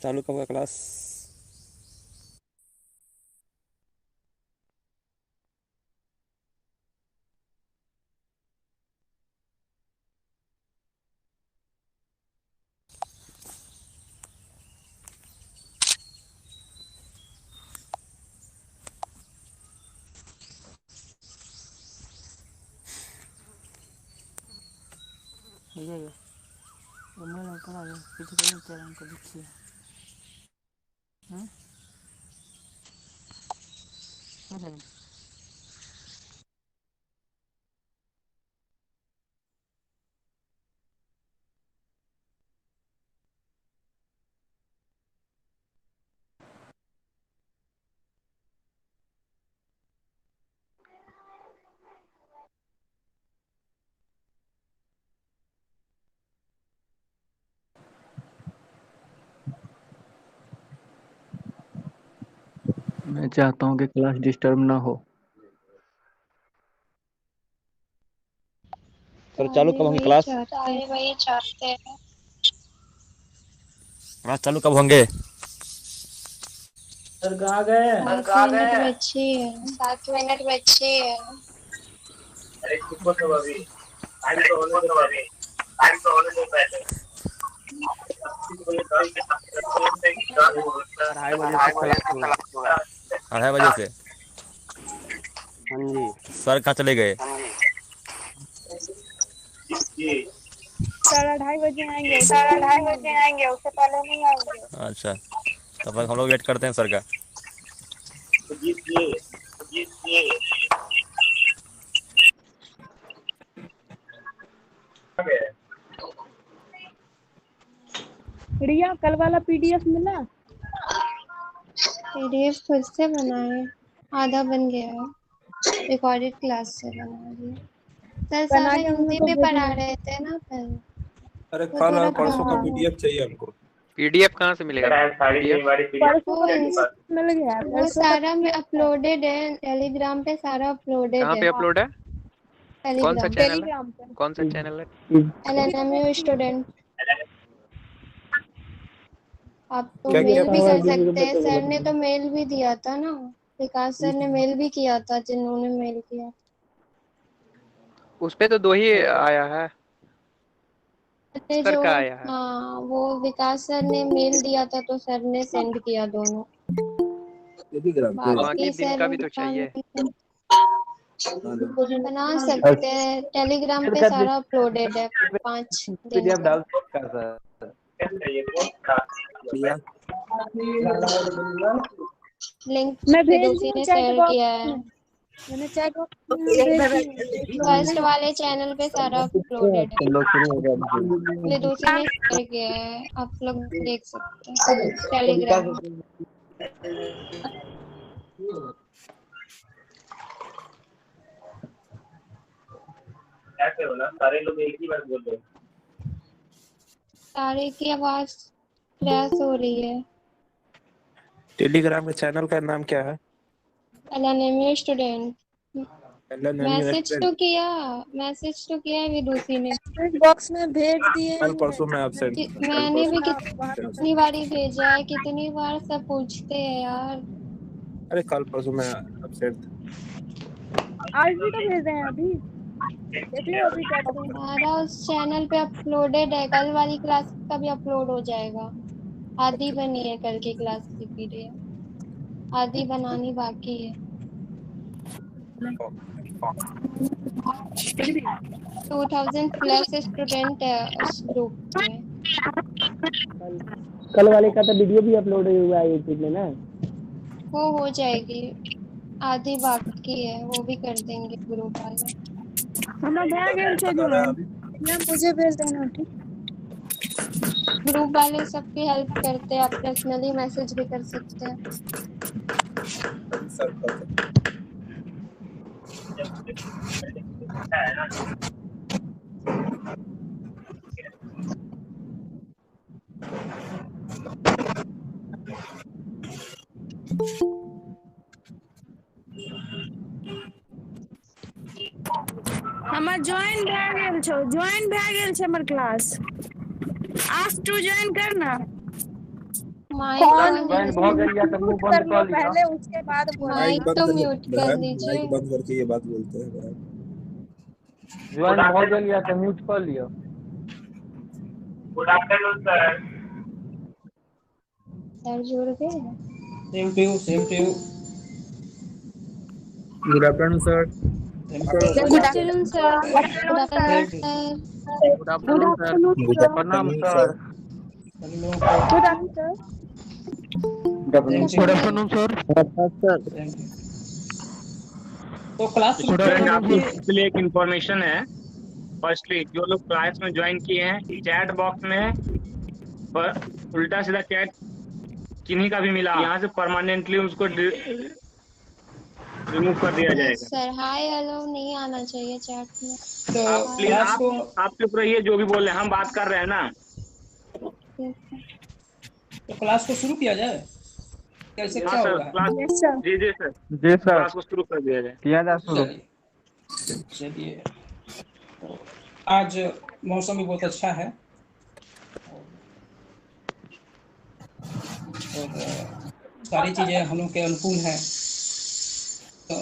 चालू कब होगा क्लास? मैं चाहता हूँ कि क्लास डिस्टर्ब ना हो। सर चालू कब होंगे क्लास? सारे वही चाहते हैं। क्लास चालू कब होंगे? सर कहाँ गए? 7 मिनट बची है। 7 मिनट बची है। अरे चुप तो अभी टाइम तो होने दो पहले। टाइम तो होने दो पहले। 2:30 बजे से। हाँ जी सर कहाँ चले गए? जी साढ़े 2:30 बजे आएंगे। 2:30 बजे आएंगे, उससे पहले नहीं आएंगे। अच्छा, तब तक हम लोग वेट करते हैं सर का। जी रिया, कल वाला पीडीएफ मिला? पीडीएफ खुद से बनाए, आधा बन गया है। रिकॉर्डेड क्लास से बना दिया। सर सारा हिंदी में पढ़ा रहे थे ना पहले। अरे वो कल थोड़ा और परसों का पीडीएफ चाहिए हमको। पीडीएफ कहाँ से मिलेगा? पीडीएफ मिल गया। वो सारा में अपलोडेड है, टेलीग्राम पे सारा अपलोडेड कहाँ है। पे अपलोड है? कौन सा चैनल है? टेलीग्राम पे कौन सा चैनल है? LNMU student. आप तो क्या क्या मेल भी कर सकते हैं। सर ने तो मेल भी दिया था ना, विकास सर ने मेल भी किया था, जिन्होंने मेल किया। उस पे तो 2 ही आया है। सर जो का आया है। हाँ, वो विकास सर ने मेल दिया था तो सर ने सेंड किया दोनों। बाकी बाकी दिन का सर भी तो चाहिए। बना सकते हैं, टेलीग्राम पे सारा अपलोडेड है 5 दिन पीडीएफ का। डाल सकता है सर। लिंक फिरोजी ने शेयर किया है। मैंने चैट बॉक्स में फर्स्ट वाले चैनल पे सारा अपलोडेड है। लोग शुरू हो गया। फिरोजी ने शेयर किया है, आप लोग देख सकते हैं टेलीग्राम। कैसे होला? सारे लोग एक ही बार बोल रहे हैं। सारे की आवाज क्लास हो रही है। टेलीग्राम के चैनल का नाम क्या है? LNMU student. मैसेज कल तो किया है विदुषी ने। कमेंट बॉक्स में भेज दिए हैं। परसों मैं एब्सेंट कि, था। कल मैंने भी परसों वहाँ कितनी बारी भेजा है, कितनी बार सब पूछते हैं यार। अरे कल परसों मैं एब्सेंट था। आज भी तो भेज रहे हैं अभी, देख लो अभी चैट में। सारा उस चैनल पे अपलोडेड है, कल वाली क्लास का भी अपलोड हो जाएगा। आधी बनी है कल की क्लास की पीडीएफ, आधी बनानी बाकी है। 2000 प्लस स्टूडेंट है उस ग्रुप में। कल वाले का तो वीडियो भी अपलोड हुआ है यूट्यूब में ना। वो हो जाएगी, आधी बाकी है, वो भी कर देंगे ग्रुप वाले। हमारा भैया गेम से जो है या मुझे भेज देना, ठीक। ग्रुप वाले सबकी हेल्प करते हैं, आप पर्सनली मैसेज भी कर सकते हैं। हमार ज्वाइन भए गेल छौ, ज्वाइन भए गेल छै हमर क्लास। आज तू ज्वाइन कर ना। माइक बहुत गया तो मुंह बंद कर लिया। पहले उसके बाद बोला। माइक तो म्यूट कर दीजिए। माइक बंद करके ये बात बोलते हैं बहन। ज्वाइन हो गया तो म्यूट कर लियो। Good afternoon sir. सर जुड़ गए। Same to you, same to you. Good afternoon sir. Good afternoon sir. Good afternoon sir. Good afternoon sir. प्रणाम sir. Good afternoon sir. Good afternoon sir. तो class student आपके लिए एक information है। Firstly जो लोग क्लास में ज्वाइन किए हैं, चैट बॉक्स में पर उल्टा सीधा चैट किन्हीं का भी मिला, यहाँ से परमानेंटली उसको रिमूव कर दिया जाएगा। सर हाय हेलो नहीं आना चाहिए चैट में। तो आप प्लीज आप चुप रहिए, जो भी बोल रहे हैं हम बात कर रहे हैं ना। तो क्लास को शुरू किया जाए, कैसे क्या हाँ सर, होगा? Class yes sir. जी जी सर, जी सर। क्लास को शुरू कर दिया जाए। किया जा शुरू। चलिए तो आज मौसम भी बहुत अच्छा है और सारी चीज़ें हम लोग के अनुकूल हैं। तो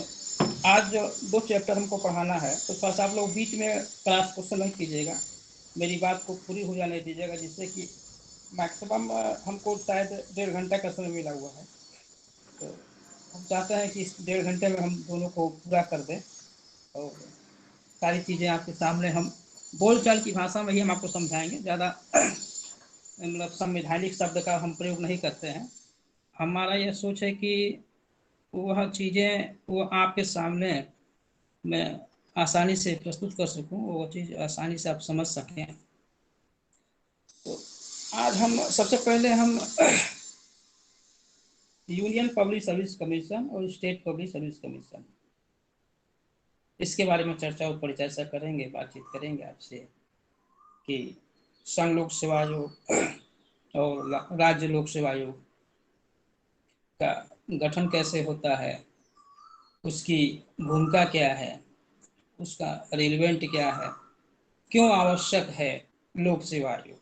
आज जो 2 चैप्टर हमको पढ़ाना है, तो थोड़ा सा आप लोग बीच में क्लास को समझ कीजिएगा, मेरी बात को पूरी हो जाने दीजिएगा, जिससे कि मैक्सिमम हमको शायद 1.5 घंटा का समय मिला हुआ है। तो हम चाहते हैं कि इस 1.5 घंटे में हम दोनों को पूरा कर दें और सारी चीज़ें आपके सामने हम बोलचाल की भाषा में ही हम आपको समझाएंगे। ज़्यादा मतलब संवैधानिक शब्द का हम प्रयोग नहीं करते हैं। हमारा यह सोच है कि वह चीज़ें वो आपके सामने मैं आसानी से प्रस्तुत कर सकूं, वो चीज़ आसानी से आप समझ सकें। तो आज हम सबसे पहले हम यूनियन पब्लिक सर्विस कमीशन और स्टेट पब्लिक सर्विस कमीशन, इसके बारे में चर्चा और परिचर्चा करेंगे, बातचीत करेंगे आपसे कि संघ लोक सेवा आयोग और राज्य लोक सेवा आयोग का गठन कैसे होता है, उसकी भूमिका क्या है, उसका रिलेवेंट क्या है, क्यों आवश्यक है लोक सेवा आयोग,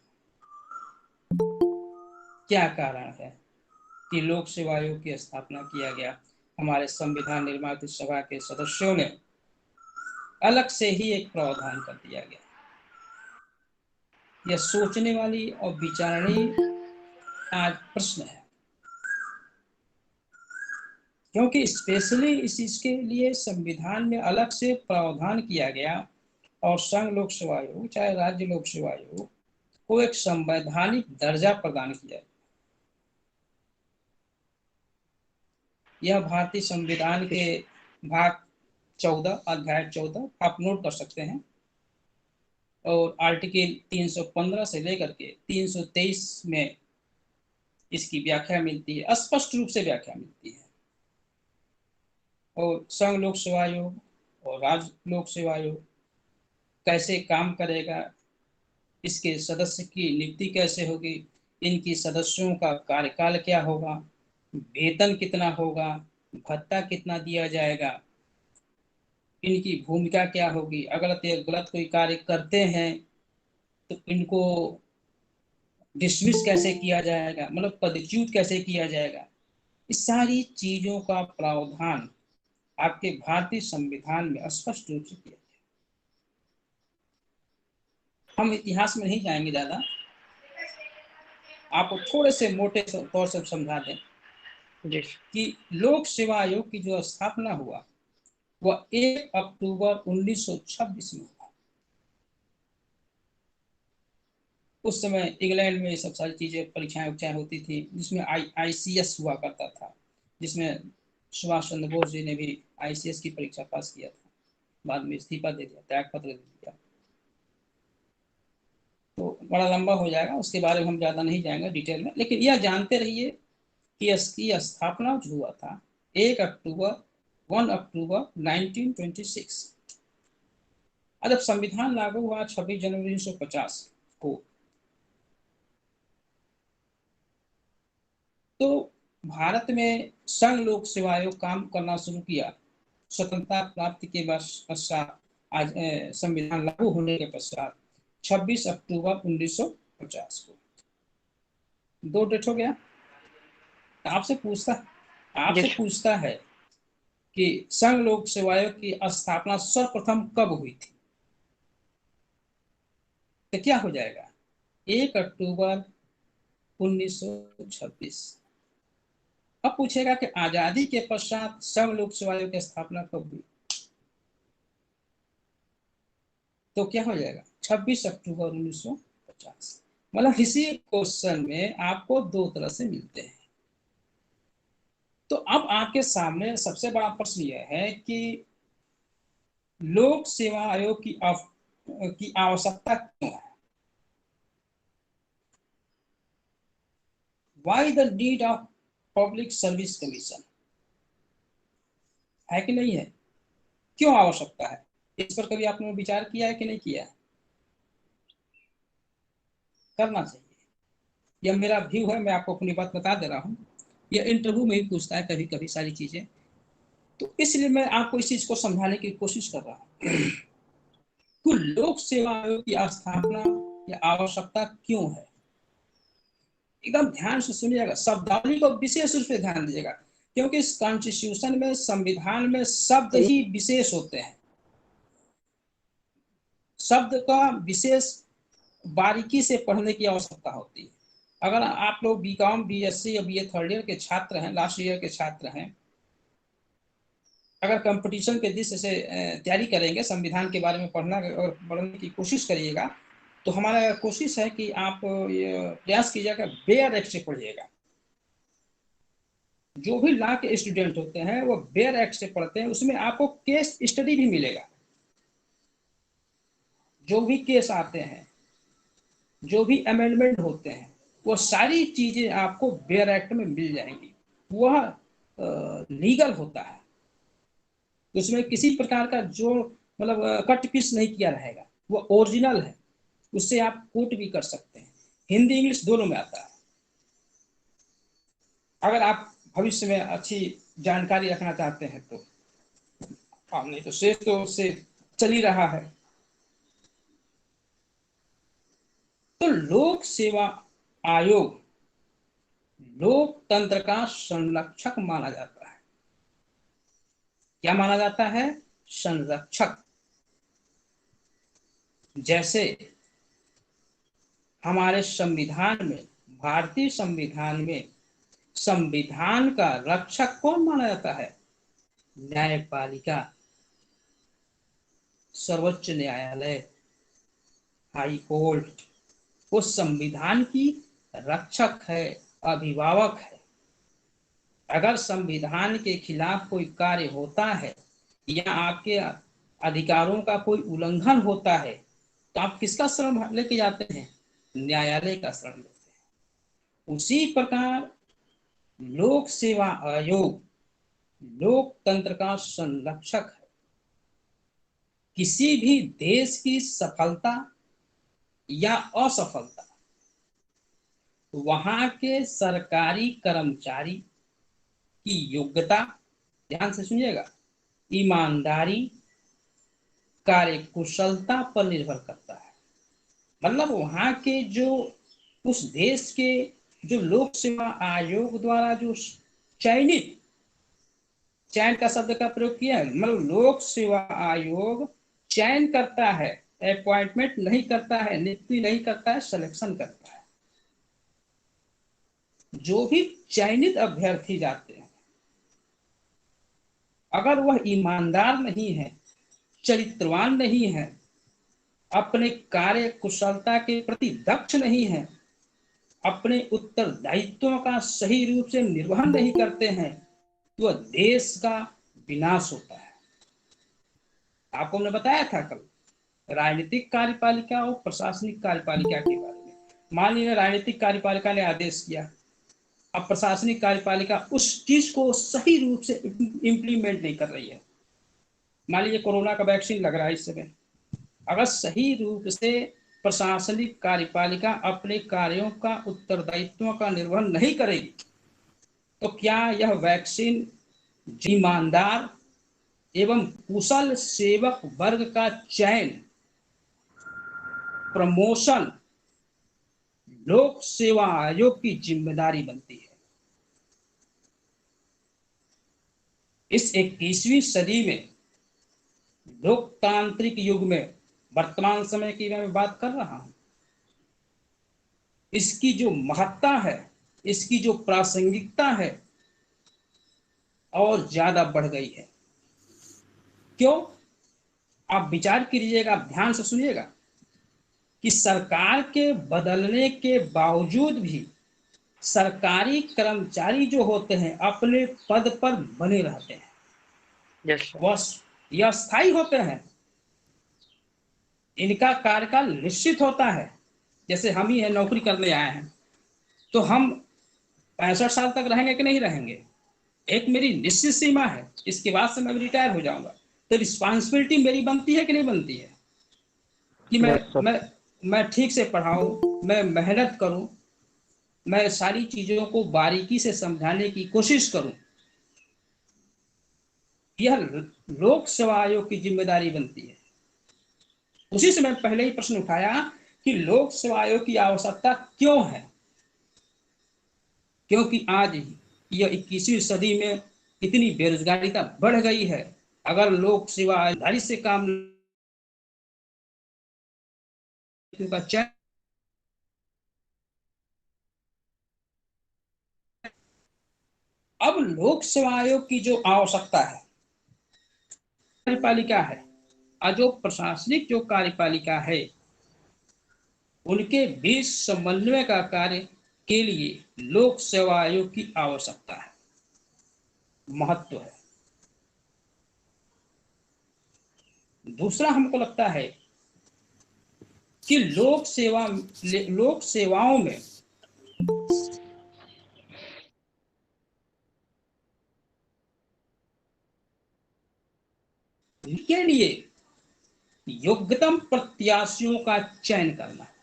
क्या कारण है कि लोक सेवा आयोग की स्थापना किया गया। हमारे संविधान निर्माण सभा के सदस्यों ने अलग से ही एक प्रावधान कर दिया गया। यह सोचने वाली और विचारणीय आज प्रश्न है, क्योंकि स्पेशली इस चीज के लिए संविधान में अलग से प्रावधान किया गया और संघ लोक सेवा आयोग चाहे राज्य लोक सेवा आयोग को एक संवैधानिक दर्जा प्रदान किया। यह भारतीय संविधान के भाग 14 अध्याय 14 आप नोट कर सकते हैं और आर्टिकल 315 से लेकर के 323 में इसकी व्याख्या मिलती है, स्पष्ट रूप से व्याख्या मिलती है। और संघ लोक सेवा आयोग और राज्य लोक सेवा आयोग कैसे काम करेगा, इसके सदस्य की नियुक्ति कैसे होगी, इनकी सदस्यों का कार्यकाल क्या होगा, वेतन कितना होगा, भत्ता कितना दिया जाएगा, इनकी भूमिका क्या होगी, अगर गलत कोई कार्य करते हैं तो इनको डिसमिस कैसे किया जाएगा, मतलब पदच्युत कैसे किया जाएगा। इस सारी चीजों का प्रावधान आपके भारतीय संविधान में स्पष्ट रूप से किया गया। हम इतिहास में नहीं जाएंगे ज्यादा, आपको थोड़े से मोटे तौर से समझा दें जी कि लोक सेवा आयोग की जो स्थापना हुआ वह 1 अक्टूबर 1926 में हुआ। उस समय इंग्लैंड में ये सब सारी चीजें परीक्षाएं होती थी, जिसमें ICS हुआ करता था, जिसमें सुभाष चंद्र बोस जी ने भी ICS की परीक्षा पास किया था, बाद में इस्तीफा दे दिया, त्याग पत्र दे दिया। तो बड़ा लंबा हो जाएगा, उसके बारे में हम ज्यादा नहीं जाएंगे डिटेल में, लेकिन यह जानते रहिए कि इसकी स्थापना जो हुआ था 1 अक्टूबर 1926। जब संविधान लागू हुआ 26 जनवरी 1950 को, तो भारत में संघ लोक सेवा आयोग काम करना शुरू किया। स्वतंत्रता प्राप्ति के पश्चात, आज संविधान लागू होने के पश्चात 26 अक्टूबर 1950 को। 2 डेट हो गया। आपसे पूछता है कि संघ लोक सेवा आयोग की स्थापना सर्वप्रथम कब हुई थी, तो क्या हो जाएगा 1 अक्टूबर 1926। अब पूछेगा कि आजादी के पश्चात संघ लोक सेवा आयोग की स्थापना कब हुई, तो क्या हो जाएगा 26 अक्टूबर 1950। मतलब इसी क्वेश्चन में आपको 2 तरह से मिलते हैं। तो अब आपके सामने सबसे बड़ा प्रश्न यह है कि लोक सेवा आयोग की आवश्यकता क्यों है। Why the need of public service commission, है कि नहीं है, क्यों आवश्यकता है, इस पर कभी आपने विचार किया है कि नहीं किया है? करना चाहिए, यह मेरा व्यू है, मैं आपको अपनी बात बता दे रहा हूँ। यह इंटरव्यू में भी पूछता है कभी कभी सारी चीजें, तो इसलिए मैं आपको इस चीज को समझाने की कोशिश कर रहा हूँ कि लोक सेवा आयोग की स्थापना या आवश्यकता क्यों है। एकदम ध्यान से सुनिएगा, शब्दावली को विशेष रूप से ध्यान दीजिएगा, क्योंकि इस कॉन्स्टिट्यूशन में, संविधान में शब्द ही विशेष होते हैं। शब्द का विशेष बारीकी से पढ़ने की आवश्यकता होती है। अगर आप लोग BCom, BSc या BA थर्ड ईयर के छात्र हैं, लास्ट ईयर के छात्र हैं, अगर कंपटीशन के दृष्टि से तैयारी करेंगे, संविधान के बारे में पढ़ने की कोशिश करिएगा, तो हमारा कोशिश है कि आप प्रयास कीजिएगा बेयर एक्ट से पढ़िएगा। जो भी लॉ के स्टूडेंट होते हैं वो बेयर एक्ट से पढ़ते हैं, उसमें आपको केस स्टडी भी मिलेगा। जो भी केस आते हैं, जो भी अमेंडमेंट होते हैं, वो सारी चीजें आपको बेयर एक्ट में मिल जाएंगी। वह लीगल होता है, उसमें किसी प्रकार का जो मतलब कट पीस नहीं किया रहेगा, वो ओरिजिनल है, उससे आप कोट भी कर सकते हैं। हिंदी इंग्लिश दोनों में आता है। अगर आप भविष्य में अच्छी जानकारी रखना चाहते हैं तो आप, नहीं तो शेष तो उससे चल ही रहा है। तो लोक सेवा आयोग लोकतंत्र का संरक्षक माना जाता है। क्या माना जाता है? संरक्षक। जैसे हमारे संविधान में, भारतीय संविधान में, संविधान का रक्षक कौन माना जाता है? न्यायपालिका, सर्वोच्च न्यायालय, हाई कोर्ट, वो संविधान की रक्षक है, अभिभावक है। अगर संविधान के खिलाफ कोई कार्य होता है या आपके अधिकारों का कोई उल्लंघन होता है, तो आप किसका शरण लेके जाते हैं? न्यायालय का शरण लेते हैं। उसी प्रकार लोक सेवा आयोग लोकतंत्र का संरक्षक है। किसी भी देश की सफलता या असफलता वहां के सरकारी कर्मचारी की योग्यता, ध्यान से सुनिएगा, ईमानदारी, कार्य कुशलता पर निर्भर करता है। मतलब वहां के जो उस देश के जो लोक सेवा आयोग द्वारा जो चयनित, चयन का शब्द का प्रयोग किया है, मतलब लोक सेवा आयोग चयन करता है, अपॉइंटमेंट नहीं करता है, नियुक्ति नहीं करता है, सिलेक्शन करता है। जो भी चयनित अभ्यर्थी जाते हैं, अगर वह ईमानदार नहीं है, चरित्रवान नहीं है, अपने कार्य कुशलता के प्रति दक्ष नहीं है, अपने उत्तरदायित्वों का सही रूप से निर्वहन नहीं करते हैं, तो वह देश का विनाश होता है। आपको हमने बताया था कल राजनीतिक कार्यपालिका और प्रशासनिक कार्यपालिका के बारे में। मान लीजिए राजनीतिक कार्यपालिका ने आदेश किया, अब प्रशासनिक कार्यपालिका उस चीज को सही रूप से इम्प्लीमेंट नहीं कर रही है। मान लीजिए कोरोना का वैक्सीन लग रहा है इस समय, अगर सही रूप से प्रशासनिक कार्यपालिका अपने कार्यों का, उत्तरदायित्वों का निर्वहन नहीं करेगी, तो क्या यह वैक्सीन ईमानदार एवं कुशल सेवक वर्ग का चयन, प्रमोशन लोक सेवा आयोग की जिम्मेदारी बनती है। इस 21वीं सदी में, लोकतांत्रिक युग में, वर्तमान समय की मैं बात कर रहा हूं, इसकी जो महत्ता है, इसकी जो प्रासंगिकता है, और ज्यादा बढ़ गई है। क्यों? आप विचार कीजिएगा, ध्यान से सुनिएगा कि सरकार के बदलने के बावजूद भी सरकारी कर्मचारी जो होते हैं अपने पद पर बने रहते हैं। यस वह यह स्थायी होते हैं, इनका कार्यकाल निश्चित होता है। जैसे हम ही है, नौकरी करने आए हैं, तो हम 65 साल तक रहेंगे कि नहीं रहेंगे? एक मेरी निश्चित सीमा है, इसके बाद से मैं रिटायर हो जाऊंगा। तो रिस्पॉन्सिबिलिटी मेरी बनती है कि नहीं बनती है कि मैं ठीक से पढ़ाऊं, मैं मेहनत करूं, मैं सारी चीजों को बारीकी से समझाने की कोशिश करूं। यह लोक सेवा आयोग की जिम्मेदारी बनती है। उसी से मैं पहले ही प्रश्न उठाया कि लोक सेवा आयोग की आवश्यकता क्यों है? क्योंकि आज यह 21वीं सदी में इतनी बेरोजगारी का बढ़ गई है। अगर लोक सेवा आयोग से काम का चयन, अब लोक सेवा आयोग की जो आवश्यकता है, कार्यपालिका है और जो प्रशासनिक जो कार्यपालिका है, उनके बीच समन्वय का कार्य के लिए लोक सेवा आयोग की आवश्यकता है, महत्व है। दूसरा हमको लगता है कि लोक सेवाओं में के लिए योग्यतम प्रत्याशियों का चयन करना है।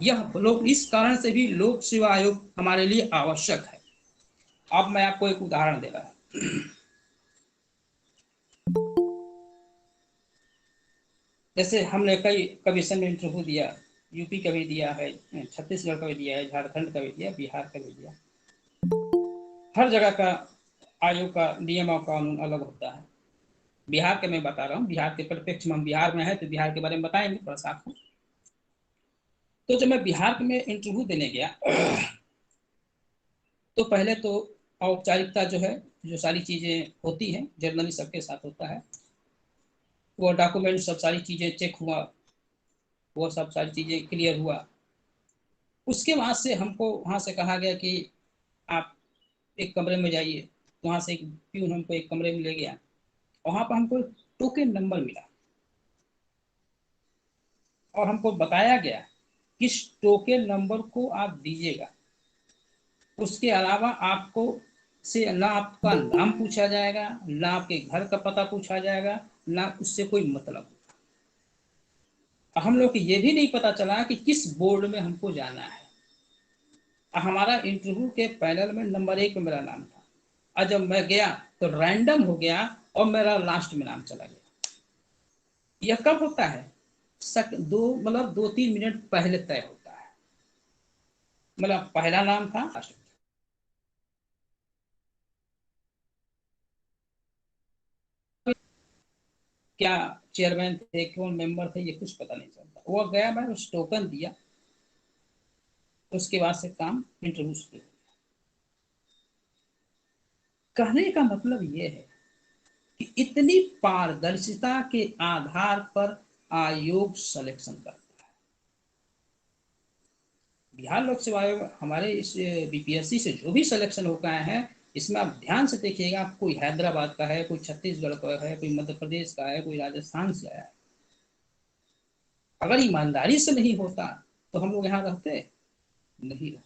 यह लोग इस कारण से भी लोक सेवा आयोग हमारे लिए आवश्यक है। अब मैं आपको एक उदाहरण दे रहा हूं। जैसे हमने कई कमीशन में इंटरव्यू दिया, यूपी का भी दिया है, छत्तीसगढ़ का भी दिया है, झारखंड का भी दिया, बिहार का भी दिया। हर जगह का आयोग का नियम और कानून अलग होता है। बिहार के मैं बता रहा हूँ, बिहार के परिप्रेक्ष्य में, हम बिहार में है तो बिहार के बारे में बताएंगे थोड़ा सा आपको। तो जब मैं बिहार में इंटरव्यू देने गया तो पहले तो औपचारिकता जो है, जो सारी चीजें होती हैं जर्नली सबके साथ होता है, वो डॉक्यूमेंट सब सारी चीजें चेक हुआ, वो सब सारी चीजें क्लियर हुआ। उसके बाद से हमको वहाँ से कहा गया कि आप एक कमरे में जाइए। वहाँ से एक प्यून हमको एक कमरे में ले गया, वहाँ पर हमको टोकन नंबर मिला और हमको बताया गया किस टोकन नंबर को आप दीजिएगा। उसके अलावा आपको से ना आपका नाम पूछा जाएगा, ना आपके घर का पता पूछा जाएगा, ना उससे कोई मतलब। हम लोग को ये भी नहीं पता चला कि किस बोर्ड में हमको जाना है। हमारा इंटरव्यू के पैनल में नंबर 1 में मेरा नाम था, और जब मैं गया तो रैंडम हो गया और मेरा लास्ट में नाम चला गया। यह कब होता है? 2-3 मिनट पहले तय होता है। मतलब पहला नाम था, क्या चेयरमैन थे, कौन मेंबर थे, ये कुछ पता नहीं चलता। वो गया, मैं उस टोकन दिया, उसके बाद से काम इंटरव्यू शुरू। कहने का मतलब ये है कि इतनी पारदर्शिता के आधार पर आयोग सिलेक्शन करता है। बिहार लोक सेवा आयोग हमारे इस बीपीएससी से जो भी सिलेक्शन होता है, इसमें आप ध्यान से देखिएगा, कोई हैदराबाद का है, कोई छत्तीसगढ़ का है, कोई मध्य प्रदेश का है, कोई राजस्थान से आया है। अगर ईमानदारी से नहीं होता तो हम लोग यहाँ रहते नहीं रहते।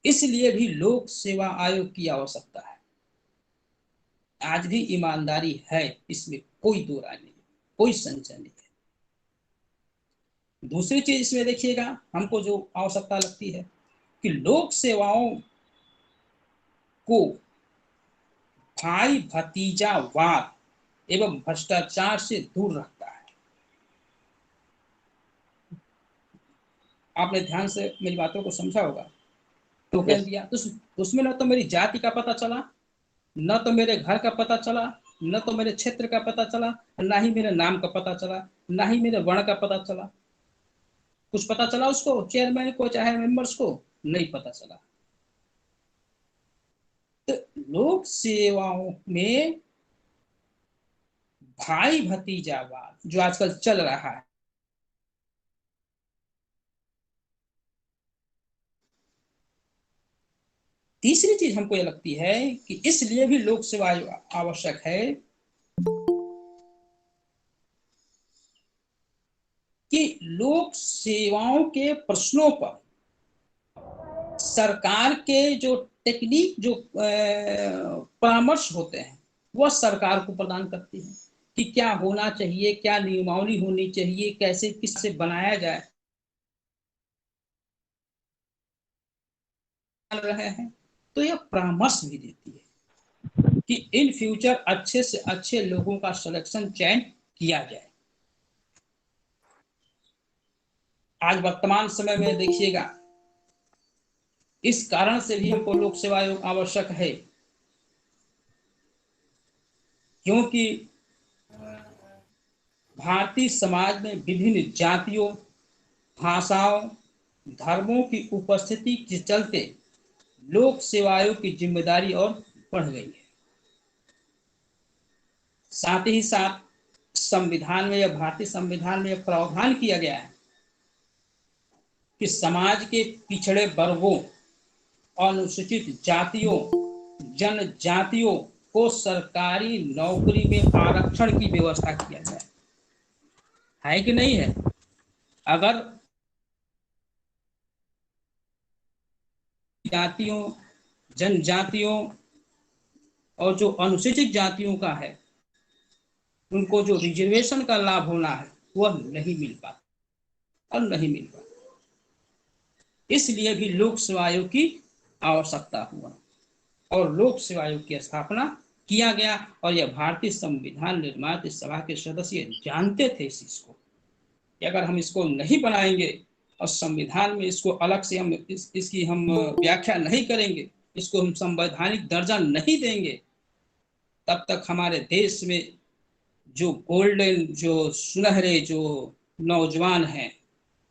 इसलिए भी लोक सेवा आयोग की आवश्यकता है। आज भी ईमानदारी है, इसमें कोई दो राय नहीं, कोई संशय नहीं है। दूसरी चीज इसमें देखिएगा, हमको जो आवश्यकता लगती है कि लोक सेवाओं को भाई भतीजावाद एवं भ्रष्टाचार से दूर रखता है। आपने ध्यान से मेरी बातों को समझा होगा। टोकन दिया तो उसमें न तो मेरी जाति का पता चला, न तो मेरे घर का पता चला, न तो मेरे क्षेत्र का पता चला, ना ही मेरे नाम का पता चला, ना ही मेरे वर्ण का पता चला। कुछ पता चला उसको, चेयरमैन को चाहे मेंबर्स को? नहीं पता चला। तो लोक सेवाओं में भाई भतीजावाद जो आजकल चल रहा है, तीसरी चीज हमको यह लगती है कि इसलिए भी लोक सेवा आवश्यक है कि लोक सेवाओं के प्रश्नों पर सरकार के जो टेक्निक, जो परामर्श होते हैं, वह सरकार को प्रदान करती है कि क्या होना चाहिए, क्या नियमावली होनी चाहिए, कैसे किससे बनाया जाए रहे हैं। तो यह परामर्श भी देती है कि इन फ्यूचर अच्छे से अच्छे लोगों का सिलेक्शन, चयन किया जाए। आज वर्तमान समय में देखिएगा, इस कारण से भी हमको लोक सेवा आयोग आवश्यक है, क्योंकि भारतीय समाज में विभिन्न जातियों, भाषाओं, धर्मों की उपस्थिति के चलते लोक सेवा आयोग की जिम्मेदारी और बढ़ गई है। साथ ही साथ संविधान में, या भारतीय संविधान में यह प्रावधान किया गया है कि समाज के पिछड़े वर्गों, अनुसूचित जातियों, जनजातियों को सरकारी नौकरी में आरक्षण की व्यवस्था किया जाए। है कि नहीं है? अगर जातियों, जनजातियों और जो अनुसूचित जातियों का है, उनको जो रिजर्वेशन का लाभ होना है वह नहीं मिल पाता और नहीं मिल पाता। इसलिए भी लोक सेवा आयोग की आवश्यकता हुआ और लोक सेवा आयोग की स्थापना किया गया। और यह भारतीय संविधान निर्माता सभा के सदस्य जानते थे इस चीज को कि अगर हम इसको नहीं बनाएंगे और संविधान में इसको अलग से हम इसकी हम व्याख्या नहीं करेंगे, इसको हम संवैधानिक दर्जा नहीं देंगे, तब तक हमारे देश में जो गोल्डन, जो सुनहरे जो नौजवान हैं,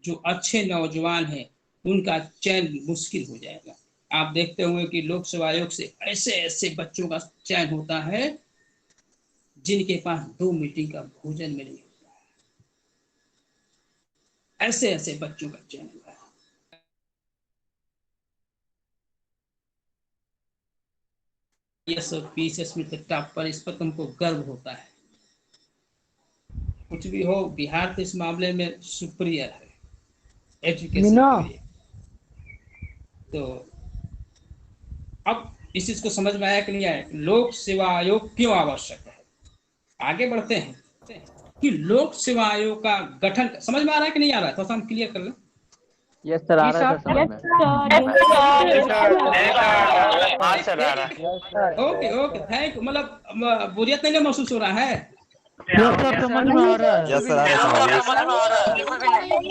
जो अच्छे नौजवान हैं, उनका चयन मुश्किल हो जाएगा। आप देखते होंगे कि लोक सेवा आयोग से ऐसे ऐसे बच्चों का चयन होता है जिनके पास 2 मीटिंग का भोजन में नहीं होता है। ऐसे ऐसे बच्चों का चयन हुआ है। पीसीएस में टॉप पर, इस पर तुमको गर्व होता है। कुछ भी हो, बिहार तो इस मामले में सुप्रियर है, एजुकेशन। तो अब इस चीज को समझ में आया कि नहीं आया? लोक सेवा आयोग क्यों आवश्यक है? आगे बढ़ते हैं कि लोक सेवा आयोग का गठन समझ में आ रहा है कि नहीं आ रहा है? थोड़ा सा हम क्लियर कर लें। यस सर, आ रहा है सर समझ में। Okay okay, thank you. मतलब बोरियत नहीं महसूस हो रहा है? यस सर, समझ में आ रहा है। यस सर, आ रहा है समझ।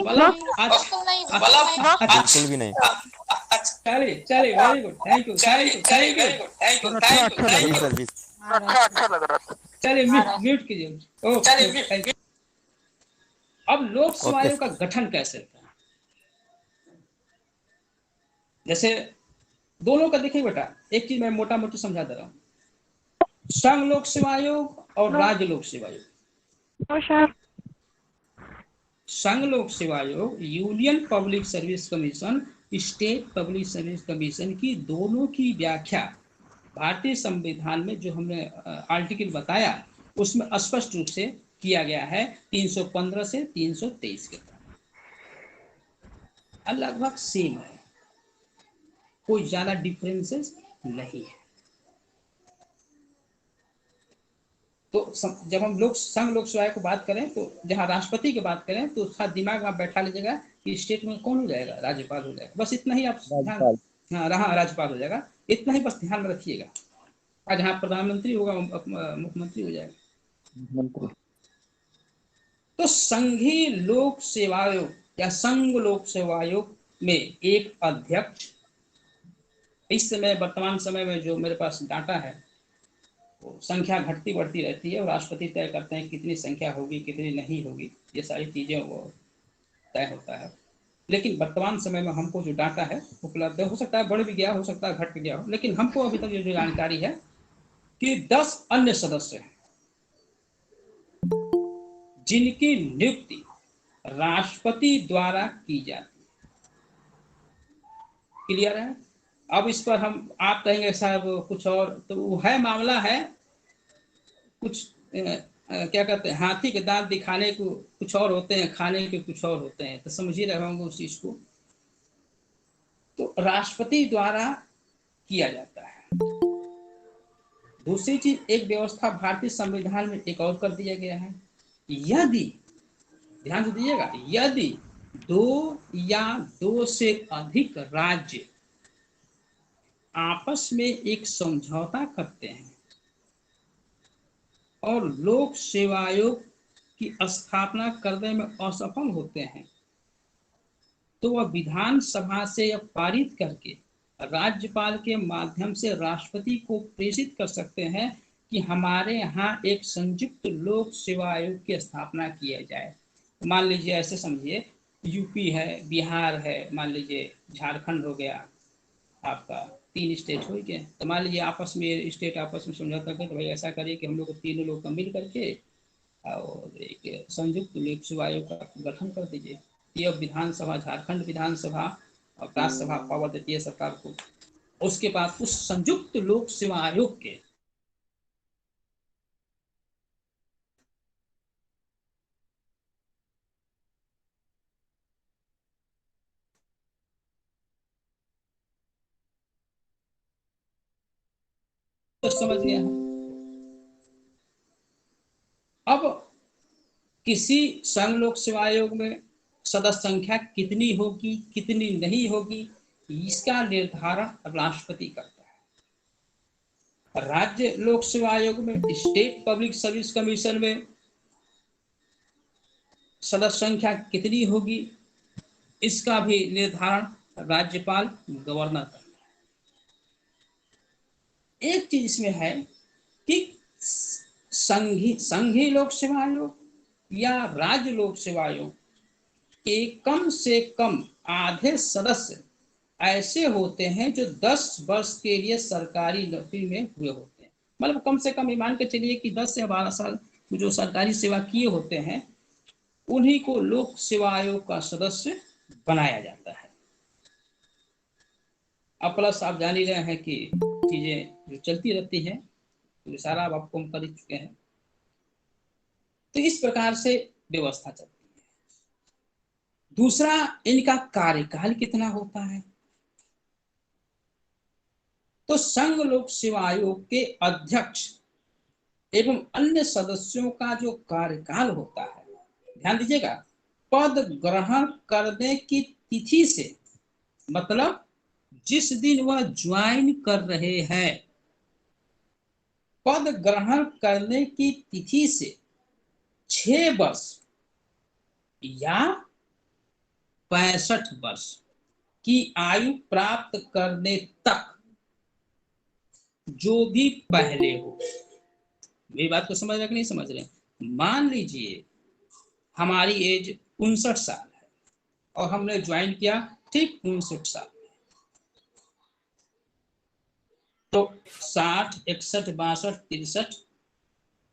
मतलब अच्छा बिल्कुल भी नहीं। चलिए चलिए, very good, thank you thank you thank you जी सर जी। चलिए म्यूट कीजिए। Okay, thank you. अब लोक सेवा आयोग का गठन कैसे होता है? जैसे दोनों का देखिए बेटा, एक चीज मैं मोटा मोटी समझा दे रहा हूँ। संघ लोक सेवा आयोग और राज्य लोक सेवा आयोग। संघ लोक सेवा आयोग, union public service commission, state public service commission की दोनों की व्याख्या भारतीय संविधान में जो हमने आर्टिकल बताया उसमें स्पष्ट रूप से किया गया है 315 से 323 के तहत। लगभग सेम है, कोई ज्यादा डिफरेंसेस नहीं है। तो जब हम लोग संघ लोक सेवा को बात करें तो जहां राष्ट्रपति की बात करें तो उसका दिमाग आप बैठा लीजिएगा कि स्टेट में कौन हो जाएगा, राज्यपाल हो जाएगा। बस इतना ही आप ध्यान, हाँ रहा राज्यपाल हो जाएगा, इतना ही बस ध्यान में रखिएगा। और जहाँ प्रधानमंत्री होगा मुख्यमंत्री हो जाएगा। तो संघीय लोक सेवा आयोग या संघ लोक सेवा आयोग में एक अध्यक्ष, इस समय वर्तमान समय में जो मेरे पास डाटा है वो संख्या घटती बढ़ती रहती है और राष्ट्रपति तय करते हैं कितनी संख्या होगी कितनी नहीं होगी, ये सारी चीजें वो तय होता है। लेकिन वर्तमान समय में हमको जो डाटा है उपलब्ध है, हो सकता है बढ़ भी गया, हो सकता है घट गया हो, लेकिन हमको अभी तक जो जानकारी है कि 10 अन्य सदस्य हैं जिनकी नियुक्ति राष्ट्रपति द्वारा की जाती है। क्लियर है? अब इस पर हम आप कहेंगे साहब कुछ और, तो वो है मामला है कुछ क्या कहते हैं, हाथी के दांत दिखाने को कुछ और होते हैं, खाने के कुछ और होते हैं, तो समझ ही रहे होंगे उस चीज को। तो राष्ट्रपति द्वारा किया जाता है। दूसरी चीज, एक व्यवस्था भारतीय संविधान में एक और कर दिया गया है, यदि ध्यान से दीजिएगा, यदि 2 या 2 से अधिक राज्य आपस में एक समझौता करते हैं और लोक सेवा आयोग की स्थापना करने में असफल होते हैं, तो वह विधानसभा से यह पारित करके राज्यपाल के माध्यम से राष्ट्रपति को प्रेषित कर सकते हैं कि हमारे यहाँ एक संयुक्त लोक सेवा आयोग की स्थापना किया जाए। मान लीजिए ऐसे समझिए, यूपी है, बिहार है, मान लीजिए झारखंड हो गया, आपका 3 स्टेट हो गए, तो मान लीजिए आपस में स्टेट आपस में समझौता करके भाई ऐसा करिए कि हम लोग तीनों लोग का मिल करके और एक संयुक्त लोक सेवा आयोग का गठन कर दीजिए। ये विधानसभा, झारखंड विधानसभा और राज्यसभा पावर देती है सरकार को। उसके बाद उस संयुक्त लोक सेवा आयोग के तो समझ गया है। अब किसी संघ लोक सेवा आयोग में सदस्य संख्या कितनी होगी कितनी नहीं होगी, इसका निर्धारण राष्ट्रपति करता है। राज्य लोक सेवा आयोग में, स्टेट पब्लिक सर्विस कमीशन में सदस्य संख्या कितनी होगी, इसका भी निर्धारण राज्यपाल गवर्नर करता है। एक चीज इसमें है कि संघीय लोक सेवा आयोग या राज्य लोक सेवा आयोग के कम से कम आधे सदस्य ऐसे होते हैं जो 10 वर्ष के लिए सरकारी नौकरी में हुए होते हैं। मतलब कम से कम मान के चलिए कि 10 से 12 साल जो सरकारी सेवा किए होते हैं उन्हीं को लोक सेवा आयोग का सदस्य बनाया जाता है। अब प्लस आप जान ही रहे हैं कि चीजें जो चलती रहती हैं तो सारा अब आपको हम कर चुके हैं। तो इस प्रकार से व्यवस्था चलती है। दूसरा, इनका कार्यकाल कितना होता है। तो संघ लोक सेवा आयोग के अध्यक्ष एवं अन्य सदस्यों का जो कार्यकाल होता है, ध्यान दीजिएगा, पद ग्रहण करने की तिथि से, मतलब जिस दिन वह ज्वाइन कर रहे हैं, पद ग्रहण करने की तिथि से 6 वर्ष या 65 वर्ष की आयु प्राप्त करने तक जो भी पहले हो। मेरी बात को समझ रहे कि नहीं समझ रहे? मान लीजिए हमारी एज 59 साल है और हमने ज्वाइन किया ठीक 59 साल, तो 60, 61, 62, 63,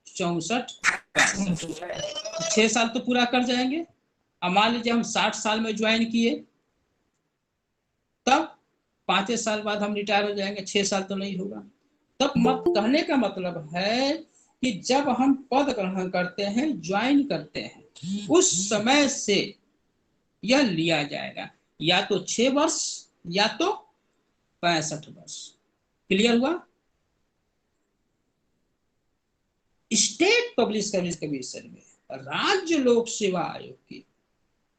64, 65, 6 साल तो पूरा कर जाएंगे। अब मान लीजिए हम 60 साल में ज्वाइन किए, तब 5 साल बाद हम रिटायर हो जाएंगे, 6 साल तो नहीं होगा। तब कहने का मतलब है कि जब हम पद ग्रहण करते हैं, ज्वाइन करते हैं, उस समय से यह लिया जाएगा, या तो 6 वर्ष या तो 65 वर्ष। क्लियर हुआ? स्टेट पब्लिक सर्विस कमीशन में राज्य लोक सेवा आयोग के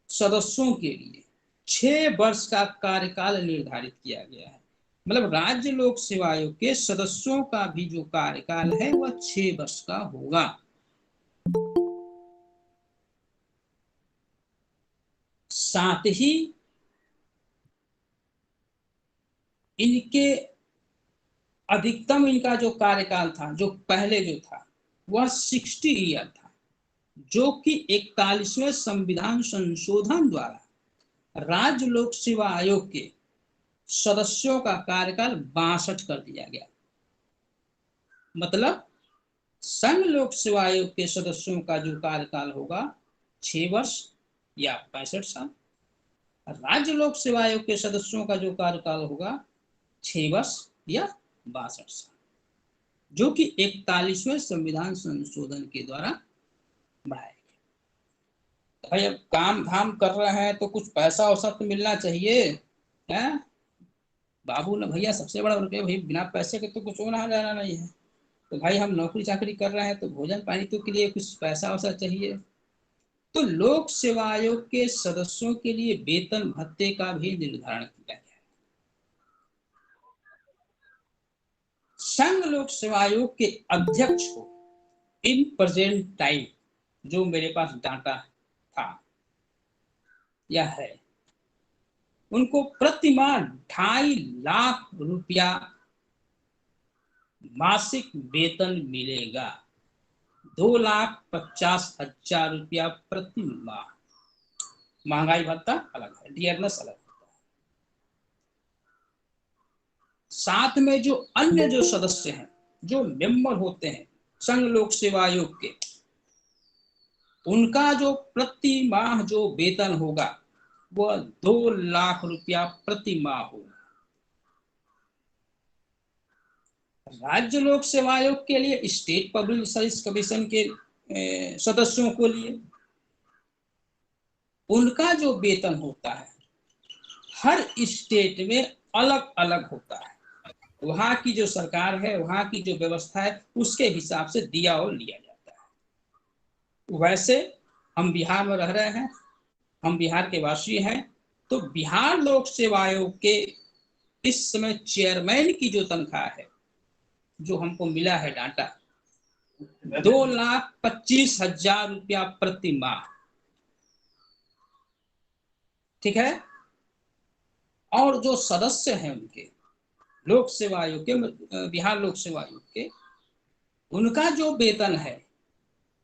सदस्यों के लिए 6 वर्ष का कार्यकाल निर्धारित किया गया है। मतलब राज्य लोक सेवा आयोग के सदस्यों का भी जो कार्यकाल है वह 6 वर्ष का होगा। साथ ही इनके अधिकतम इनका जो कार्यकाल था, जो पहले जो था, वह 60 ईयर था, जो कि 41वें संविधान संशोधन द्वारा राज्य लोक सेवा आयोग के सदस्यों का कार्यकाल 62 कर दिया गया। मतलब संघ लोक सेवा आयोग के सदस्यों का जो कार्यकाल होगा 6 वर्ष या 65 साल, राज्य लोक सेवा आयोग के सदस्यों का जो कार्यकाल होगा 6 वर्ष या 62 साल, जो कि 41वें संविधान संशोधन के द्वारा बढ़ाया गया। भाई अब काम धाम कर रहे हैं तो कुछ पैसा वैसा तो मिलना चाहिए है? बाबू ने भैया सबसे बड़ा उनके भाई बिना पैसे के तो कुछ होना जाना नहीं है। तो भाई हम नौकरी चाकरी कर रहे हैं तो भोजन पानी तो के लिए कुछ पैसा वैसा चाहिए। तो लोक सेवा आयोग के सदस्यों के लिए वेतन भत्ते का भी निर्धारण किया गया है। संघ लोक सेवा आयोग के अध्यक्ष को इन प्रेजेंट टाइम जो मेरे पास डाटा था या है, उनको प्रतिमाह 2.5 लाख रुपया मासिक वेतन मिलेगा। 2,50,000 रुपया प्रति माह। महंगाई भत्ता अलग है, डियरनेस अलग होता है। साथ में जो अन्य जो सदस्य हैं, जो मेंबर होते हैं संघ लोक सेवा आयोग के, उनका जो प्रति माह जो वेतन होगा वह 2 लाख रुपया प्रति माह होगा। राज्य लोक सेवा आयोग के लिए, स्टेट पब्लिक सर्विस कमीशन के सदस्यों को लिए, उनका जो वेतन होता है हर स्टेट में अलग अलग होता है। वहां की जो सरकार है, वहां की जो व्यवस्था है, उसके हिसाब से दिया और लिया जाता है। वैसे हम बिहार में रह रहे हैं, हम बिहार के वासी हैं, तो बिहार लोक सेवा आयोग के इस समय चेयरमैन की जो तनख्वाह है, जो हमको मिला है डाटा, 2,25,000 रुपया प्रति माह। ठीक है। और जो सदस्य हैं उनके लोक सेवा आयोग के, बिहार लोक सेवा आयोग के, उनका जो वेतन है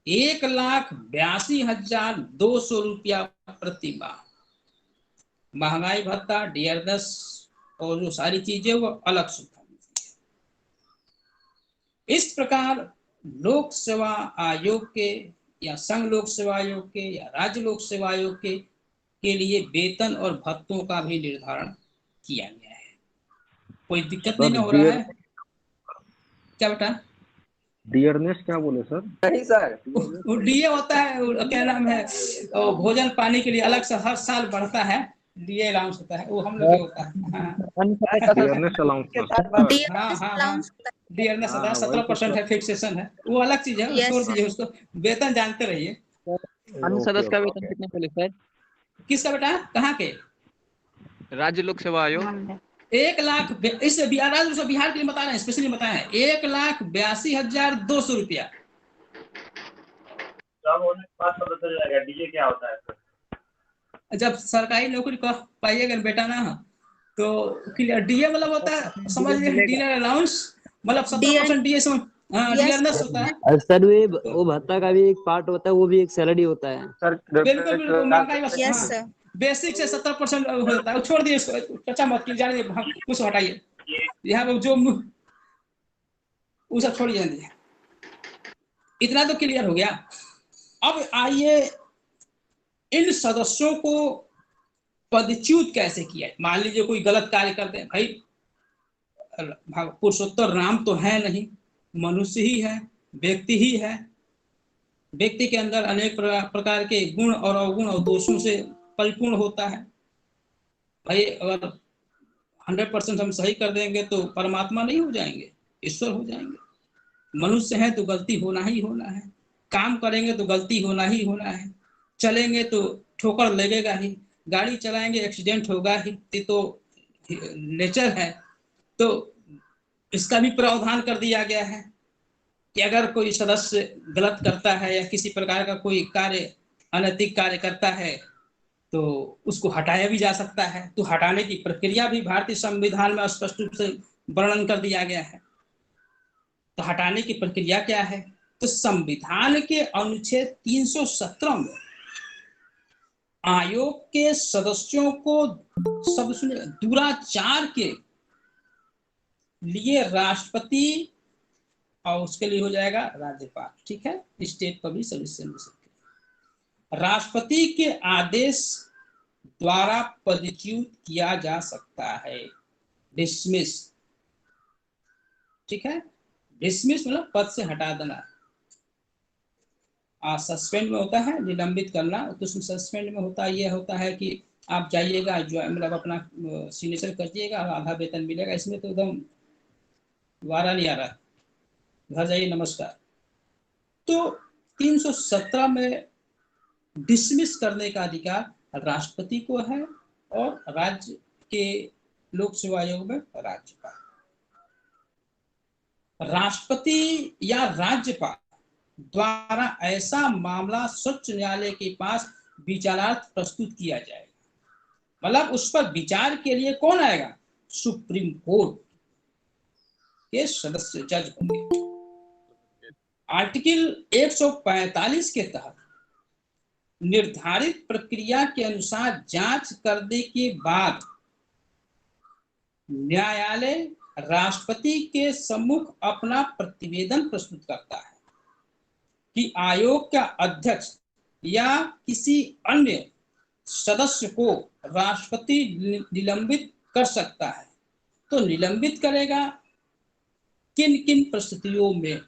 1,82,200 रुपया प्रति माह। महंगाई भत्ता, डियरनेस और जो सारी चीजें वो अलग से। इस प्रकार लोक सेवा आयोग के या संघ लोक सेवा आयोग के या राज्य लोक सेवा आयोग के लिए वेतन और भत्तों का भी निर्धारण किया गया है। कोई दिक्कत नहीं हो रहा है क्या बेटा? डियरनेस क्या बोले सर? नहीं सर, वो डीए होता है, क्या नाम है, भोजन पानी के लिए अलग से हर साल बढ़ता है, डीए अलाउंस होता है, वो हम लोग होता है। Dearness allowance. हाँ, डियरनेस होता है, 17% है, फिक्सेशन है, वो अलग चीज है, छोड़ दीजिए उसको। वेतन जानते रहिए। अन्य ओके सदस्य का ओके वेतन ओके। कितने मिले सर? किसका बेटा, कहाँ के? राज्य लोक सेवा आयोग। 1,00,000 इस बिहार बिहार के लिए बता रहे हैं, स्पेशली बताए हैं, 1,82,200 रुपया। जॉब होने के बाद पता चल जाएगा डीए क्या होता है। जब सरकारी नौकरी कर पाइएगा बेटा ना, तो क्लियर डीए मतलब होता है, समझ लीजिए डीलर अलाउंस, मतलब 70% डीए समझ, हाँ डियरनेस होता है। और सर वो भत्ता का भी एक पार्ट होता है, वो भी एक सैलरी होता है। सर बिल्कुल बिल्कुल महंगाई बस, यस हाँ सर। बेसिक से 70% होता है। छोड़ दिए इसको, चर्चा मत कीजिए, जाने दीजिए, कुछ हटाइए यहाँ पे जो वो सब छोड़ जाइए। इतना तो क्लियर हो गया। अब आइए इन सदस्यों को पदच्युत कैसे किया। मान लीजिए कोई गलत कार्य करते हैं, भाई पुरुषोत्तर राम तो है नहीं, मनुष्य ही है, व्यक्ति ही है। व्यक्ति के अंदर अनेक प्रकार के गुण और अवगुण और दोषों से परिपूर्ण होता है। भाई अगर 100% हम सही कर देंगे तो परमात्मा नहीं हो जाएंगे, ईश्वर हो जाएंगे। मनुष्य है तो गलती होना ही होना है, काम करेंगे तो गलती होना ही होना है, चलेंगे तो ठोकर लगेगा ही, गाड़ी चलाएंगे एक्सीडेंट होगा ही, तो नेचर है। तो इसका भी प्रावधान कर दिया गया है कि अगर कोई सदस्य गलत करता है या किसी प्रकार का कोई कार्य अनैतिक कार्य करता है तो उसको हटाया भी जा सकता है। तो हटाने की प्रक्रिया भी भारतीय संविधान में स्पष्ट रूप से वर्णन कर दिया गया है। तो हटाने की प्रक्रिया क्या है? तो संविधान के अनुच्छेद 317 में आयोग के सदस्यों को सब सुने दुराचार के लिए राष्ट्रपति और उसके लिए हो जाएगा राज्यपाल, ठीक है, स्टेट पब्लिक सर्विस कमीशन, राष्ट्रपति के आदेश द्वारा पदच्युत किया जा सकता है, डिसमिस, ठीक है। डिसमिस मतलब पद से हटा देना। सस्पेंड में होता है निलंबित करना, तो सस्पेंड में होता है, ये होता है कि आप जाइएगा जो मतलब अपना सिग्नेचर करिएगा और आधा वेतन मिलेगा। इसमें तो एकदम वारा नहीं आ रहा, घर जाइए नमस्कार। तो 317 में डिसमिस करने का अधिकार राष्ट्रपति को है और राज्य के लोक सेवा आयोग में राज्यपाल। राष्ट्रपति या राज्यपाल द्वारा ऐसा मामला सर्वोच्च न्यायालय के पास विचारार्थ प्रस्तुत किया जाएगा। मतलब उस पर विचार के लिए कौन आएगा? सुप्रीम कोर्ट के सदस्य जज होंगे। आर्टिकल 145 के तहत निर्धारित प्रक्रिया के अनुसार जांच करने के बाद न्यायालय राष्ट्रपति के सम्मुख अपना प्रतिवेदन प्रस्तुत करता है कि आयोग का अध्यक्ष या किसी अन्य सदस्य को राष्ट्रपति निलंबित कर सकता है। तो निलंबित करेगा किन किन परिस्थितियों में,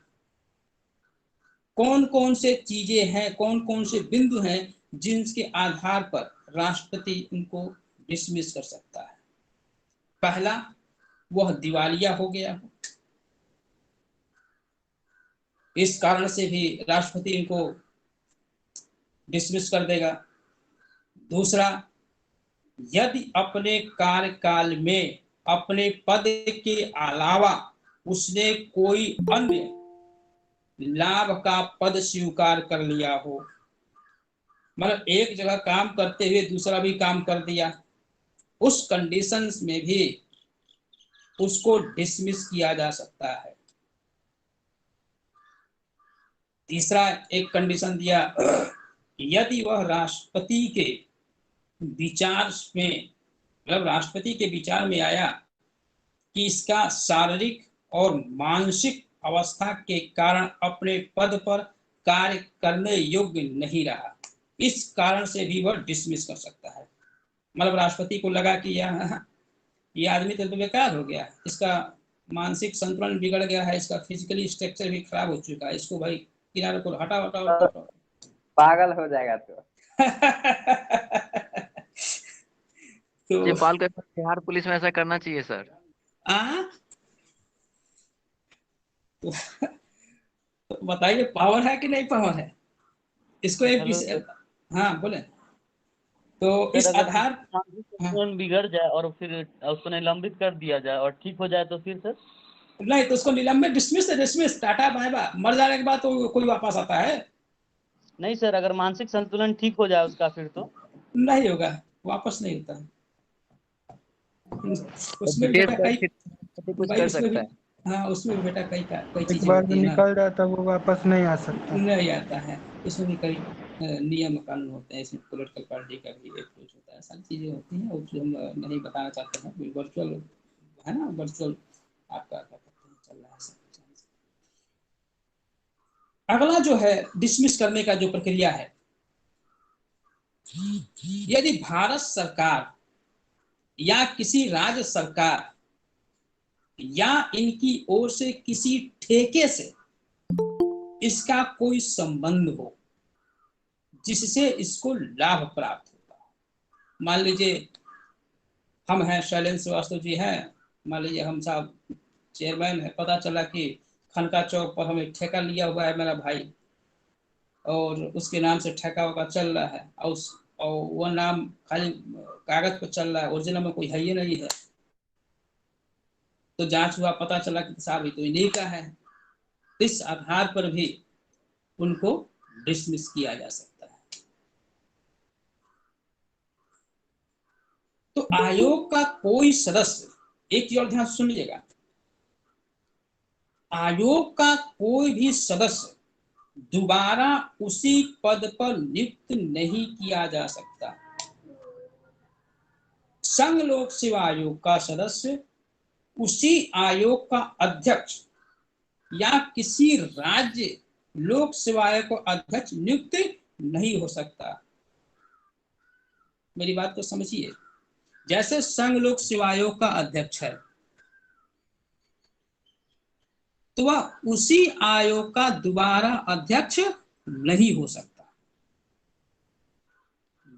कौन कौन से चीजें हैं, कौन कौन से बिंदु हैं जिनके आधार पर राष्ट्रपति उनको डिसमिस कर सकता है। पहला, वह दिवालिया हो गया हो, इस कारण से भी राष्ट्रपति इनको डिसमिस कर देगा। दूसरा, यदि अपने कार्यकाल में अपने पद के अलावा उसने कोई अन्य लाभ का पद स्वीकार कर लिया हो, मतलब एक जगह काम करते हुए दूसरा भी काम कर दिया, उस कंडीशंस में भी उसको डिसमिस किया जा सकता है। तीसरा एक कंडीशन दिया, यदि वह राष्ट्रपति के विचार में, मतलब राष्ट्रपति के विचार में आया कि इसका शारीरिक और मानसिक अवस्था के कारण अपने पद पर कार्य करने योग्य नहीं रहा, इस कारण से भी वह डिसमिस कर सकता है। मतलब राष्ट्रपति को लगा कि ये आदमी तो बेकार हो गया, इसका मानसिक संतुलन बिगड़ गया है, इसका फिजिकली स्ट्रक्चर भी खराब हो चुका है, इसको भाई किनारे को हटाओ हटाओ हटाओ, पागल हो जाएगा ये तो पाल कर बिहार पुलिस में ऐसा करना चाहिए सर। तो बताइए पावर है कि नहीं पावर है? इसको एक हाँ बोले तो इस आधार बिगड़ जाए और फिर उसको निलंबित कर दिया जाए और ठीक हो जाए तो फिर सर नहीं तो उसको निलंबित डिसमिस टाटा बाय बाय, मर जाने के बाद तो कोई वापस आता है? नहीं सर, अगर मानसिक संतुलन ठीक हो जाए उसका फिर तो नहीं होगा, वापस नहीं होता। उसमें भी बेटा कई कुछ कर सकता है। हाँ उसमें भी बेटा कई एक चीजें बार होती है ना, निकल जाता वो वापस नहीं आ सकता। नहीं आता है। इसमें भी कई नियम कानून होते हैं, इसमें पॉलिटिकल पार्टी का भी अप्रोच होता है, सारी चीजें होती हैं और जो हम नहीं बताना चाहते हैं। वर्चुअल है ना, वर्चुअल आपका क्या कहते हैं चल रहा है सब। अगला जो है डिसमिस करने का जो प्रक्रिया है, यदि भारत सरकार या किसी राज्य सरकार या इनकी ओर से किसी ठेके से इसका कोई संबंध हो जिससे इसको लाभ प्राप्त होगा। मान लीजिए हम हैं, शैलेंद्र श्रीवास्तव जी हैं, मान लीजिए हम साहब चेयरमैन है, पता चला कि खनका चौक पर हमें ठेका लिया हुआ है मेरा भाई और उसके नाम से ठेका वगैरह चल रहा है और वह नाम खाली कागज पर चल रहा है, ओरिजिनल में कोई है ही नहीं है। तो जांच हुआ, पता चला कि साहब ये तो इन्हीं का है। इस आधार पर भी उनको डिसमिस किया जा सकता है। तो आयोग का कोई सदस्य, एक और ध्यान सुनिएगा, आयोग का कोई भी सदस्य दोबारा उसी पद पर नियुक्त नहीं किया जा सकता। संघ लोक सेवा आयोग का सदस्य उसी आयोग का अध्यक्ष या किसी राज्य लोक सेवा आयोग को अध्यक्ष नियुक्त नहीं हो सकता। मेरी बात को समझिए, जैसे संघ लोक सेवा आयोग का अध्यक्ष है तो वह उसी आयोग का दोबारा अध्यक्ष नहीं हो सकता,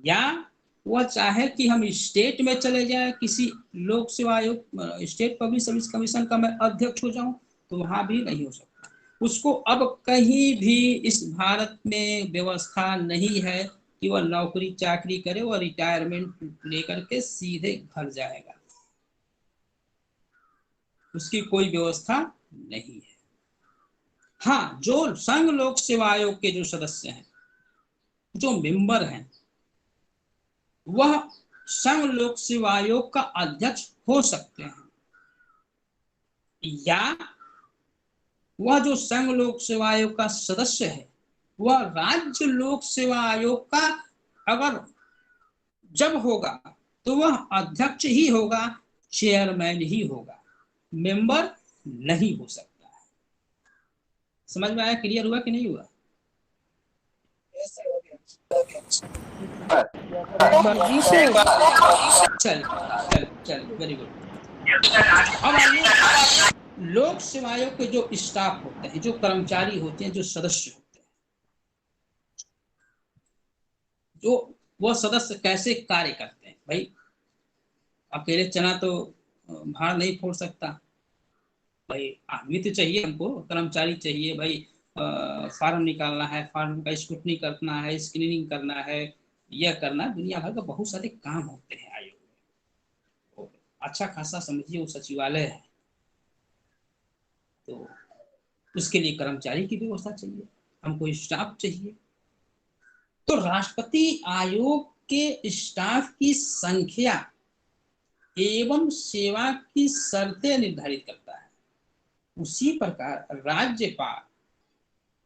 या वह चाहे कि हम स्टेट में चले जाए किसी लोक सेवा आयोग, स्टेट पब्लिक सर्विस कमीशन का मैं अध्यक्ष हो जाऊं तो वहां भी नहीं हो सकता। उसको अब कहीं भी इस भारत में व्यवस्था नहीं है कि वह नौकरी चाकरी करे, वह रिटायरमेंट लेकर के सीधे घर जाएगा, उसकी कोई व्यवस्था नहीं है। हाँ, जो संघ लोक सेवा आयोग के जो सदस्य हैं, जो मेंबर हैं, वह संघ लोक सेवा आयोग का अध्यक्ष हो सकते हैं, या वह जो संघ लोक सेवा आयोग का सदस्य है वह राज्य लोक सेवा आयोग का अगर जब होगा तो वह अध्यक्ष ही होगा, चेयरमैन ही होगा, मेंबर नहीं हो सकता है। समझ में आया? क्लियर हुआ कि नहीं हुआ? चल वेरी गुड। अब आइए, लोक सेवा आयोग के जो स्टाफ होते हैं, जो कर्मचारी होते हैं, जो सदस्य होते हैं, जो वह सदस्य कैसे कार्य करते हैं। भाई अकेले चना तो भार नहीं फोड़ सकता, भाई आदमी तो चाहिए, हमको कर्मचारी चाहिए, भाई फार्म निकालना है, फार्म का स्क्रूटनी करना है, स्क्रीनिंग करना है, यह करना, दुनिया भर का बहुत सारे काम होते हैं आयोग में। तो अच्छा खासा समझिए वो सचिवालय है, तो उसके लिए कर्मचारी की व्यवस्था चाहिए, हमको स्टाफ चाहिए। तो राष्ट्रपति आयोग के स्टाफ की संख्या एवं सेवा की शर्तें निर्धारित करता है। उसी प्रकार राज्यपाल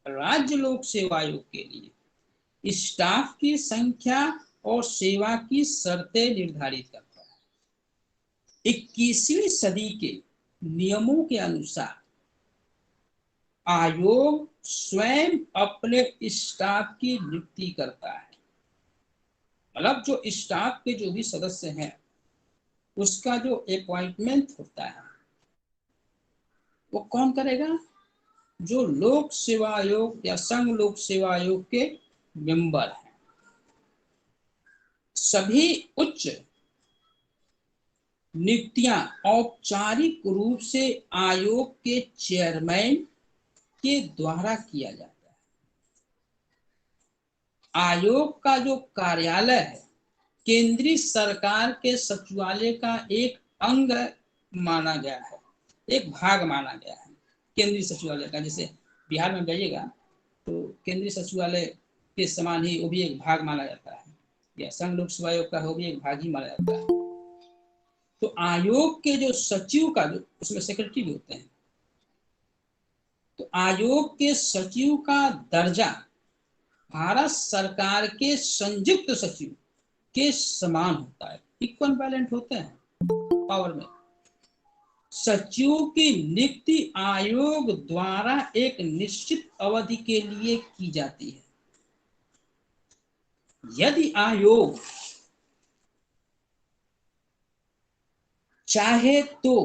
राज्य लोक सेवा आयोग के लिए स्टाफ की संख्या और सेवा की शर्तें निर्धारित करता है। 21वीं सदी के नियमों के अनुसार आयोग स्वयं अपने स्टाफ की नियुक्ति करता है। मतलब जो स्टाफ के जो भी सदस्य हैं उसका जो अपॉइंटमेंट होता है वो कौन करेगा? जो लोक सेवा आयोग या संघ लोक सेवा आयोग के मेंबर हैं। सभी उच्च नियुक्तियां औपचारिक रूप से आयोग के चेयरमैन के द्वारा किया जाता है। आयोग का जो कार्यालय है केंद्रीय सरकार के सचिवालय का एक अंग माना गया है, एक भाग माना गया है केंद्रीय सचिवालय का। जैसे बिहार में जाइएगा तो केंद्रीय सचिवालय के समान ही वो भी एक भाग माना जाता है, या संघ लोक सेवा आयोग का वो भी एक भाग ही माना जाता है। तो आयोग के जो सचिव का जो उसमें सेक्रेटरी भी होते हैं, तो आयोग के सचिव का दर्जा भारत सरकार के संयुक्त सचिव के समान होता है, इक्विवेलेंट होते हैं पावर में। सचिव की नियुक्ति आयोग द्वारा एक निश्चित अवधि के लिए की जाती है। यदि आयोग चाहे तो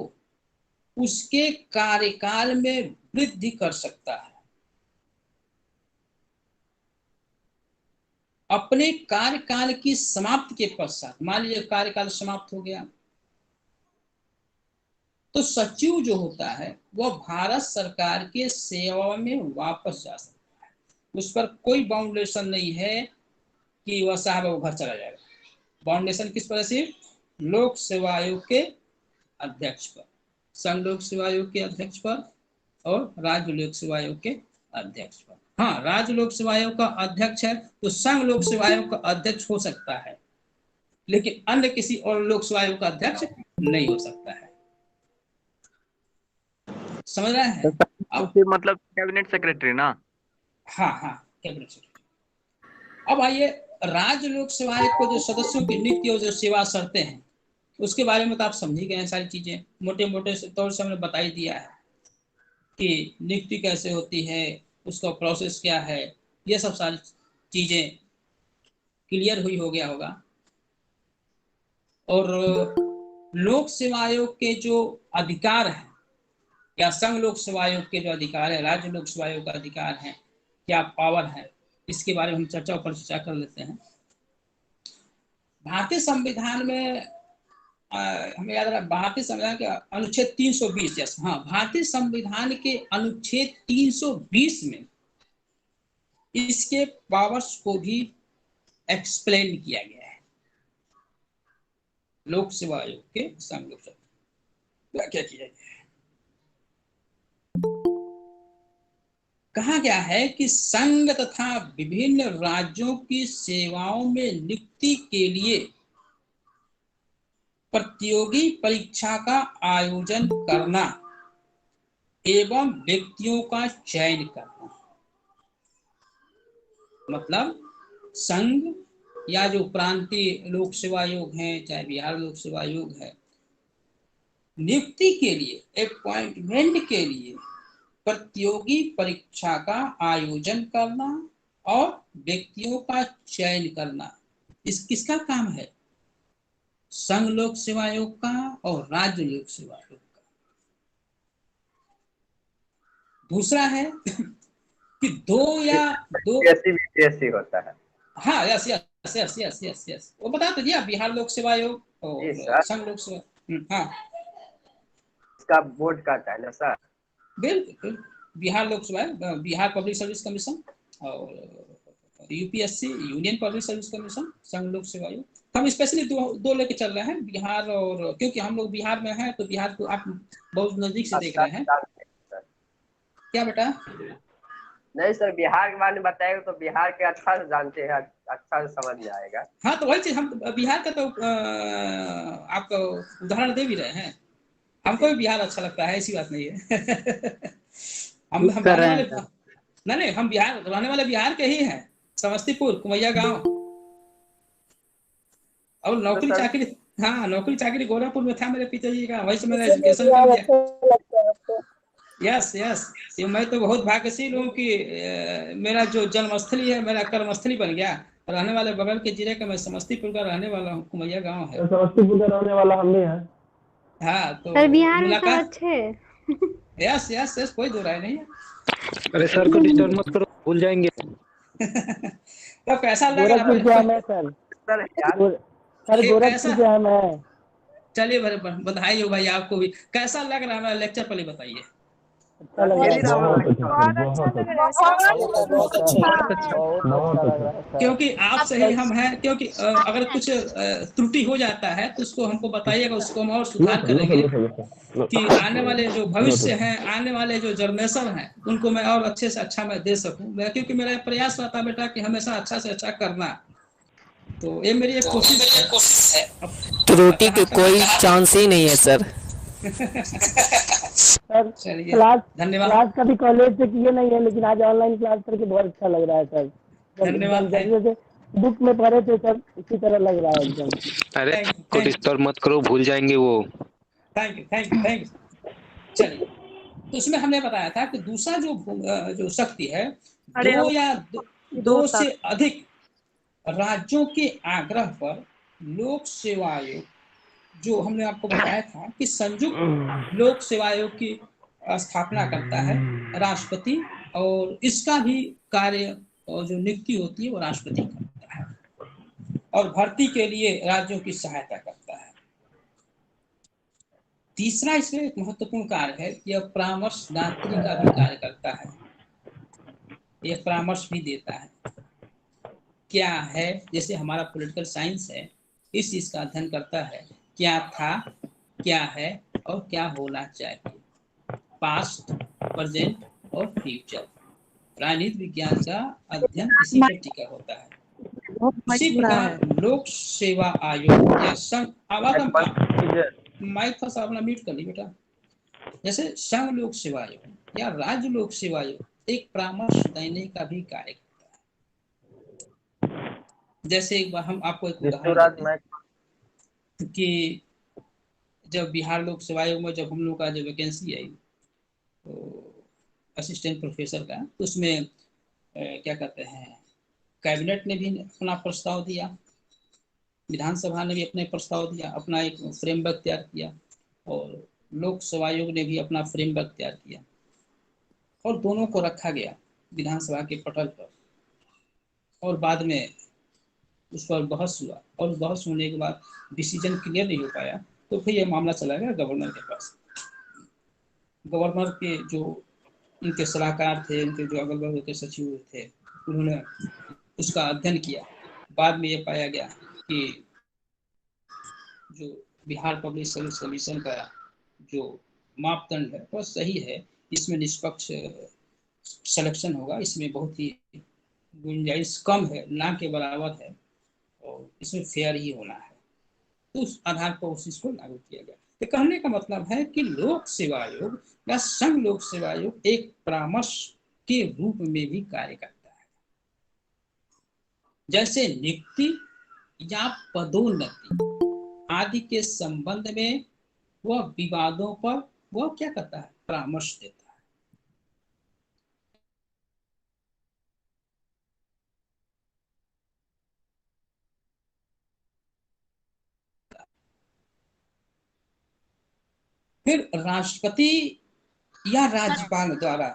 उसके कार्यकाल में वृद्धि कर सकता है। अपने कार्यकाल की समाप्ति के पश्चात, मान लीजिए कार्यकाल समाप्त हो गया, तो सचिव जो होता है वह भारत सरकार के सेवा में वापस जा सकता है। उस पर कोई बाउंडेशन नहीं है कि वह साहब वो घर चला जाएगा। बाउंडेशन किस पर? सिर्फ लोक सेवा आयोग के अध्यक्ष पर, संघ लोक सेवा आयोग के अध्यक्ष पर और राज्य लोक सेवा आयोग के अध्यक्ष पर। हाँ, राज्य लोक सेवा आयोग का अध्यक्ष है तो संघ लोक सेवा आयोग का अध्यक्ष हो सकता है, लेकिन अन्य किसी और लोक सेवा आयोग का अध्यक्ष नहीं हो सकता है। समझ रहे हैं? अब मतलब कैबिनेट सेक्रेटरी ना? हाँ हाँ, कैबिनेट सेक्रेटरी। अब आइए राज्य लोक सेवा आयोग को जो सदस्यों की नियुक्ति और जो सेवा शर्तें हैं उसके बारे में तो आप समझ ही गए हैं। सारी चीजें मोटे मोटे तौर से हमने बता ही दिया है कि नियुक्ति कैसे होती है, उसका प्रोसेस क्या है, ये सब सारी चीजें क्लियर हुई हो गया होगा। और लोक सेवा आयोग के जो अधिकार हैं या संघ लोक सेवा आयोग के जो अधिकार है, राज्य लोक सेवा आयोग का अधिकार है, क्या पावर है, इसके बारे में हम चर्चा कर लेते हैं। भारतीय संविधान में हमें याद रहा, भारतीय संविधान के अनुच्छेद 320, यस हाँ, भारतीय संविधान के अनुच्छेद 320 में इसके पावर्स को भी एक्सप्लेन किया गया है। लोक सेवा आयोग के संघ लोक सेवा क्या किया गया है, कहा गया है कि संघ तथा विभिन्न राज्यों की सेवाओं में नियुक्ति के लिए प्रतियोगी परीक्षा का आयोजन करना एवं व्यक्तियों का चयन करना। मतलब संघ या जो प्रांतीय लोक सेवा आयोग है, चाहे बिहार लोक सेवा आयोग है, नियुक्ति के लिए, अपॉइंटमेंट के लिए प्रतियोगी परीक्षा का आयोजन करना और व्यक्तियों का चयन करना, इस किसका काम है? संघ लोक सेवा आयोग का और राज्य लोक सेवा आयोग का। दूसरा है कि दो बीपीएससी होता है। हाँ, yes yes yes yes yes yes, वो बता तो दिया, बिहार लोक सेवा आयोग और संघ लोक सेवा। हाँ, इसका बोर्ड का है ना सर? बिल्कुल, बिहार लोक सेवा, बिहार पब्लिक सर्विस कमीशन और UPSC, union public service commission, संघ लोक सेवा आयोग। हम स्पेशली दो लेके चल रहे हैं, बिहार और, क्योंकि हम लोग बिहार में हैं तो बिहार को आप बहुत नजदीक से देख रहे हैं। क्या बेटा? नहीं सर, बिहार के बारे में बताएगा तो बिहार के अच्छा से जानते हैं, अच्छा से समझ में आएगा। हाँ, तो वही चीज, हम बिहार का तो आपको उदाहरण दे भी रहे हैं। हमको भी बिहार अच्छा लगता है, ऐसी बात नहीं है। हम नहीं, हम बिहार रहने वाले बिहार के ही हैं, समस्तीपुर कुमैया गांव। और नौकरी चाकरी, हाँ नौकरी चाकरी गोरखपुर में था मेरे पिताजी का, वहीं से मैंने एजुकेशन किया। यस यस, ये मैं तो बहुत भाग्यशील हूँ कि मेरा जो जन्मस्थली है, मेरा कर्मस्थली बन गया। रहने वाले बगल के जिले का मैं समस्तीपुर का रहने वाला हूँ, कुमैया गांव है। समस्तीपुर का रहने वाला हम भी हैं। हाँ, तो सर बिहार में सब अच्छे। यस यस यस, कोई दो राय नहीं है। अरे सर को डिस्टर्ब मत करो, भूल जाएंगे। तो कैसा लग रहा है सर? सर गोरखपुर क्या है मैं? चलिए बधाई हो भाई आपको भी। कैसा लग रहा है मेरा लेक्चर, पहले बताइए। अच्छा लग रहा है बहुत अच्छा लग रहा है सर। बहुत अच्छा लग रहा है सर। क्योंकि आपसे ही हम हैं, क्योंकि अगर कुछ त्रुटि हो जाता है तो उसको हमको बताइएगा, उसको हम और सुधार करेंगे कि आने वाले जो भविष्य हैं, आने वाले जो जनरेशन हैं, उनको मैं और अच्छे से अच्छा मैं दे सकूं। क्योंकि मेरा प्रयास रहता है बेटा कि हमेशा अच्छा से अच्छा करना, तो ये मेरी एक कोशिश है। त्रुटि की कोई चांस ही नहीं है सर। सर चलिए, क्लास धन्यवाद। कभी कॉलेज से किए नहीं है, लेकिन आज ऑनलाइन क्लास करके बहुत अच्छा लग रहा है सर। धन्यवाद। जैसे बुक में पढ़े थे सर, उसी तरह लग रहा है एकदम। अरे को डिस्टर्ब मत करो, भूल जाएंगे वो। Thank you. चलिए, तो उसमें हमने बताया था कि दूसरा जो शक्ति है, दो से अधिक राज्यों के आग्रह पर लोक सेवा आयोग, जो हमने आपको बताया था कि संयुक्त लोक सेवा आयोग की स्थापना करता है राष्ट्रपति, और इसका भी कार्य और जो नियुक्ति होती है वो राष्ट्रपति करता है, और भर्ती के लिए राज्यों की सहायता करता है। तीसरा इसमें एक महत्वपूर्ण कार्य है, यह परामर्शदात्री का भी कार्य करता है, यह परामर्श भी देता है। क्या है, जैसे हमारा पॉलिटिकल साइंस है, इस चीज का अध्ययन करता है, क्या था, क्या है और क्या होना चाहिए, पास्ट, प्रेजेंट और फ्यूचर। राजनीति विज्ञान का अध्ययन इसी पर टिका होता है। इसी प्रकार लोक सेवा आयोग या संघ, माइक था अपना म्यूट कर ली बेटा। जैसे संघ लोक सेवा आयोग या राज्य लोक सेवा आयोग एक परामर्श देने का भी कार्य करता है। जैसे एक बार हम आपको एक उदाहरण देते हैं कि जब बिहार लोक सेवा आयोग में जब हम लोग का जो वैकेंसी आई तो असिस्टेंट प्रोफेसर का, तो उसमें क्या कहते हैं, कैबिनेट ने भी अपना प्रस्ताव दिया, विधानसभा ने भी अपने प्रस्ताव दिया, अपना एक फ्रेमवर्क तैयार किया, और लोक सेवा आयोग ने भी अपना फ्रेमवर्क तैयार किया, और दोनों को रखा गया विधानसभा के पटल पर, और बाद में उस पर बहस हुआ, और बहस होने के बाद डिसीजन क्लियर नहीं हो पाया, तो फिर यह मामला चला गया गवर्नर के पास। गवर्नर के जो उनके सलाहकार थे, उनके जो अगल बगल के सचिव थे, उन्होंने उसका अध्ययन किया। बाद में ये पाया गया कि जो बिहार पब्लिक सर्विस कमीशन का जो मापदंड है वो सही है, इसमें निष्पक्ष सिलेक्शन होगा, इसमें बहुत ही गुंजाइश कम है, ना के बराबर है, और इसमें फेयर ही होना है। तो उस आधार पर उस चीज को लागू किया गया। तो कहने का मतलब है कि लोक सेवा आयोग या संघ लोक सेवा आयोग एक परामर्श के रूप में भी कार्य करता है। जैसे नियुक्ति या पदोन्नति आदि के संबंध में वह विवादों पर वह क्या करता है, परामर्श देता है। फिर राष्ट्रपति या राज्यपाल द्वारा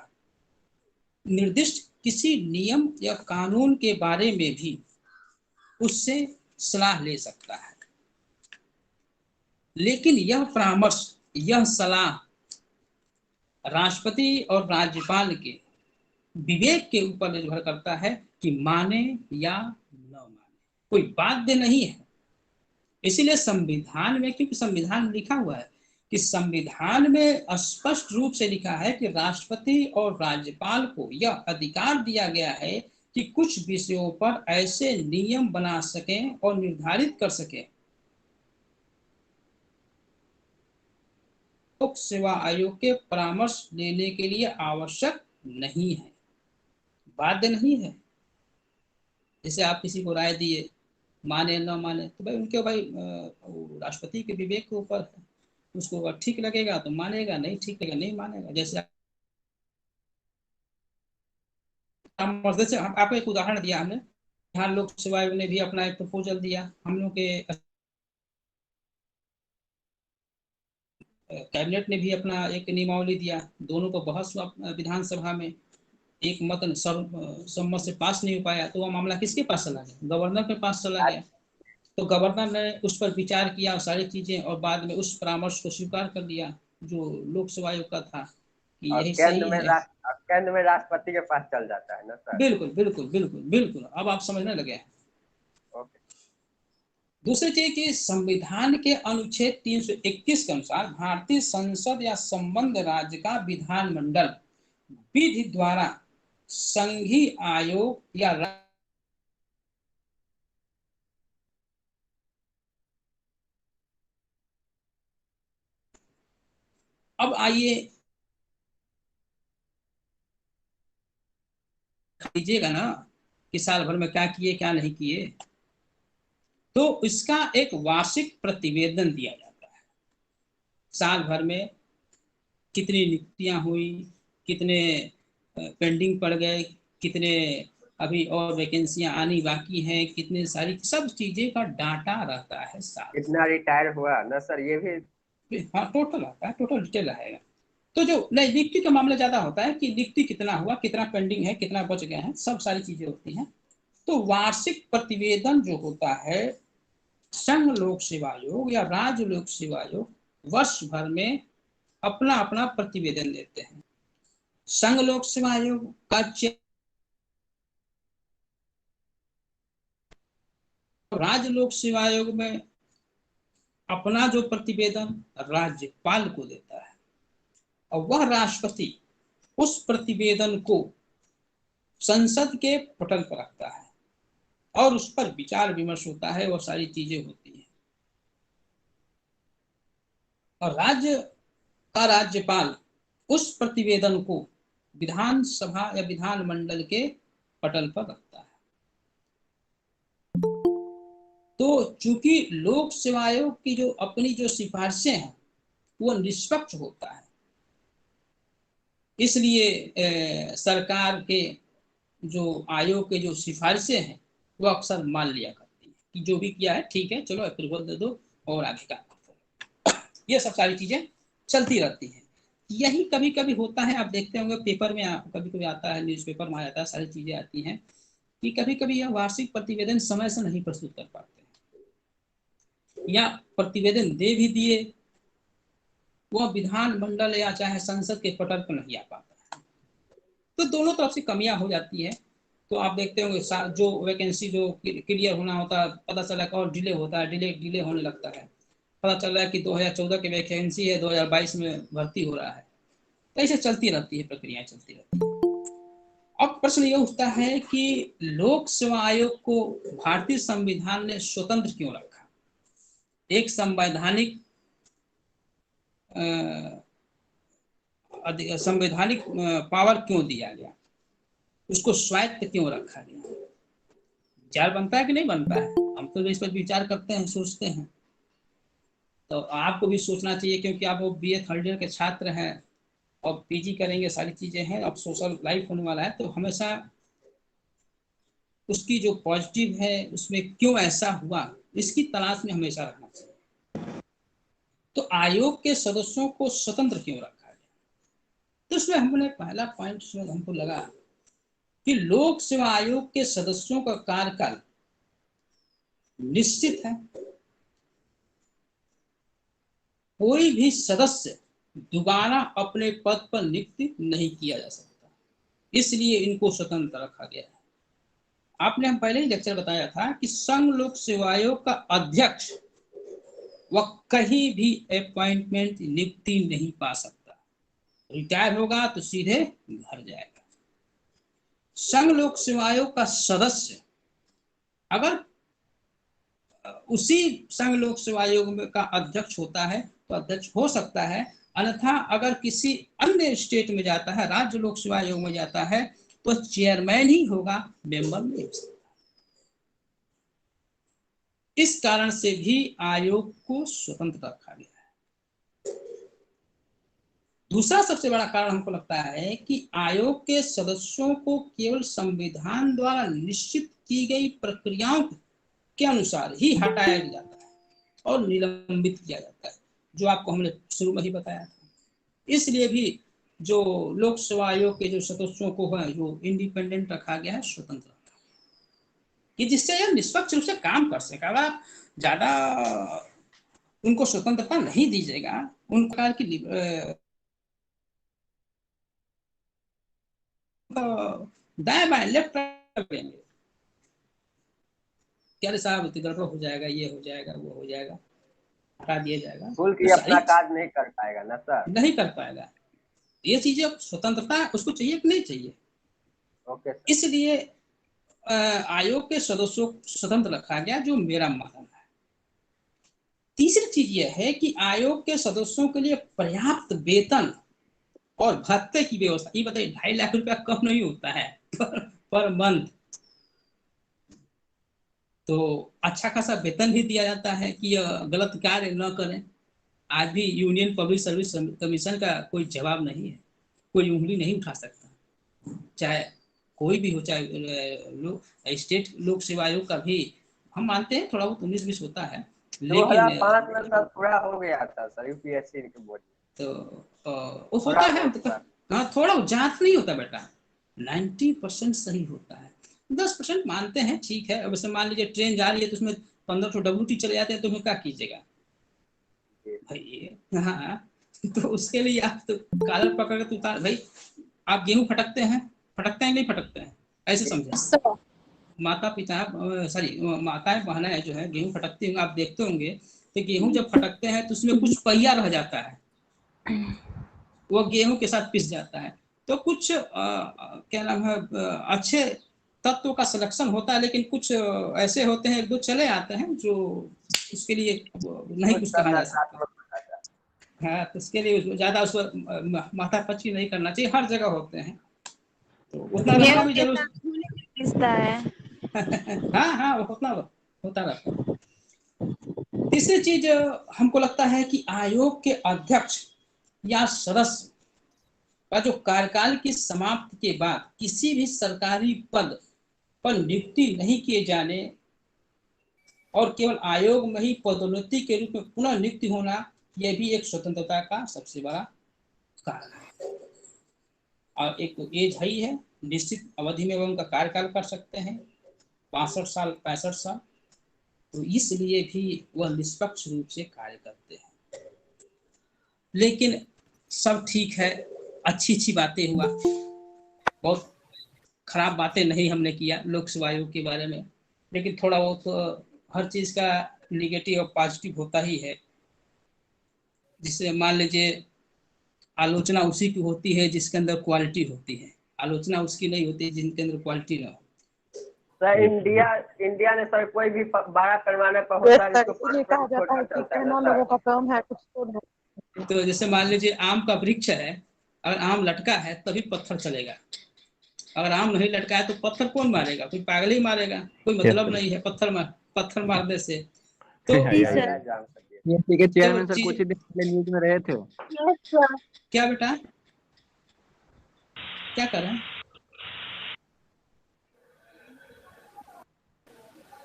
निर्दिष्ट किसी नियम या कानून के बारे में भी उससे सलाह ले सकता है, लेकिन यह परामर्श, यह सलाह राष्ट्रपति और राज्यपाल के विवेक के ऊपर निर्भर करता है कि माने या न माने, कोई बाध्य नहीं है। इसीलिए संविधान में, क्योंकि संविधान में लिखा हुआ है कि संविधान में स्पष्ट रूप से लिखा है कि राष्ट्रपति और राज्यपाल को यह अधिकार दिया गया है कि कुछ विषयों पर ऐसे नियम बना सकें और निर्धारित कर सकें लोक सेवा आयोग के परामर्श लेने के लिए आवश्यक नहीं है, बाध्य नहीं है। जैसे आप किसी को राय दिए, माने न माने, तो भाई उनके राष्ट्रपति के विवेक के ऊपर है, उसको अगर ठीक लगेगा तो मानेगा, नहीं ठीक लगेगा नहीं मानेगा। जैसे आपको एक उदाहरण दिया हमने, बिहार लोक सेवा आयोग ने भी अपना एक प्रपोजल दिया, हम लोग के कैबिनेट ने भी अपना एक नियमावली दिया, दोनों को बहस हुआ विधानसभा में, एक मत सम्मत से पास नहीं हो पाया, तो वह मामला किसके पास चला गया, गवर्नर के पास चला गया। तो गवर्नर ने उस पर विचार किया सारी चीजें, और बाद में उस परामर्श को स्वीकार कर लिया जो लोक सेवा आयोग का था, कि और यही सही है। केंद्र में राष्ट्रपति के पास चल जाता है ना सर। बिल्कुल बिल्कुल बिल्कुल बिल्कुल, अब आप समझने लगे हैं। ओके। दूसरी चीज कि संविधान के अनुच्छेद 321 के अनुसार भारतीय संसद या संबद्ध राज्य का विधानमंडल विधि द्वारा संघीय आयोग या अब आइए लीजिएगा ना कि साल भर में क्या किए क्या नहीं किए, तो इसका एक वार्षिक प्रतिवेदन दिया जाता है। साल भर में कितनी नियुक्तियां हुई, कितने पेंडिंग पड़ गए, कितने अभी और वैकेंसियां आनी बाकी हैं, कितने सारी सब चीजें का डाटा रहता है साल। कितना रिटायर हुआ ना सर, ये भी हाँ टोटल आता है, टोटल डिटेल रहेगा। तो जो नियुक्ति का मामला ज्यादा होता है कि नियुक्ति कितना हुआ, कितना पेंडिंग है, कितना बच गए हैं, सब सारी चीजें होती हैं। तो वार्षिक प्रतिवेदन जो होता है, संघ लोक सेवा आयोग या राज्य लोक सेवा आयोग वर्ष भर में अपना अपना प्रतिवेदन देते हैं। संघ लोक सेवा आयोग का राज्य लोक सेवा आयोग में अपना जो प्रतिवेदन राज्यपाल को देता है और वह राष्ट्रपति उस प्रतिवेदन को संसद के पटल पर रखता है और उस पर विचार विमर्श होता है, वो सारी चीजें होती हैं। और राज्य का राज्यपाल उस प्रतिवेदन को विधानसभा या विधानमंडल के पटल पर रखता है। तो चूंकि लोक सेवा आयोग की जो अपनी जो सिफारिशें हैं वो निष्पक्ष होता है, इसलिए सरकार के जो आयोग के जो सिफारिशें हैं वो अक्सर मान लिया करती है कि जो भी किया है ठीक है, चलो अप्रूवल दे दो और आगे काम करो। ये सब सारी चीजें चलती रहती हैं। यही कभी कभी होता है, आप देखते होंगे पेपर में कभी कभी आता है, न्यूज़पेपर में आ जाता है, सारी चीजें आती हैं कि कभी कभी यह वार्षिक प्रतिवेदन समय से नहीं प्रस्तुत कर पाते या प्रतिवेदन दे भी दिए वह विधानमंडल या चाहे संसद के पटल पर नहीं आ पाता है। तो दोनों तरफ से कमियां हो जाती है। तो आप देखते होंगे जो वैकेंसी जो क्लियर होना होता है, पता चला और डिले होता है, डिले होने लगता है। पता चल रहा है कि 2014 की वैकेंसी है, 2022 में भर्ती हो रहा है। तो ऐसे चलती रहती है, प्रक्रियाएं चलती रहती है। अब प्रश्न यह उठता है कि लोक सेवा आयोग को भारतीय संविधान ने स्वतंत्र क्यों रखा? एक संवैधानिक पावर क्यों दिया गया, उसको स्वायत्त क्यों रखा गया? विचार बनता है कि नहीं बनता है? हम तो इस पर विचार करते हैं, सोचते हैं। तो आपको भी सोचना चाहिए, क्योंकि आप वो BA थर्ड ईयर के छात्र हैं और PG करेंगे, सारी चीजें हैं, अब सोशल लाइफ होने वाला है, तो हमेशा उसकी जो पॉजिटिव है उसमें क्यों ऐसा हुआ इसकी तलाश में हमेशा रहना चाहिए। तो आयोग के सदस्यों को स्वतंत्र क्यों रखा गया? तो इसमें हमने पहला पॉइंट हमको लगा कि लोक सेवा आयोग के सदस्यों का कार्यकाल निश्चित है। कोई भी सदस्य दोबारा अपने पद पर नियुक्त नहीं किया जा सकता, इसलिए इनको स्वतंत्र रखा गया है। आपने हम पहले ही लेक्चर बताया था कि संघ लोक सेवा आयोग का अध्यक्ष वह कहीं भी अपॉइंटमेंट नियुक्ति नहीं पा सकता, रिटायर होगा तो सीधे घर जाएगा। संघ लोक सेवा आयोग का सदस्य अगर उसी संघ लोक सेवा आयोग का अध्यक्ष होता है तो अध्यक्ष हो सकता है, अन्यथा अगर किसी अन्य स्टेट में जाता है, राज्य लोक सेवा आयोग में जाता है, तो चेयरमैन ही होगा, मेंबर नहीं हो सकता। इस कारण से भी आयोग को स्वतंत्र रखा गया है। दूसरा सबसे बड़ा कारण हमको लगता है कि आयोग के सदस्यों को केवल संविधान द्वारा निश्चित की गई प्रक्रियाओं के अनुसार ही हटाया जाता है और निलंबित किया जाता है, जो आपको हमने शुरू में ही बताया था। इसलिए भी जो लोक सेवा आयोग के जो सदस्यों को है जो इंडिपेंडेंट रखा गया है, स्वतंत्र रखा गया, कि जिससे यह निष्पक्ष रूप से काम कर सके। अगर आप ज्यादा उनको स्वतंत्रता नहीं दीजिएगा, उन प्रकार की दाएं बाएं लेफ्ट करेंगे, क्या साहब गड़बड़ हो जाएगा, ये हो जाएगा, वो हो जाएगा, हटा दिया जाएगा, स्कूल की अपना काज नहीं कर पाएगा ना सर, नहीं कर पाएगा। ये चीजें स्वतंत्रता उसको चाहिए कि नहीं चाहिए? ओके। इसलिए आयोग के सदस्यों को स्वतंत्र रखा गया, जो मेरा मानना है। तीसरी चीज यह है कि आयोग के सदस्यों के लिए पर्याप्त वेतन और भत्ते की व्यवस्था। ये बताइए 2.5 लाख रुपया कम नहीं होता है पर मंथ, तो अच्छा खासा वेतन भी दिया जाता है कि गलत कार्य न करें। आज भी यूनियन पब्लिक सर्विस कमीशन का कोई जवाब नहीं है, कोई उंगली नहीं उठा सकता, चाहे कोई भी हो, चाहे स्टेट लोक सेवा आयोग का भी हम मानते हैं थोड़ा बहुत 19-20 होता है, लेकिन 2005 में सब पूरा हो गया था सर यूपीएससी के बोर्ड, तो होता है हाँ, थोड़ा जांच नहीं होता बेटा, 90% सही होता है, 10% मानते हैं ठीक है। अब मान लीजिए ट्रेन जा रही है तो उसमें 1500 WT चले जाते हैं, तो क्या कीजिएगा भाई? हाँ, तो उसके लिए आप तो कालर पकड़ के उतार भाई। आप गेहूं फटकते हैं नहीं फटकते हैं, ऐसे समझे। माता पिता माताएं बहनें जो है गेहूं फटकती होंगे, आप देखते होंगे, तो गेहूं जब फटकते हैं तो उसमें कुछ पहिया रह जाता है, वो गेहूं के साथ पिस जाता है। तो कुछ क्या नाम है, अच्छे तत्व का सिलेक्शन होता है, लेकिन कुछ ऐसे होते हैं, 1-2 चले आते हैं जो उसके लिए नहीं कुछ कहा जा सकता। हाँ, तो उसके लिए ज्यादा उसको माथापच्ची नहीं करना चाहिए, हर जगह होते हैं, तो उतना रहना भी जरूर है। हाँ, उतना होता रहता है। तीसरी चीज हमको लगता है कि आयोग के अध्यक्ष या सदस्य का जो कार्यकाल की समाप्ति के बाद किसी भी सरकारी पद पर नियुक्ति नहीं किए जाने और केवल आयोग में ही पदोन्नति के रूप में पुनः नियुक्ति होना, यह भी एक स्वतंत्रता का सबसे बड़ा कारण है। और एक तो एज ही है, निश्चित अवधि में वो उनका कार्यकाल कर सकते हैं, 62 साल 65 साल, तो इसलिए भी वह निष्पक्ष रूप से कार्य करते हैं। लेकिन सब ठीक है, अच्छी बातें हुआ, बहुत खराब बातें नहीं हमने किया लोक सेवा आयोग के बारे में, लेकिन थोड़ा बहुत तो हर चीज का निगेटिव और पॉजिटिव होता ही है। जिससे मान लीजिए आलोचना उसी की होती है जिसके अंदर क्वालिटी होती है, आलोचना उसकी नहीं होती जिनके अंदर क्वालिटी ना हो। सर इंडिया ने सर कोई भी बड़ा पैमाने पर होता है लोगों का काम है कुछ तो जैसे मान लीजिए आम का वृक्ष है, अगर आम लटका है तभी पत्थर चलेगा, अगर आम नहीं लटका है तो पत्थर कौन मारेगा? कोई पागल ही मारेगा, कोई मतलब नहीं है पत्थर मारने से। तो के चेयरमैन सर कुछ ही दिन पहले न्यूज में रहे थे। क्या बेटा क्या कर रहे हैं?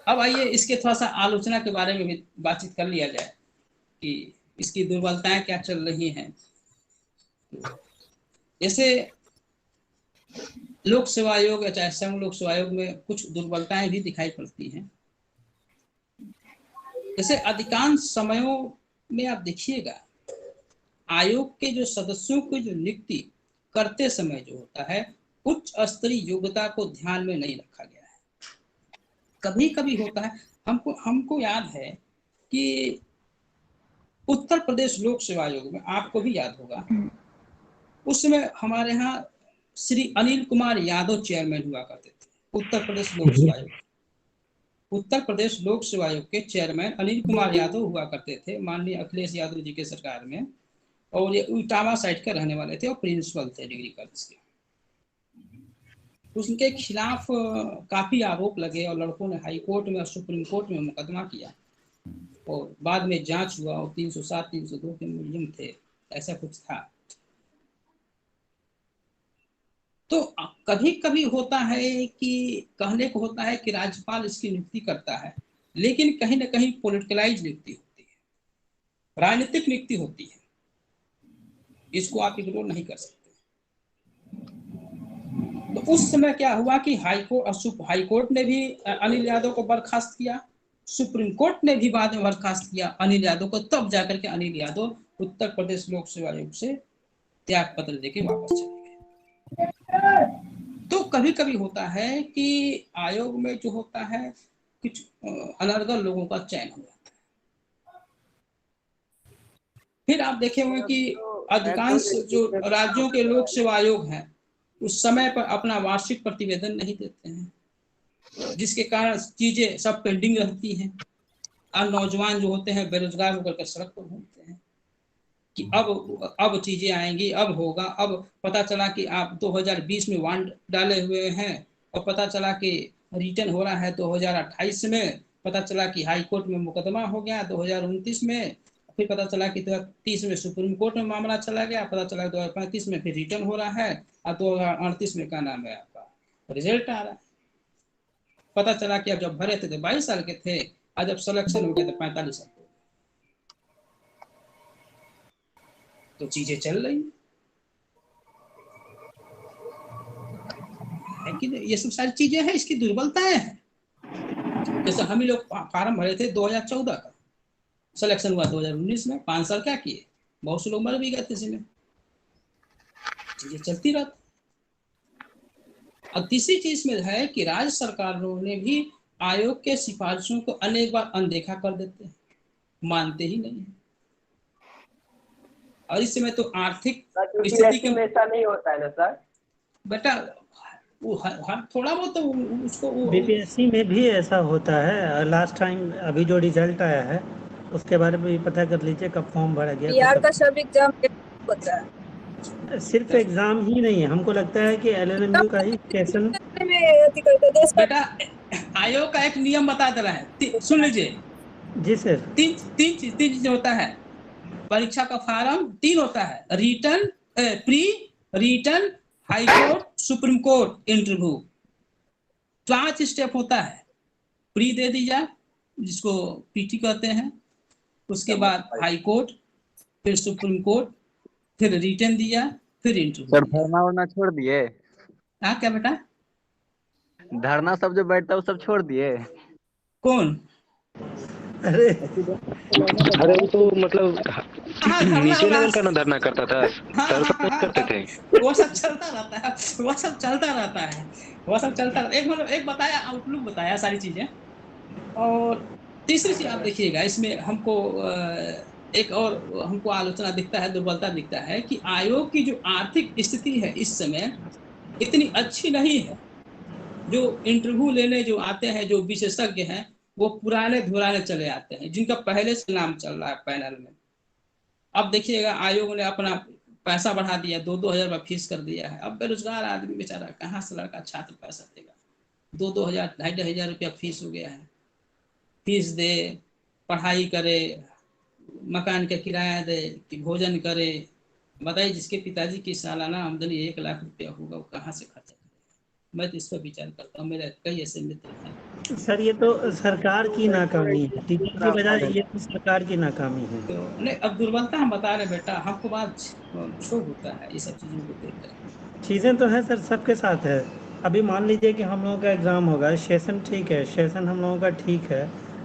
अब आइए इसके थोड़ा सा आलोचना के बारे में भी बातचीत कर लिया जाए कि इसकी दुर्बलताएं क्या चल रही हैं। जैसे लोक सेवा आयोग या चाहे संघ लोक सेवा आयोग में कुछ दुर्बलताएं भी दिखाई पड़ती हैं। जैसे अधिकांश समयों में आप देखिएगा आयोग के जो सदस्यों की जो नियुक्ति करते समय जो होता है उच्च स्तरीय योग्यता को ध्यान में नहीं रखा गया है। कभी कभी होता है, हमको याद है कि उत्तर प्रदेश लोक सेवा आयोग में, आपको भी याद होगा, उस समय हमारे यहाँ श्री अनिल कुमार यादव चेयरमैन हुआ करते थे। उत्तर प्रदेश लोक सेवा आयोग के चेयरमैन अनिल कुमार यादव हुआ करते थे माननीय अखिलेश यादव जी के सरकार में, और ये इटावा साइड के रहने वाले थे और प्रिंसिपल थे डिग्री कॉलेज के। उनके खिलाफ काफी आरोप लगे और लड़कों ने हाई कोर्ट में और सुप्रीम कोर्ट में मुकदमा किया और बाद में जांच हुआ और 307 302 के मुलजिम थे, ऐसा कुछ था। तो कभी कभी होता है कि कहने को होता है कि राज्यपाल इसकी नियुक्ति करता है, लेकिन कहीं ना कहीं पॉलिटिकलाइज नियुक्ति होती है, राजनीतिक नियुक्ति होती है, इसको आप इग्नोर नहीं कर सकते। तो उस समय क्या हुआ कि हाई कोर्ट ने भी अनिल यादव को बर्खास्त किया, सुप्रीम कोर्ट ने भी बाद में बर्खास्त किया अनिल यादव को, तब जाकर के अनिल यादव उत्तर प्रदेश लोक सेवा आयोग से त्याग पत्र देके वापस चले गए। कभी कभी होता है कि आयोग में जो होता है कुछ अनर्गल लोगों का चयन हो जाता है। फिर आप देखे होंगे कि अधिकांश जो राज्यों के लोक सेवा आयोग हैं उस समय पर अपना वार्षिक प्रतिवेदन नहीं देते हैं, जिसके कारण चीजें सब पेंडिंग रहती हैं और नौजवान जो होते हैं बेरोजगार होकर के सड़क पर घूमते हैं कि अब चीजें आएंगी, अब होगा। अब पता चला कि आप 2020 में वांड डाले हुए हैं और पता चला कि रिटर्न हो रहा है 2028 में, पता चला कि हाई कोर्ट में मुकदमा हो गया 2029 में, फिर पता चला कि 2030 में सुप्रीम कोर्ट में मामला चला गया, पता चला 2035 में फिर रिटर्न हो रहा है और 2038 में क्या नाम है आपका रिजल्ट आ रहा है। पता चला कि अब जब भरे थे तो 22 साल के थे और जब सिलेक्शन हो गया तो 45 साल। तो चीजें चल रही है कि ये सब सारी चीजें हैं, इसकी दुर्बलताएं हैं। जैसे हम ही लोग फार्म भरे थे 2014 का, सिलेक्शन हुआ 2019 में, 5 साल क्या किए, बहुत से लोग मर भी गए थे इसमें। चीजें चलती रहती। और तीसरी चीज में है कि राज्य सरकारों ने भी आयोग के सिफारिशों को अनेक बार अनदेखा कर देते हैं, मानते ही नहीं है। और इस समय तो आर्थिक स्थिति के ऐसा नहीं होता है ना सर बेटा, वो हर थोड़ा बहुत तो उसको बीपीएससी में भी ऐसा होता है। लास्ट टाइम अभी जो रिजल्ट आया है उसके बारे में भी पता कर लीजिए कब फॉर्म भरा गया। बिहार का सब एग्जाम होता है, सिर्फ एग्जाम ही नहीं है, हमको लगता है कि एलएनएमयू का ही स्टेशन बेटा आयोग का एक नियम बता दे रहा है, सुन लीजिए जी सर। तीन चीज होता है परीक्षा का फॉर्म, 3 होता है, return, pre return, high court, supreme court interview. 5 step होता है। प्री दे दी जाए जिसको पीटी कहते हैं, उसके बाद हाई कोर्ट, फिर सुप्रीम कोर्ट, फिर रिटर्न दिया, फिर इंटरव्यू। सर धरना वरना छोड़ दिए? हाँ क्या बेटा? धरना सब जो बैठता है वो सब छोड़ दिए? कौन? अरे वो तो मतलब नीचे लेवल का ना धरना करता था, सर सब कुछ करते थे। वो सब चलता रहता है, वो सब चलता रहता है, वो सब चलता रहता है। एक मतलब एक बताया, आउटलुक बताया सारी चीजें। और तीसरी चीज आप देखिएगा इसमें हमको एक और हमको आलोचना दिखता है, दुर्बलता दिखता है कि आयोग की जो आर्थिक स्थिति है इस समय इतनी अच्छी नहीं है। जो इंटरव्यू लेने जो आते हैं, जो विशेषज्ञ हैं, वो पुराने धुराने चले आते हैं जिनका पहले से नाम चल रहा है पैनल में। अब देखिएगा आयोग ने अपना पैसा बढ़ा दिया, 2-2 हजार रुपया फीस कर दिया है। अब बेरोजगार आदमी बेचारा कहाँ से लड़का छात्र पैसा देगा? 2-2 हजार 2.5 हजार रुपया फीस हो गया है। फीस दे, पढ़ाई करे, मकान का किराया दे कि भोजन करे। बताइए जिसके पिताजी की सालाना आमदनी 1 लाख रुपया होगा वो कहाँ से खर्चा करेगा? मैं तो इस पर विचार करता हूँ, मेरे कई ऐसे मित्र हैं। सर ये तो सरकार की नाकामी है, टीचर की बजाय ये तो सरकार की नाकामी है। तो नहीं, अब दुर्बलता हम बता रहे बेटा, हमको बात शो होता है ये सब चीज़ों को देखकर। चीज़ें तो है सर, सबके साथ है। अभी मान लीजिए कि हम लोगों का एग्ज़ाम होगा, सेशन ठीक है, सेशन हम लोगों का ठीक है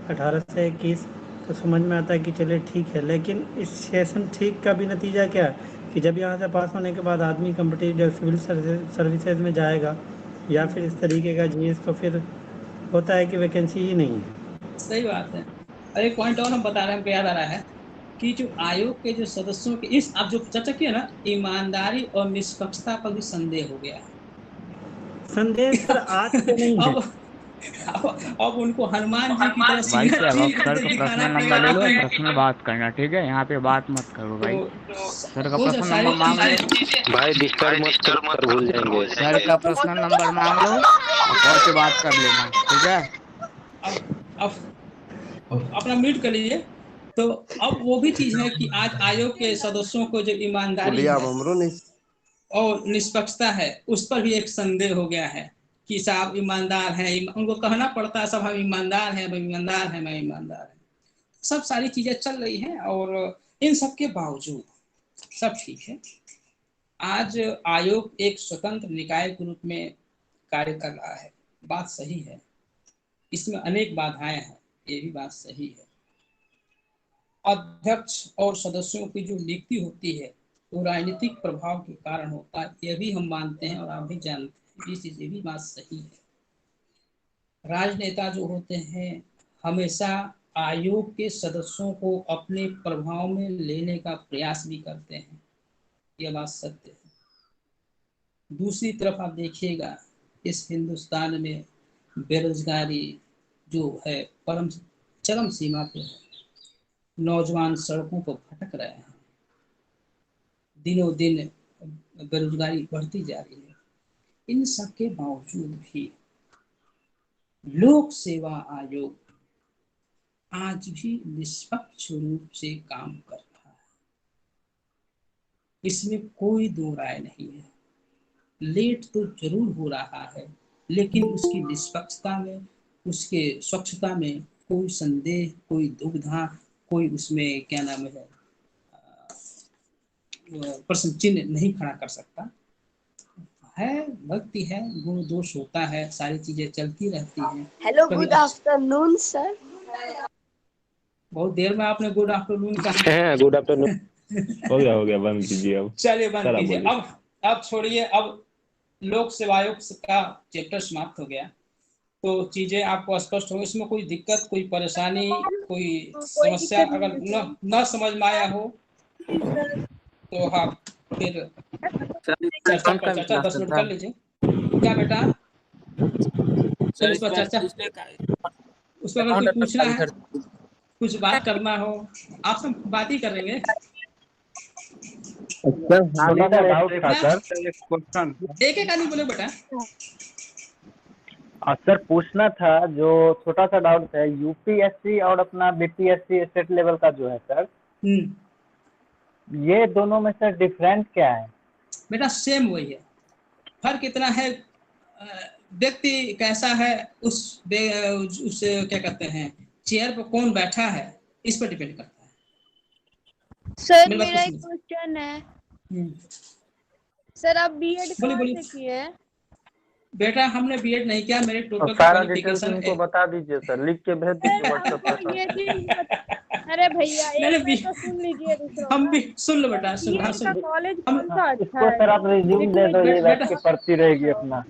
18 से 21, तो समझ में आता है कि चलिए ठीक है। लेकिन इस सेशन ठीक का भी नतीजा क्या कि जब यहाँ से पास होने के बाद आदमी कम्पिटिटिव सिविल सर्विसेज में जाएगा या फिर इस तरीके का जीएस, तो फिर होता है कि वैकेंसी ही नहीं है। सही बात है। और एक पॉइंट और हम बता रहे हैं, हमको याद आ रहा है कि जो आयोग के जो सदस्यों के इस आप जो चर्चा किया ना, ईमानदारी और निष्पक्षता पर भी संदेह हो गया है। संदेह सर आज से नहीं है। अब उनको हनुमान जी की तरह भाई साहब आप सर का पर्सनल नंबर ले लो, पर्सनल बात करना, ठीक है? यहाँ पे बात मत करो भाई। सर का पर्सनल नंबर मांग लो भाई, डिस्टर्ब मत कर, भूल जाएंगे। सर का पर्सनल नंबर मांग लो और सर से बात कर लेना, ठीक है? अब अपना म्यूट कर लीजिए। तो अब वो भी चीज है कि आज आयोग के सदस्यों को जो ईमानदारी और निष्पक्षता है उस पर भी एक संदेह हो गया है कि साहब ईमानदार हैं, उनको कहना पड़ता है सब हम ईमानदार हैं, मैं ईमानदार हैं, मैं ईमानदार हैं। सब सारी चीजें चल रही हैं और इन सब के बावजूद सब ठीक है। आज आयोग एक स्वतंत्र निकाय के रूप में कार्य कर रहा है, बात सही है। इसमें अनेक बाधाएं हैं, ये भी बात सही है। अध्यक्ष और सदस्यों की जो नियुक्ति होती है वो राजनीतिक प्रभाव के कारण होता है, यह भी हम मानते हैं और आप भी जानते हैं। ये भी बात सही है। राजनेता जो होते हैं हमेशा आयोग के सदस्यों को अपने प्रभाव में लेने का प्रयास भी करते हैं, यह बात सत्य है। दूसरी तरफ आप देखिएगा इस हिंदुस्तान में बेरोजगारी जो है परम चरम सीमा पे है। नौजवान सड़कों पर भटक रहे हैं, दिनों दिन बेरोजगारी बढ़ती जा रही है। इन सब के बावजूद भी लोक सेवा आयोग आज भी निष्पक्ष रूप से काम कर रहा है, इसमें कोई दो राय नहीं है। लेट तो जरूर हो रहा है, लेकिन उसकी निष्पक्षता में, उसके स्वच्छता में कोई संदेह, कोई दुविधा, कोई उसमें क्या नाम है प्रश्न चिन्ह नहीं खड़ा कर सकता है। भक्ति है, गुण दोष होता है, सारी चीजें चलती रहती हैं। Hello, good afternoon sir. बहुत देर में आपने गुड आफ्टरनून कहा है। गुड आफ्टरनून हो गया बंद कीजिए अब। चलिए बंद कीजिए। अब छोड़िए, अब लोक सेवा आयोग का चैप्टर समाप्त हो गया, तो चीजें आपको स्पष्ट होंगी। इसमें कोई दिक्कत, कोई परेशानी, कोई समस्या अगर न समझ में आया हो तो आप फिर चर्चा 10 मिनट कर लीजिए। क्या बेटा सर, इस पर चर्चा, उस पर अगर कुछ पूछना है, कुछ बात करना हो, आप सब बात ही करेंगे। एक एक आदमी बोले बेटा। सर पूछना था, जो छोटा सा डाउट है, यूपीएससी और अपना बीपीएससी स्टेट लेवल का जो है सर, ये दोनों में सर डिफरेंट क्या है? बेटा सेम वही है, फर्क इतना है व्यक्ति कैसा है, उस क्या कहते हैं चेयर पर कौन बैठा है, इस पर डिपेंड करता है। सर मेरा एक क्वेश्चन है। सर आप बीएड कहाँ से किए हैं? बेटा हमने बीएड नहीं किया, मेरे टोटल सारा डिटेल्स इनको बता दीजिए सर, लिख के भेज दीजिए व्हाट्सएप पर। अरे भैया एक तो सुन लीजिए, हम भी सुन लो बेटा, कॉलेज कौन सा अच्छा है? सर आप रिज्यूम दे दो, ये बैठ के पढ़ती रहेगी अपना।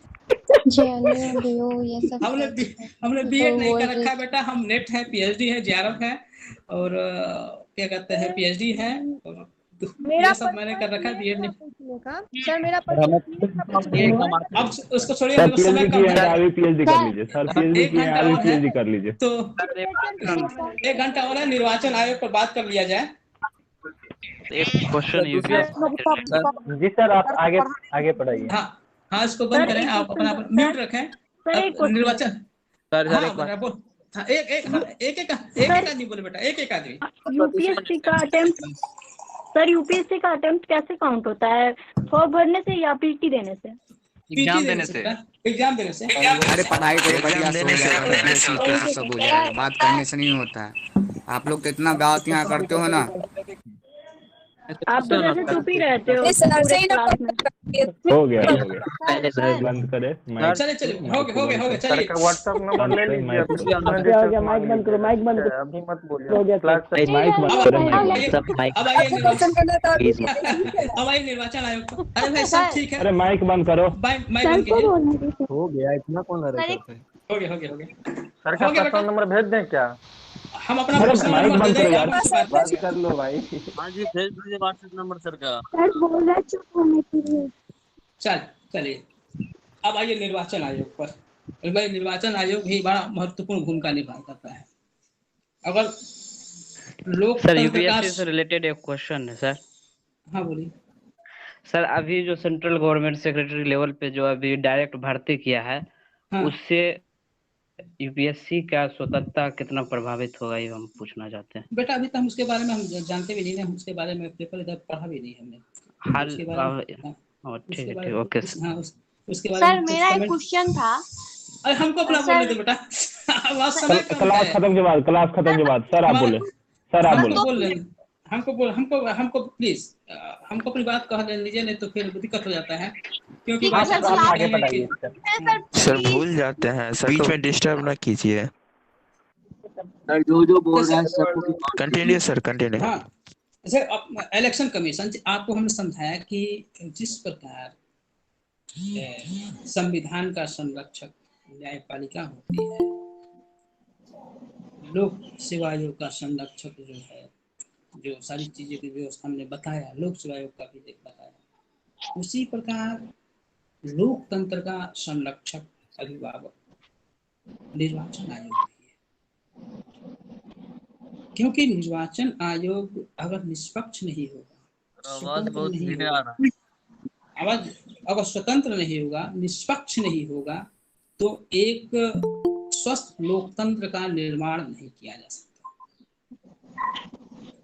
हमने बीएड नहीं कर रखा बेटा, हम नेट है, पीएचडी है, जेआरएफ है, और क्या कहते हैं पीएचडी है, और मेरा सब मैंने कर रखा है, बीएड नहीं। सर मेरा अब उसको छोड़िए, पीएचडी कर लीजिए सर, पीएचडी कर लीजिए। तो 1 घंटा हो रहा है, निर्वाचन आयोग पर बात कर लिया जाए। एक क्वेश्चन जी सर, आप आगे पढ़ाइए। हाँ इसको बंद करें, आप अपना म्यूट रखें। निर्वाचन एक आदमी बोले बेटा, एक आदमी। यूपीएससी का अटेम्प्ट सर, यूपीएससी का अटेम्प्ट कैसे काउंट होता है? फॉर्म भरने से या पीटी देने से? एग्जाम देने से। अरे पढ़ाई तो बढ़िया सब हो जाएगा, बात करने से नहीं होता है। आप लोग तो इतना बात यहाँ करते हो ना। आप तो जैसे चुप ही रहते हो। हो गया बंद करे। चले हो गया चलिए। व्हाट्सएप नंबर ले लीजिए। माइक बंद करो, अभी मत बोलिए। अब आइए निर्वाचन आयोग। अरे भाई सब ठीक है। अरे माइक बंद करो। माइक बंद कीजिए। हो गया, इतना कौन हो गया। सर का पर्सनल नंबर भेज दें क्या? हम अपना पर्सनल नंबर दे देंगे, बात कर लो भाई। हाँ जी भेज दीजिए व्हाट्सएप नंबर सर का। सर बोल रहा चुप होने के लिए। चलिए अब आइए निर्वाचन आयोग पर। भाई निर्वाचन आयोग भी बड़ा महत्वपूर्ण भूमिका निभा करता है। अगर लोग सर यूपीएससी से रिलेटेड एक क्वेश्चन है सर। हाँ बोलिए सर। अभी जो सेंट्रल गवर्नमेंट सेक्रेटरी लेवल पे जो अभी डायरेक्ट भर्ती किया है, उससे यूपीएससी का स्वतंत्रता कितना प्रभावित होगा, ये हम पूछना चाहते हैं। बेटा अभी तो हम उसके बारे में हम जानते भी नहीं है, हम उसके बारे में पेपर इधर पढ़ा भी नहीं हमने। ठीक है ओके। उसके बारे सर मेरा एक क्वेश्चन था। अरे हमको अपना बोलने दो बेटा। क्लास खत्म के बाद सर आप बोले। हमको प्लीज हमको अपनी बात कह लीजिए, नहीं तो फिर दिक्कत हो जाता है, क्योंकि सर भूल जाते हैं सर, बीच में डिस्टर्ब ना कीजिए सर। जो बोल रहे हैं सबको कंटिन्यू सर, कंटिन्यू। हाँ सर, इलेक्शन कमीशन आपको हमने समझाया कि जिस प्रकार संविधान का संरक्षक न्यायपालिका होती है, लोक सेवा आयोग का संरक्षक जो है, जो सारी चीजें की व्यवस्था हमने बताया, लोक सेवा आयोग का भी बताया, उसी प्रकार लोकतंत्र का संरक्षक अभिभावक निर्वाचन आयोग भी है। क्योंकि निर्वाचन आयोग अगर निष्पक्ष नहीं होगा, स्वतंत्र नहीं होगा, अगर स्वतंत्र नहीं होगा, निष्पक्ष नहीं होगा, तो एक स्वस्थ लोकतंत्र का निर्माण नहीं किया जा सकता।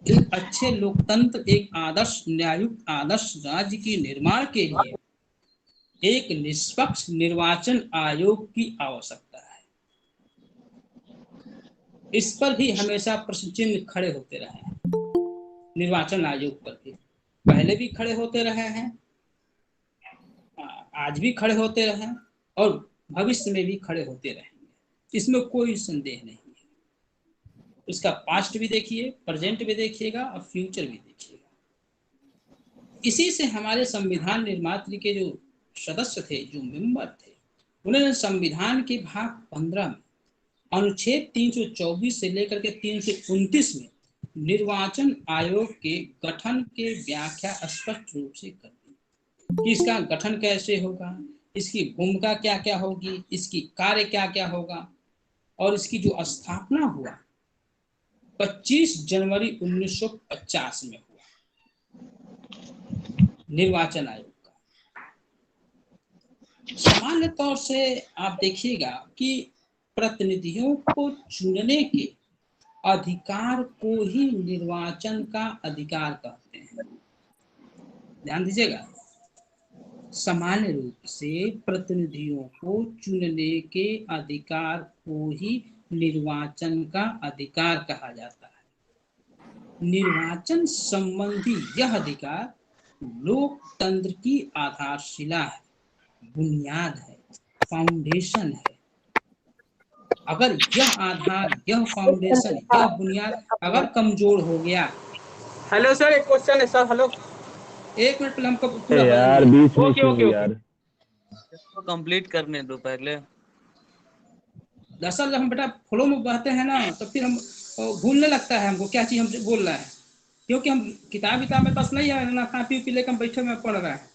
एक अच्छे लोकतंत्र, एक आदर्श न्यायुक्त आदर्श राज्य के निर्माण के लिए एक निष्पक्ष निर्वाचन आयोग की आवश्यकता है। इस पर भी हमेशा प्रश्न चिन्ह खड़े होते रहे हैं, निर्वाचन आयोग पर भी पहले भी खड़े होते रहे हैं, आज भी खड़े होते रहे और भविष्य में भी खड़े होते रहेंगे, इसमें कोई संदेह नहीं है। उसका पास्ट भी देखिए, प्रेजेंट भी देखिएगा और फ्यूचर भी देखिएगा। इसी से हमारे संविधान निर्मात्री के जो सदस्य थे, जो मेंबर थे, उन्होंने संविधान के भाग 15 में अनुच्छेद 324 से लेकर के 329 में निर्वाचन आयोग के गठन के व्याख्या स्पष्ट रूप से कर दी कि इसका गठन कैसे होगा, इसकी भूमिका क्या क्या होगी, इसकी कार्य क्या क्या होगा, और इसकी जो स्थापना हुआ 25 जनवरी 1950 में हुआ निर्वाचन आयोग का। सामान्य तौर से आप देखिएगा कि प्रतिनिधियों को चुनने के अधिकार को ही निर्वाचन का अधिकार कहते हैं। ध्यान दीजिएगा, सामान्य रूप से प्रतिनिधियों को चुनने के अधिकार को ही निर्वाचन का अधिकार कहा जाता है। निर्वाचन संबंधी यह अधिकार लोकतंत्र की आधारशिला है, बुनियाद है, फाउंडेशन है। अगर यह आधार, यह फाउंडेशन, यह बुनियाद अगर कमजोर हो गया। हेलो सर, एक क्वेश्चन है सर। हेलो, एक मिनट पहले हमको पूरा यार बीच में ओके यार इसको कंप्लीट करने दो पहले। दरअसल जब हम बेटा फ्लो में बहते हैं ना, तो फिर हम भूलने लगता है हमको क्या चीज हमसे बोल रहा है, क्योंकि हम किताब में पास नहीं है ना, कॉपी उपी लेकर हम बैठे में पढ़ रहे हैं।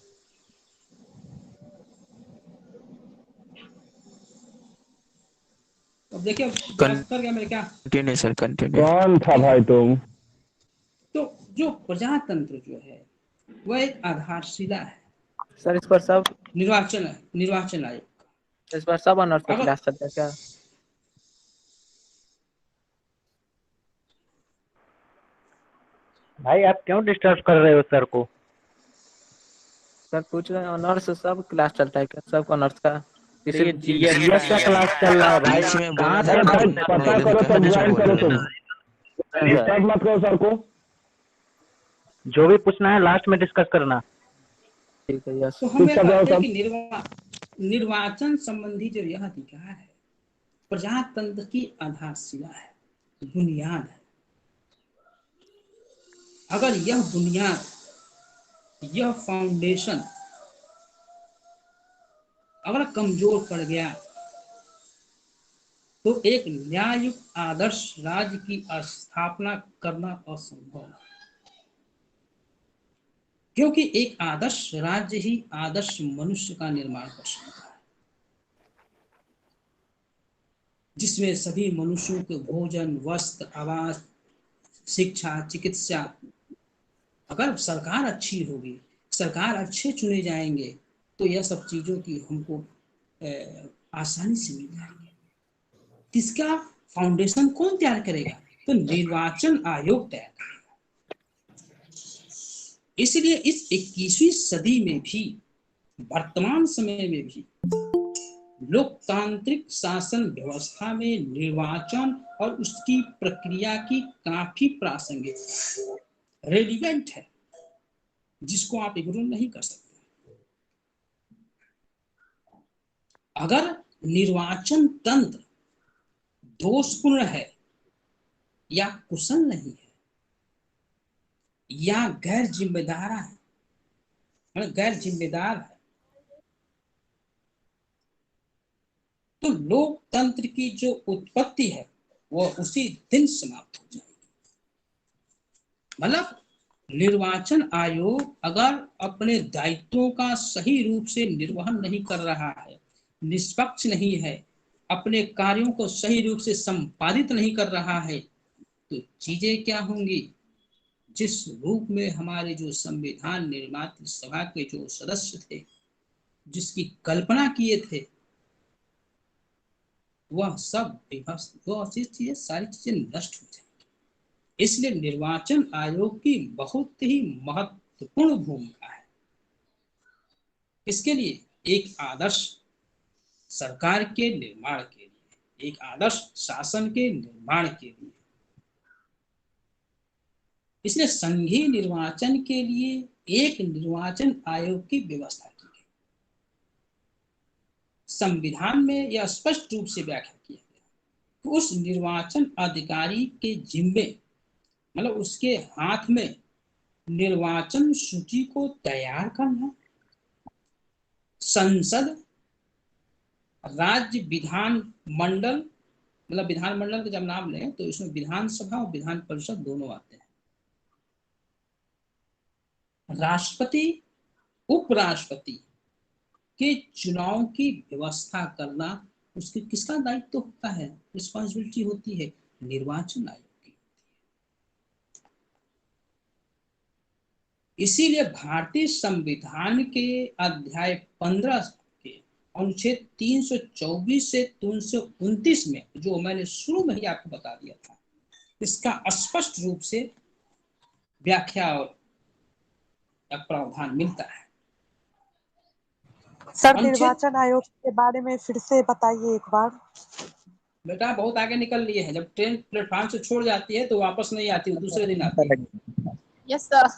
अब देखिए कर गया मेरे क्या कंटिन्यू सर, कंटिन्यू। कौन था भाई तुम? तो जो प्रजातंत्र जो है वह एक आधारशिला है सर। इस पर सब निर्वाचन आयोग, इस पर सब ऑनर्स का क्लास चलता है क्या? भाई आप क्यों डिस्टर्ब कर रहे हो सर को? सर पूछ रहे हैं ऑनर्स सब क्लास चलता है क्या? सब ऑनर्स का जीएस का क्लास चल रहा है भाई। कहाँ से पता करो तो ज्वाइन करो तुम, डिस्टर्ब मत करो सर को। जो भी पूछना है लास्ट में डिस्कस करना। ठीक है। यस, तो हमें कहते हैं कि निर्वाचन संबंधी जो यह अधिकार है प्रजातंत्र की आधारशिला है, बुनियाद है। अगर यह बुनियाद, यह फाउंडेशन अगर कमजोर पड़ गया तो एक न्याययुक्त आदर्श राज्य की स्थापना करना असंभव है। क्योंकि एक आदर्श राज्य ही आदर्श मनुष्य का निर्माण कर सकता है, जिसमें सभी मनुष्यों के भोजन, वस्त्र, आवास, शिक्षा, चिकित्सा। अगर सरकार अच्छी होगी, सरकार अच्छे चुने जाएंगे, तो यह सब चीजों की हमको आसानी से मिल जाएंगे। किसका फाउंडेशन कौन तैयार करेगा? तो निर्वाचन आयोग तैयार करेगा। इसलिए इस 21वीं सदी में भी, वर्तमान समय में भी लोकतांत्रिक शासन व्यवस्था में निर्वाचन और उसकी प्रक्रिया की काफी प्रासंगिक, रेलिवेंट है, जिसको आप इग्नोर नहीं कर सकते। अगर निर्वाचन तंत्र दोषपूर्ण है या कुशल नहीं है या गैर जिम्मेदार है, तो लोकतंत्र की जो उत्पत्ति है वो उसी दिन समाप्त हो जाएगी। मतलब निर्वाचन आयोग अगर अपने दायित्वों का सही रूप से निर्वहन नहीं कर रहा है, निष्पक्ष नहीं है, अपने कार्यों को सही रूप से संपादित नहीं कर रहा है, तो चीजें क्या होंगी? जिस रूप में हमारे जो संविधान निर्माता सभा के जो सदस्य थे, जिसकी कल्पना किए थे, वह सब चीजें सारी चीजें नष्ट हो जाएंगी। इसलिए निर्वाचन आयोग की बहुत ही महत्वपूर्ण भूमिका है। इसके लिए एक आदर्श सरकार के निर्माण के लिए, एक आदर्श शासन के निर्माण के लिए, इसलिए संघीय निर्वाचन के लिए एक निर्वाचन आयोग की व्यवस्था की गई। संविधान में यह स्पष्ट रूप से व्याख्या किया गया कि उस निर्वाचन अधिकारी के जिम्मे, मतलब उसके हाथ में निर्वाचन सूची को तैयार करना, संसद, राज्य विधान मंडल, मतलब विधान मंडल का जब नाम लें तो इसमें विधानसभा और विधान परिषद दोनों आते हैं, राष्ट्रपति, उपराष्ट्रपति के चुनाव की व्यवस्था करना उसके किसका दायित्व होता है? रिस्पॉन्सिबिलिटी होती है निर्वाचन आयोग की। इसीलिए भारतीय संविधान के अध्याय 15 के अनुच्छेद 324 से 329 में, जो मैंने शुरू में ही आपको बता दिया था, इसका स्पष्ट रूप से व्याख्या और प्रावधान मिलता है। सर निर्वाचन आयोग के बारे में फिर से बताइए एक बार। बेटा बहुत आगे निकल लिए हैं, जब ट्रेन प्लेटफॉर्म से छोड़ जाती है तो वापस नहीं आती, वो दूसरे दिन आती है। Yes sir.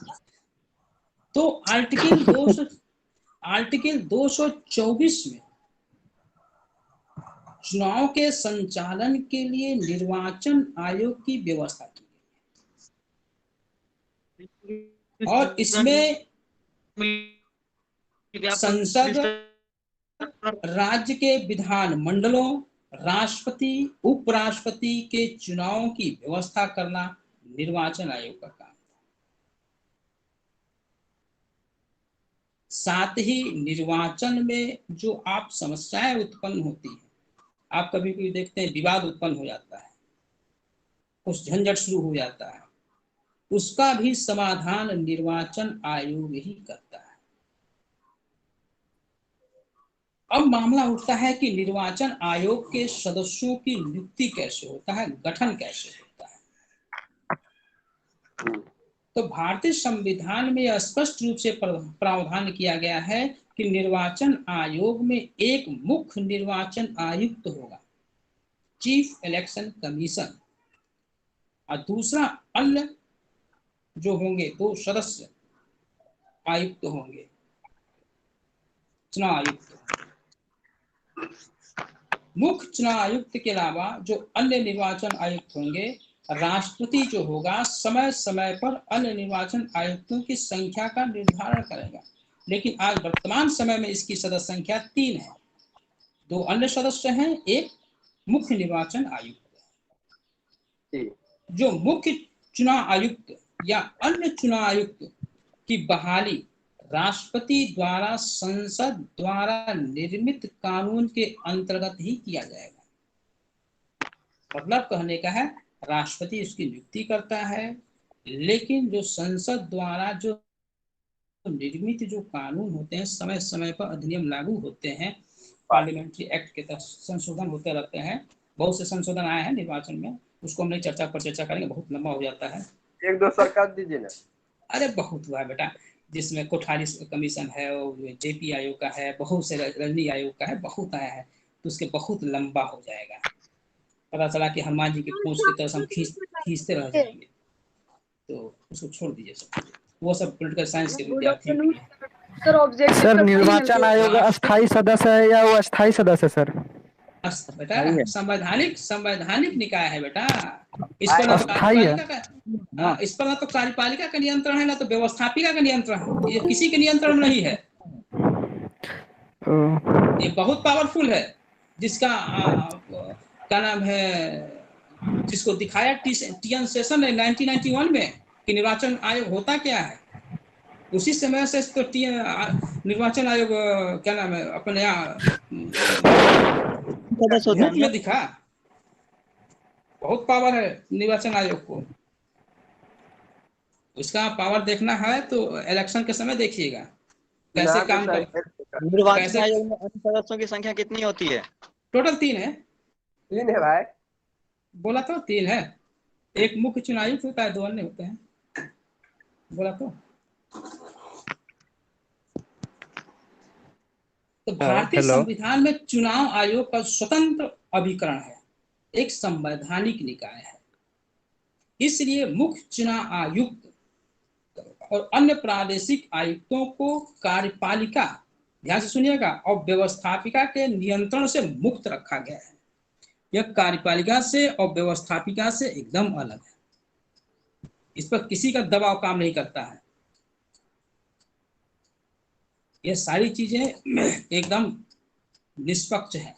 तो आर्टिकल 224 में चुनाव के संचालन के लिए निर्वाचन आयोग की व्यवस्था की गई और इसमें संसद, राज्य के विधान मंडलों, राष्ट्रपति, उपराष्ट्रपति के चुनावों की व्यवस्था करना निर्वाचन आयोग का काम था। साथ ही निर्वाचन में जो आप समस्याएं उत्पन्न होती हैं, आप कभी कभी देखते हैं विवाद उत्पन्न हो जाता है, कुछ झंझट शुरू हो जाता है, उसका भी समाधान निर्वाचन आयोग ही करता है। अब मामला उठता है कि निर्वाचन आयोग के सदस्यों की नियुक्ति कैसे होता है, गठन कैसे होता है। तो भारतीय संविधान में यह स्पष्ट रूप से प्रावधान किया गया है कि निर्वाचन आयोग में एक मुख्य निर्वाचन आयुक्त होगा, चीफ इलेक्शन कमीशन, और दूसरा अन्य जो होंगे 2 सदस्य आयुक्त होंगे, चुनाव आयुक्त। मुख्य चुनाव आयुक्त के अलावा जो अन्य निर्वाचन आयुक्त होंगे, राष्ट्रपति जो होगा समय समय पर अन्य निर्वाचन आयुक्तों की संख्या का निर्धारण करेगा। लेकिन आज वर्तमान समय में इसकी सदस्य संख्या 3 है, 2 अन्य सदस्य हैं, एक मुख्य निर्वाचन आयुक्त। जो मुख्य चुनाव आयुक्त या अन्य चुनाव आयुक्त की बहाली राष्ट्रपति द्वारा संसद द्वारा निर्मित कानून के अंतर्गत ही किया जाएगा। मतलब कहने का है राष्ट्रपति उसकी नियुक्ति करता है, लेकिन जो संसद द्वारा जो निर्मित जो कानून होते हैं, समय समय पर अधिनियम लागू होते हैं, पार्लियामेंट्री एक्ट के तहत संशोधन होते रहते हैं। बहुत से संशोधन आए हैं निर्वाचन में, उसको हम नहीं चर्चा करेंगे, बहुत लंबा हो जाता है। 1-2 सरकार दीजिए ना। अरे बहुत हुआ है बेटा, जिसमें कोठारी कमीशन है, जेपी आयोग का है, बहुत से रजनी आयोग का है, बहुत आया है, तो उसके बहुत लंबा हो जाएगा। पता चला कि हनुमान जी की पूंछ की तरफ हम खींचते रह जाएंगे, तो उसको छोड़ दीजिए सब। वो सब पॉलिटिकल साइंस के विद्यार्थी। सर निर्वाचन आयोग अस्थायी सदस्य है या वो अस्थायी सदस्य है? सर बेटा संवैधानिक निकाय है बेटा, इस पर ना तो कार्यपालिका का नियंत्रण है, ना तो व्यवस्थापिका का नियंत्रण है, ये किसी के नियंत्रण में नहीं है। ये बहुत पावरफुल है। जिसका क्या नाम है, जिसको दिखाया टीएन सेशन ने 1991 में कि निर्वाचन आयोग होता क्या है, उसी समय से तो निर्वाचन आयोग क्या नाम है अपने यहाँ में दिखा। बहुत पावर है निर्वाचन आयोग को। उसका पावर देखना है तो इलेक्शन के समय देखिएगा कैसे काम कर। निर्वाचन आयोग में अन्य सदस्यों की संख्या कितनी होती है? टोटल 3 है। 3 है भाई, बोला तो 3 है। एक मुख्य चुनाव आयुक्त होता है, 2 अन्य होते हैं। बोला तो भारतीय संविधान में चुनाव आयोग का स्वतंत्र अभिकरण है, एक संवैधानिक निकाय है। इसलिए मुख्य चुनाव आयुक्त और अन्य प्रादेशिक आयुक्तों को कार्यपालिका, ध्यान से सुनिएगा, और व्यवस्थापिका के नियंत्रण से मुक्त रखा गया है। यह कार्यपालिका से और व्यवस्थापिका से एकदम अलग है। इस पर किसी का दबाव काम नहीं करता है। ये सारी चीजें एकदम निष्पक्ष है।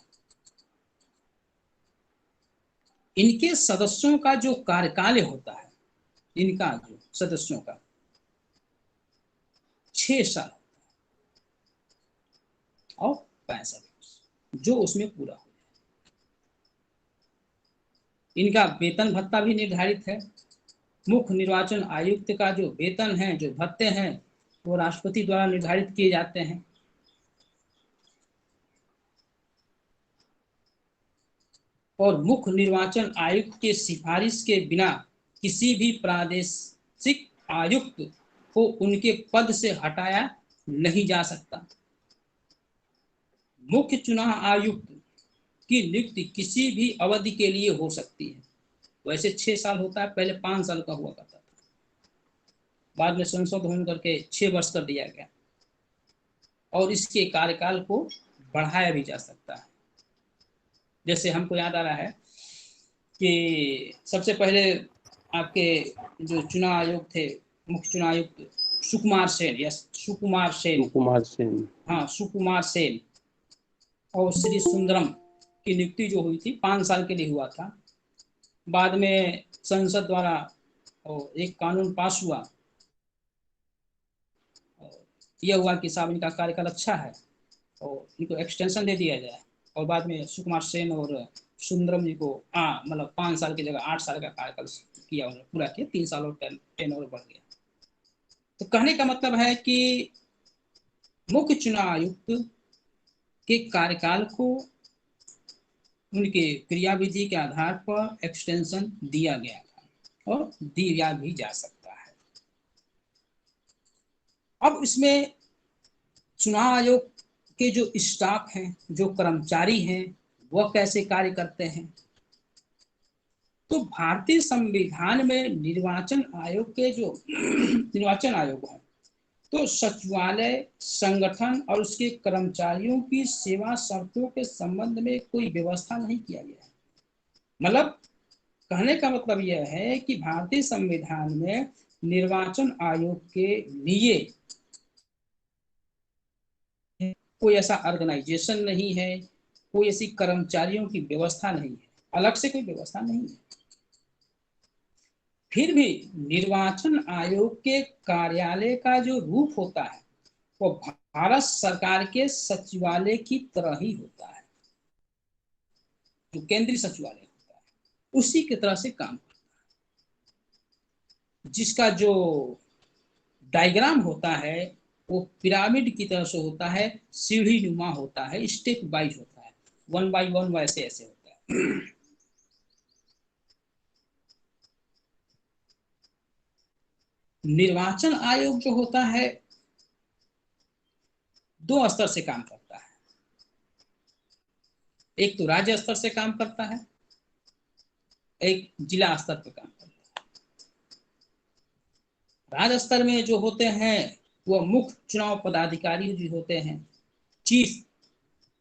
इनके सदस्यों का जो कार्यकाल होता है, इनका जो सदस्यों का 6 साल और 65 वर्ष, जो उसमें पूरा हो जाए। इनका वेतन भत्ता भी निर्धारित है। मुख्य निर्वाचन आयुक्त का जो वेतन है, जो भत्ते हैं, वो राष्ट्रपति द्वारा निर्धारित किए जाते हैं। और मुख्य निर्वाचन आयुक्त के सिफारिश के बिना किसी भी प्रादेशिक आयुक्त को उनके पद से हटाया नहीं जा सकता। मुख्य चुनाव आयुक्त की नियुक्ति किसी भी अवधि के लिए हो सकती है। वैसे 6 साल होता है, पहले 5 साल का हुआ करता था, बाद में संशोधन करके 6 वर्ष कर दिया गया। और इसके कार्यकाल को बढ़ाया भी जा सकता है। जैसे हमको याद आ रहा है कि सबसे पहले आपके जो चुनाव आयोग थे, मुख्य चुनाव आयुक्त सुकुमार सेन, सुकुमार सेन और श्री सुंदरम की नियुक्ति जो हुई थी 5 साल के लिए हुआ था। बाद में संसद द्वारा और एक कानून पास हुआ, यह हुआ कि साहब इनका कार्यकाल अच्छा है और इनको एक्सटेंशन दे दिया जाए। और बाद में सुकुमार सेन और सुंदरम जी को मतलब 5 साल की जगह 8 साल का कार्यकाल किया, उन्होंने पूरा किया, 3 साल और 10 और बढ़ गया। तो कहने का मतलब है कि मुख्य चुनाव आयुक्त के कार्यकाल को उनके क्रियाविधि के आधार पर एक्सटेंशन दिया गया था और दिया भी जा सकता है। अब इसमें चुनाव आयोग के जो स्टाफ हैं, जो कर्मचारी हैं, वह कैसे कार्य करते हैं। तो भारतीय संविधान में निर्वाचन आयोग के जो निर्वाचन आयोग है, तो सचिवालय, संगठन और उसके कर्मचारियों की सेवा शर्तों के संबंध में कोई व्यवस्था नहीं किया गया है। मतलब कहने का मतलब यह है कि भारतीय संविधान में निर्वाचन आयोग के लिए कोई ऐसा ऑर्गेनाइजेशन नहीं है, कोई ऐसी कर्मचारियों की व्यवस्था नहीं है, अलग से कोई व्यवस्था नहीं है। फिर भी निर्वाचन आयोग के कार्यालय का जो रूप होता है वो भारत सरकार के सचिवालय की तरह ही होता है। जो केंद्रीय सचिवालय होता है उसी की तरह से काम करता है। जिसका जो डायग्राम होता है वो पिरामिड की तरह से होता है, सीढ़ी नुमा होता है, स्टेप वाइज होता है, 1 by 1 वैसे ऐसे होता है। निर्वाचन आयोग जो होता है 2 स्तर से काम करता है। एक तो राज्य स्तर से काम करता है, एक जिला स्तर पर काम करता है। राज्य स्तर में जो होते हैं वह मुख्य चुनाव पदाधिकारी जो होते हैं, चीफ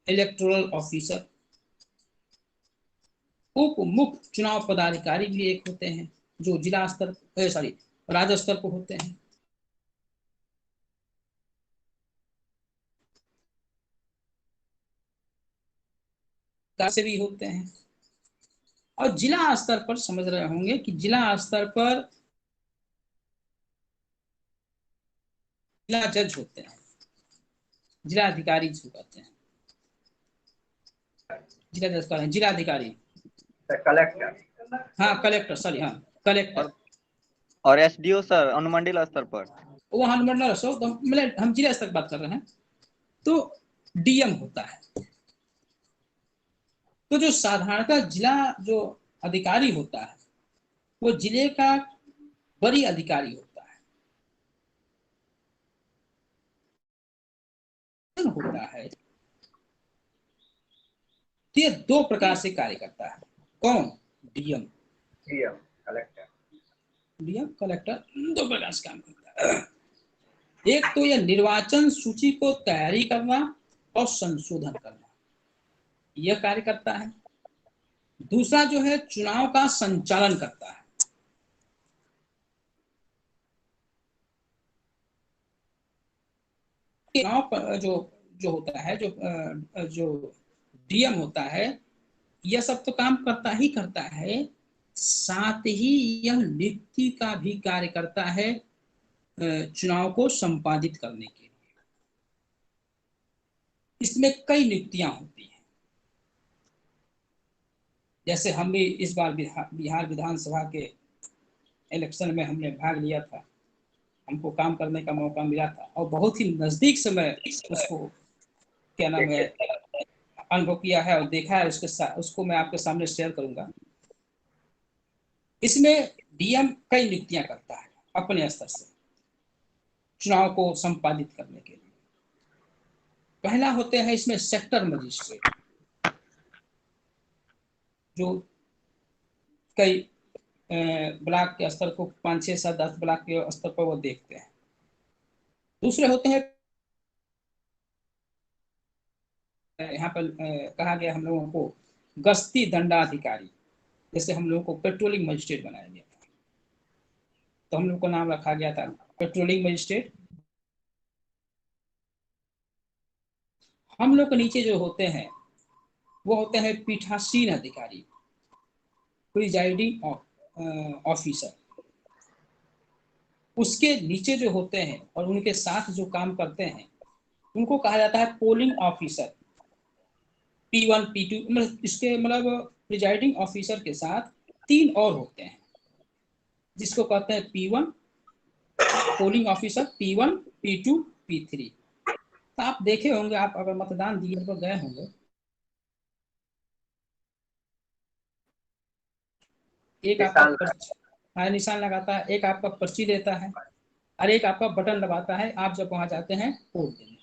इलेक्टोरल ऑफिसर। उप मुख्य चुनाव पदाधिकारी भी एक होते हैं जो जिला स्तर राज्य स्तर पर होते हैं। से भी होते हैं। और जिला स्तर पर समझ रहे होंगे कि जिला स्तर पर जिला जज होते हैं, जिला अधिकारी जो कहते हैं, जिला जज का जिला अधिकारी, कलेक्टर। हाँ कलेक्टर, सॉरी, हाँ कलेक्टर। और एसडीओ सर अनुमंडल स्तर पर, वो अनुमंडल मतलब हम जिला स्तर की बात कर रहे हैं, तो डीएम होता है। तो जो साधारणतः जिला जो अधिकारी होता है वो जिले का बड़ी अधिकारी होता है। तो ये दो प्रकार से कार्य करता है। कौन? DM. DM collector. DM collector दो प्रकार से काम करता है। एक तो यह निर्वाचन सूची को तैयारी करना और संशोधन करना, यह कार्य करता है। दूसरा जो है चुनाव का संचालन करता है। चुनाव जो होता है, जो डीएम होता है, यह सब तो काम करता है, साथ ही यह नियुक्ति का भी कार्य करता है चुनाव को संपादित करने के लिए। इसमें कई नियुक्तियां होती हैं। जैसे हम भी इस बार बिहार विधानसभा के इलेक्शन में हमने भाग लिया था, हमको काम करने का मौका मिला था और बहुत ही नजदीक से मैं उसको क्या नाम है अनुभव किया है और देखा है। उसको मैं आपके सामने शेयर करूंगा। इसमें डीएम कई नियुक्तियां करता है अपने स्तर से चुनाव को संपादित करने के लिए। पहला होते हैं इसमें सेक्टर मजिस्ट्रेट, जो कई ब्लॉक के स्तर को 5, 6, 7, 10 ब्लॉक के स्तर पर वो देखते हैं। दूसरे होते हैं, यहाँ पर कहा गया हम लोगों को गश्ती दंडाधिकारी। जैसे हम लोगों को पेट्रोलिंग मजिस्ट्रेट बनाया गया था, तो हम लोग को नाम रखा गया था पेट्रोलिंग मजिस्ट्रेट। हम लोग के नीचे जो होते हैं वो होते हैं पीठासीन अधिकारी, प्रिजाइडिंग ऑफिसर। उसके नीचे जो होते हैं और उनके साथ जो काम करते हैं उनको कहा जाता है पोलिंग ऑफिसर, P1 P2। मतलब इसके मतलब प्रिजाइडिंग ऑफिसर के साथ 3 और होते हैं जिसको कहते हैं P1 polling officer, P1 P2 P3। तो आप देखे होंगे, आप अगर मतदान दिए पर गए होंगे, एक आपका निशान लगाता है, एक आपका पर्ची देता है और एक आपका बटन दबाता है आप जब वहां जाते हैं वोट देने।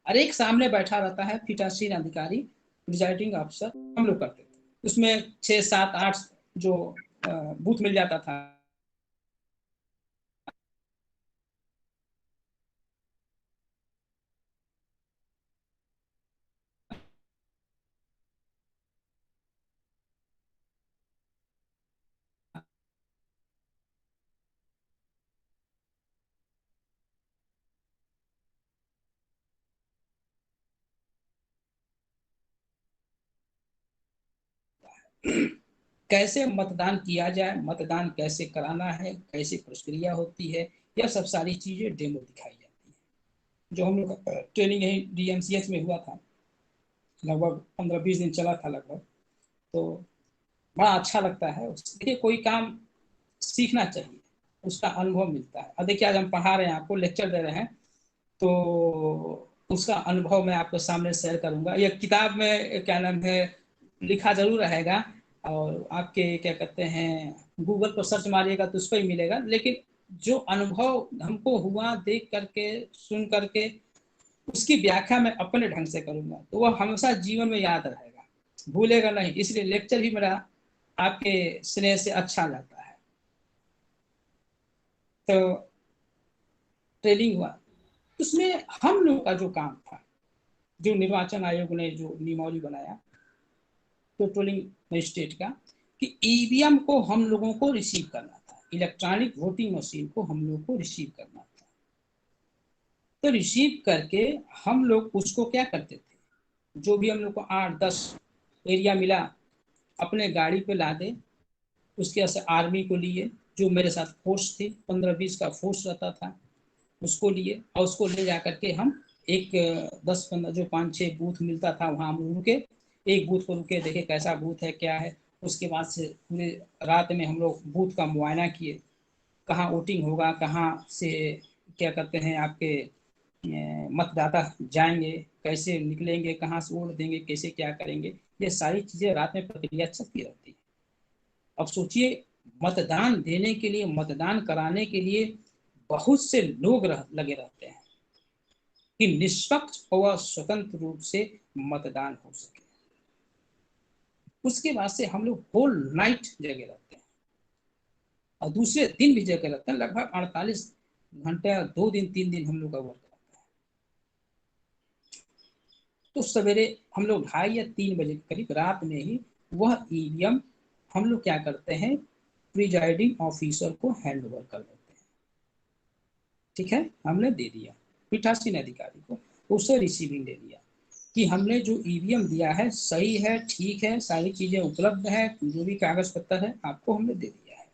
और एक सामने बैठा रहता है पीठासीन अधिकारी, प्रिजाइडिंग ऑफिसर। हम लोग करते थे उसमें 6, 7, 8 जो बूथ मिल जाता था। कैसे मतदान किया जाए, मतदान कैसे कराना है, कैसे प्रक्रिया होती है, यह सब सारी चीजें डेमो दिखाई जाती है। जो हम लोग ट्रेनिंग यही DMCH में हुआ था, लगभग 15-20 दिन चला था लगभग, तो बड़ा अच्छा लगता है। देखिए कोई काम सीखना चाहिए, उसका अनुभव मिलता है। अब देखिए आज हम पढ़ा रहे हैं, आपको लेक्चर दे रहे हैं, तो उसका अनुभव मैं आपके सामने शेयर करूंगा। यह किताब में क्या नाम है लिखा जरूर रहेगा और आपके क्या कहते हैं गूगल पर सर्च मारिएगा तो उस पर ही मिलेगा। लेकिन जो अनुभव हमको हुआ देख करके, सुन करके, उसकी व्याख्या मैं अपने ढंग से करूंगा तो वह हमेशा जीवन में याद रहेगा, भूलेगा नहीं। इसलिए लेक्चर ही मेरा आपके स्नेह से अच्छा लगता है। तो ट्रेनिंग हुआ, उसमें हम लोग का जो काम था, जो निर्वाचन आयोग ने जो नियमावली बनाया पेट्रोलिंग मजिस्ट्रेट का, कि ईवीएम को हम लोगों को रिसीव करना था, इलेक्ट्रॉनिक वोटिंग मशीन को हम लोग को रिसीव करना था। तो रिसीव करके हम लोग उसको क्या करते थे, जो भी हम लोग को 8, 10 एरिया मिला अपने गाड़ी पे लादे, उसके से आर्मी को लिए, जो मेरे साथ फोर्स थी 15-20 का फोर्स रहता था, उसको लिए और उसको ले जा करके हम एक 10-15 जो 5-6 बूथ मिलता था वहाँ हम रुके, एक बूथ पर रुके, देखे कैसा बूथ है क्या है। उसके बाद से पूरे रात में हम लोग बूथ का मुआयना किए, कहाँ वोटिंग होगा, कहाँ से क्या करते हैं आपके मतदाता जाएंगे, कैसे निकलेंगे, कहाँ से वोट देंगे, कैसे क्या करेंगे, ये सारी चीज़ें रात में प्रक्रिया चलती रहती है। अब सोचिए मतदान देने के लिए, मतदान कराने के लिए बहुत से लोग लगे रहते हैं कि निष्पक्ष और स्वतंत्र रूप से मतदान हो सके। उसके बाद से हम लोग होल नाइट जगे रहते हैं और दूसरे दिन भी जगे रहते हैं, लगभग 48 घंटे, 2 दिन 3 दिन हम लोग का वर्क रहता है। तो सवेरे हम लोग 2:30 या 3 बजे के करीब रात में ही वह ईवीएम हम लोग क्या करते हैं, प्रिजाइडिंग ऑफिसर को हैंड ओवर कर देते हैं। ठीक है, हमने दे दिया पीठासीन अधिकारी को, उसे रिसीविंग दे दिया कि हमने जो ईवीएम दिया है सही है, ठीक है, सारी चीजें उपलब्ध है, जो भी कागज पत्तर है आपको हमने दे दिया है।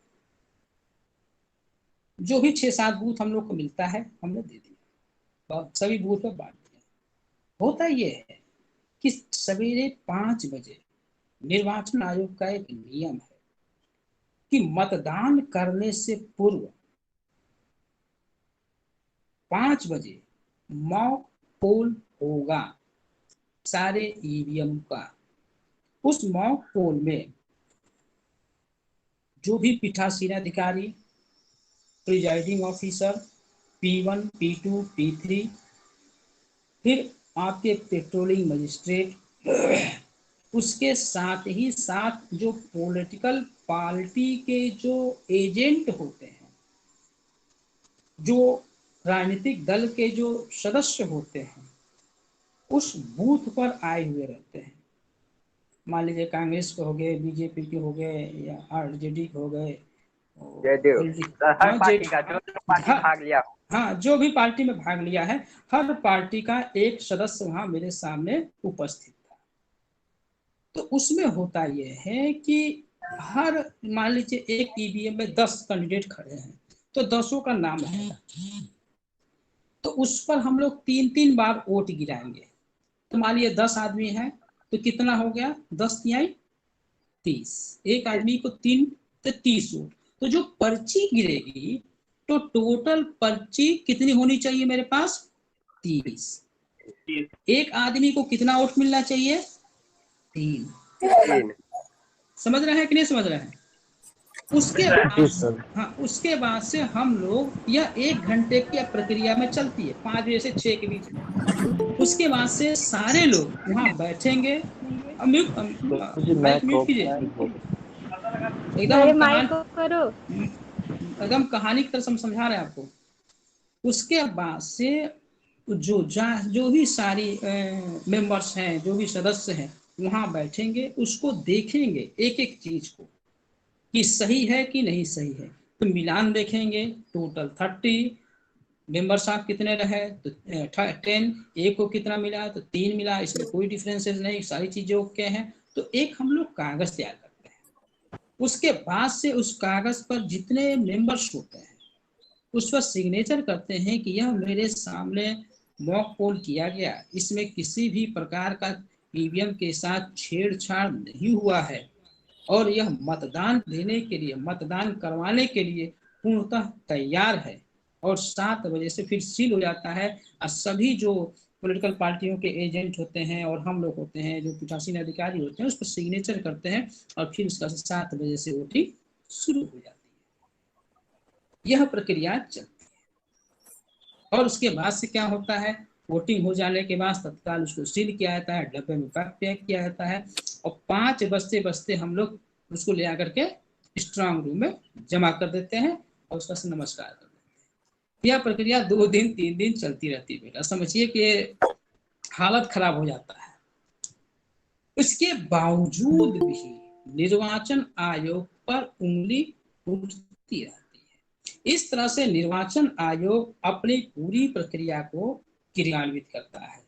जो भी 6-7 बूथ हम लोग को मिलता है हमने दे दिया और सभी बूथ पर बांट दिया। होता ये है कि सवेरे 5 बजे निर्वाचन आयोग का एक नियम है कि मतदान करने से पूर्व 5 बजे मॉक पोल होगा सारे ईवीएम का। उस मॉक पोल में जो भी पीठासीन अधिकारी, presiding officer, P1, P2, P3, फिर आपके पेट्रोलिंग मजिस्ट्रेट, उसके साथ ही साथ जो पॉलिटिकल पार्टी के जो एजेंट होते हैं, जो राजनीतिक दल के जो सदस्य होते हैं, उस बूथ पर आए हुए रहते हैं। मान लीजिए कांग्रेस के हो गए, बीजेपी के हो गए या आरजेडी के हो गए, हर पार्टी का जो पार्टी भाग लिया, हाँ जो भी पार्टी में भाग लिया है, हर पार्टी का एक सदस्य वहां मेरे सामने उपस्थित था। तो उसमें होता यह है कि हर मान लीजिए एक ईवीएम में 10 कैंडिडेट खड़े हैं तो 10 का नाम है, तो उस पर हम लोग 3-3 बार वोट गिराएंगे। तो मान लीजिए 10 आदमी है तो कितना हो गया, 10 तिहाई 30, एक आदमी को 3 तो 30 वोट। तो जो पर्ची गिरेगी तो टोटल पर्ची कितनी होनी चाहिए मेरे पास, 30। एक आदमी को कितना वोट मिलना चाहिए, 3। समझ रहे हैं कि नहीं समझ रहे हैं? उसके बाद हाँ, उसके बाद से हम लोग यह 1 घंटे की प्रक्रिया में चलती है, 5 बजे से 6 के बीच में। उसके बाद से सारे लोग वहाँ बैठेंगे। म्यूट कीजिए एकदम कहानी की तरह समझा रहे हैं आपको। उसके बाद से जो भी सारी मेंबर्स हैं, जो भी सदस्य हैं वहाँ बैठेंगे, उसको देखेंगे एक एक चीज को कि सही है कि नहीं सही है। तो मिलान देखेंगे, टोटल 30 मेंबर्स आप कितने रहे तो 10, एक को कितना मिला तो 3 मिला, इसमें कोई डिफरेंसेस नहीं, सारी चीजें ओके हैं। तो एक हम लोग कागज तैयार करते हैं। उसके बाद से उस कागज पर जितने मेंबर्स होते हैं उस पर सिग्नेचर करते हैं कि यह मेरे सामने मॉक पोल किया गया, इसमें किसी भी प्रकार का ईवीएम के साथ छेड़छाड़ नहीं हुआ है और यह मतदान देने के लिए, मतदान करवाने के लिए पूर्णतः तैयार है। और 7 बजे से फिर सील हो जाता है और सभी जो पॉलिटिकल पार्टियों के एजेंट होते हैं और हम लोग होते हैं जो पीठासीन अधिकारी होते हैं उस पर सिग्नेचर करते हैं और फिर उसका 7 बजे से वोटिंग शुरू हो जाती है। यह प्रक्रिया चलती है और उसके बाद से क्या होता है, वोटिंग हो जाने के बाद तत्काल उसको सील किया जाता है, डब्बे में पैक किया जाता है और 5 बजते हम लोग उसको ले आकर के स्ट्रांग रूम में जमा कर देते हैं और उसका से नमस्कार कर देते हैं। यह प्रक्रिया 2 दिन 3 दिन चलती रहती है बेटा, समझिए कि हालत खराब हो जाता है। इसके बावजूद भी निर्वाचन आयोग पर उंगली उठती रहती है। इस तरह से निर्वाचन आयोग अपनी पूरी प्रक्रिया को क्रियान्वित करता है।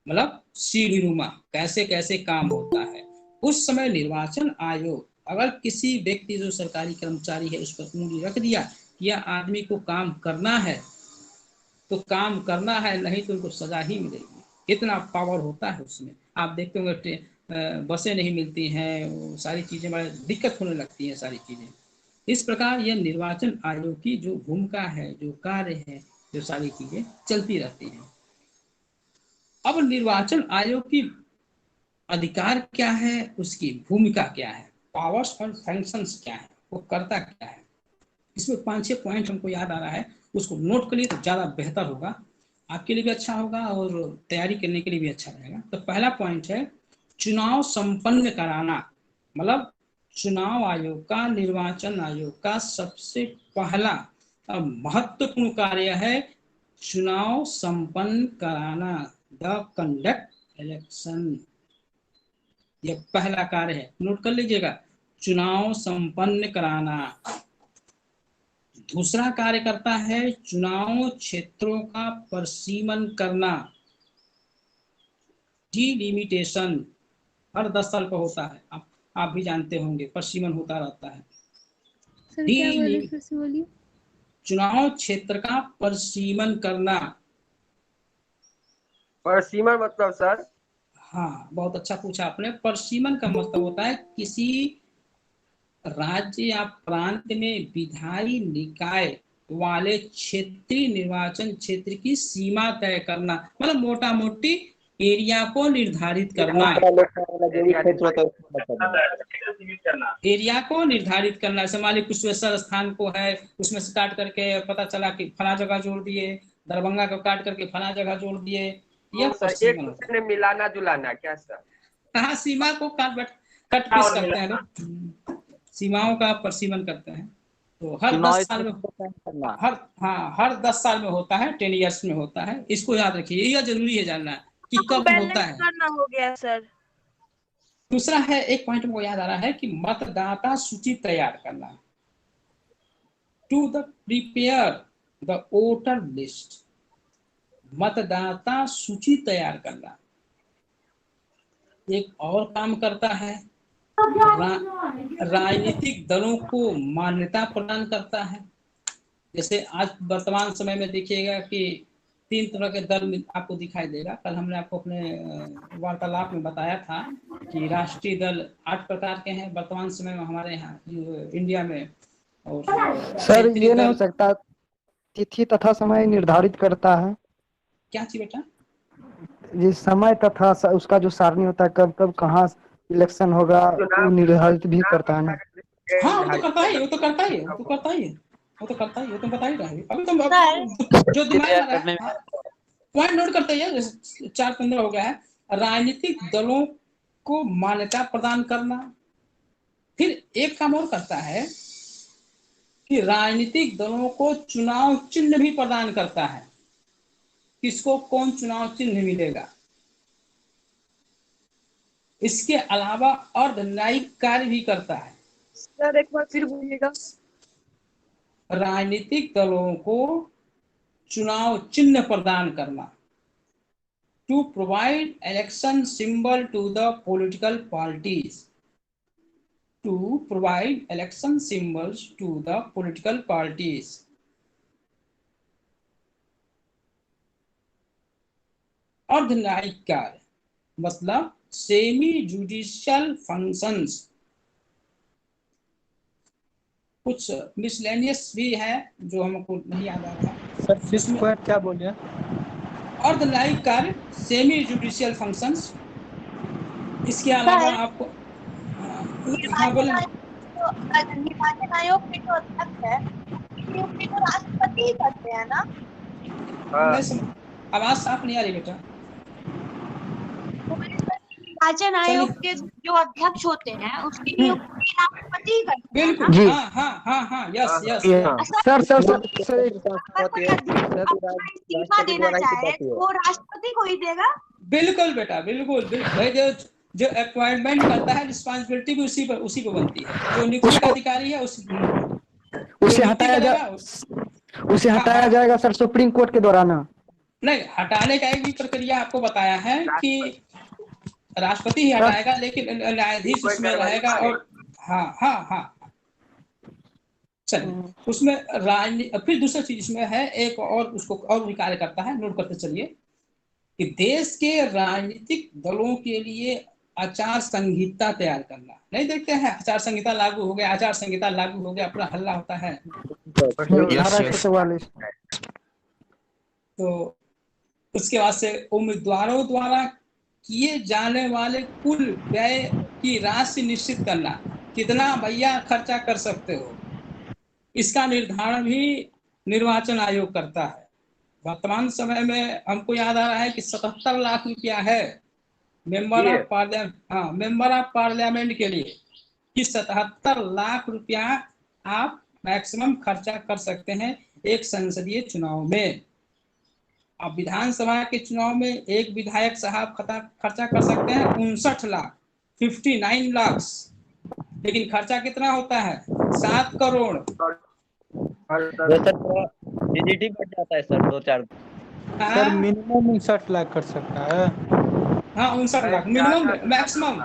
मतलब सीढ़ीनुमा कैसे कैसे काम होता है। उस समय निर्वाचन आयोग अगर किसी व्यक्ति जो सरकारी कर्मचारी है उस पर उंगली रख दिया कि यह आदमी को काम करना है तो काम करना है, नहीं तो उनको सजा ही मिलेगी। इतना पावर होता है उसमें। आप देखते होंगे बसें नहीं मिलती हैं, सारी चीजें बड़ी दिक्कत होने लगती हैं सारी चीजें। इस प्रकार यह निर्वाचन आयोग की जो भूमिका है, जो कार्य है, जो सारी चीजें चलती रहती हैं। अब निर्वाचन आयोग की अधिकार क्या है, उसकी भूमिका क्या है, पावर्स और फंक्शंस क्या है, वो करता क्या है। इसमें 5-6 पॉइंट हमको याद आ रहा है, उसको नोट कर लिए तो ज्यादा बेहतर होगा, आपके लिए भी अच्छा होगा और तैयारी करने के लिए भी अच्छा रहेगा। तो पहला पॉइंट है चुनाव संपन्न कराना। मतलब चुनाव आयोग का, निर्वाचन आयोग का सबसे पहला महत्वपूर्ण कार्य है चुनाव संपन्न कराना, द कंडक्ट इलेक्शन। यह पहला कार्य है, नोट कर लीजिएगा, चुनाव संपन्न कराना। दूसरा कार्य करता है चुनाव क्षेत्रों का परिसीमन करना, डिलिमिटेशन। हर 10 साल पर होता है, आप भी जानते होंगे, परिसीमन होता रहता है। सर क्या बोले, फिर से बोलिए। चुनाव क्षेत्र का परिसीमन करना। परिसीमन मतलब सर? हाँ, बहुत अच्छा पूछा आपने। परिसीमन का मतलब होता है किसी राज्य या प्रांत में विधायी निकाय वाले क्षेत्रीय निर्वाचन क्षेत्र की सीमा तय करना। मतलब मोटा मोटी एरिया को निर्धारित करना, एरिया को निर्धारित करना। जैसे मान लीजिए कुशेश्वर स्थान को है, उसमें से काट करके पता चला कि फला जगह जोड़ दिए, दरभंगा को काट करके फला जगह जोड़ दिए। यह एक मिलाना जुलाना क्या सर? हाँ, सीमा को कट पीस करते हैं लोग, सीमाओं का परिसीमन करते हैं। तो हर 10 साल में हर 10 साल में होता है, 10 ईयर्स में होता है। इसको याद रखिए, यह जरूरी है जानना कि कब होता है। करना हो गया सर। दूसरा है, एक पॉइंट मुझे याद आ रहा है कि मतदाता सूची तैयार करना, to the prepare the voter list. मतदाता सूची तैयार करना। एक और काम करता है, राजनीतिक दलों को मान्यता प्रदान करता है। जैसे आज वर्तमान समय में देखिएगा कि 3 तरह के दल आपको दिखाई देगा। कल हमने आपको अपने वार्तालाप में बताया था कि राष्ट्रीय दल 8 प्रकार के हैं वर्तमान समय में हमारे यहाँ इंडिया में। और सर ये नहीं हो सकता तिथि तथा समय निर्धारित करता है? क्या चीज बेटा? ये समय तथा उसका जो सारणी होता है, कब कब कहाँ इलेक्शन होगा, वो निर्धारित भी करता है ना? हाँ, वो तो करता ही, वो तो करता ही, वो तो करता ही, वो तो करता ही, वो तुम बता ही रहे। अभी तुम जो दिमाग में पॉइंट नोट करते हैं, 4-15 हो गया है। राजनीतिक दलों को मान्यता प्रदान करना। फिर एक काम और करता है कि राजनीतिक दलों को चुनाव चिन्ह भी प्रदान करता है। किसको कौन चुनाव चिन्ह मिलेगा। इसके अलावा अर्धन्यायिक कार्य भी करता है। सर एक बार फिर बोलिएगा। राजनीतिक दलों को चुनाव चिन्ह प्रदान करना, to provide election symbol to the political parties, to provide election symbols to the political parties. अर्धन्यायिक कार्य मतलब सेमी जुडिशियल फंक्शंस। कुछ मिसलेनियस भी है जो हमको नहीं याद आ रहा। सर 6 पॉइंट क्या बोले? अर्धन्यायिक कार्य, सेमी जुडिशियल फंक्शंस। इसके अलावा आपको निर्वाचन आयोग के जो अध्यक्ष है नियुक्ति तो राष्ट्रपति ही करते हैं ना? आवाज साफ नहीं आ रही बेटा। निर्वाचन आयोग के जो अध्यक्ष होते हैं उसकी नियुक्ति राष्ट्रपति ही करते हैं। बिल्कुल, जी। हाँ, यस। सर इस्तीफा देना चाहे वो राष्ट्रपति को ही देगा। बिल्कुल बेटा, बिल्कुल। भाई जो अपॉइंटमेंट करता है रिस्पांसिबिलिटी भी उसी को बनती है। जो नियुक्ति का अधिकारी है उसे हटाया जाएगा सर सुप्रीम कोर्ट के द्वारा ना? नहीं, हटाने का एक भी प्रक्रिया आपको बताया है कि राष्ट्रपति ही हटाएगा, लेकिन न्यायाधीश उसमें रहेगा। और हाँ हाँ हाँ, चलिए उसमें फिर दूसरी चीज इसमें है एक और, उसको और भी कार्य करता है, नोट करते चलिए कि देश के राजनीतिक दलों के लिए आचार संहिता तैयार करना। नहीं देखते हैं, आचार संहिता लागू हो गया, आचार संहिता लागू हो गया, पूरा हल्ला होता है। तो उसके बाद से उम्मीदवारों द्वारा किए जाने वाले कुल व्यय की राशि निश्चित करना, कितना भैया खर्चा कर सकते हो, इसका निर्धारण भी निर्वाचन आयोग करता है। वर्तमान समय में हमको याद आ रहा है कि 77 लाख रुपया है मेंबर ऑफ पार्लियामेंट, हाँ मेंबर ऑफ पार्लियामेंट के लिए, कि 77 लाख रुपया आप मैक्सिमम खर्चा कर सकते हैं एक संसदीय चुनाव में। अब विधानसभा के चुनाव में एक विधायक साहब खर्चा कर सकते हैं 59 लाख, 59 लाख, लेकिन खर्चा कितना होता है 7 करोड़। डीजीटी बढ़ जाता है सर 2-4। सर मिनिमम 59 लाख कर सकता है। हाँ 59 लाख मिनिमम, मैक्सिमम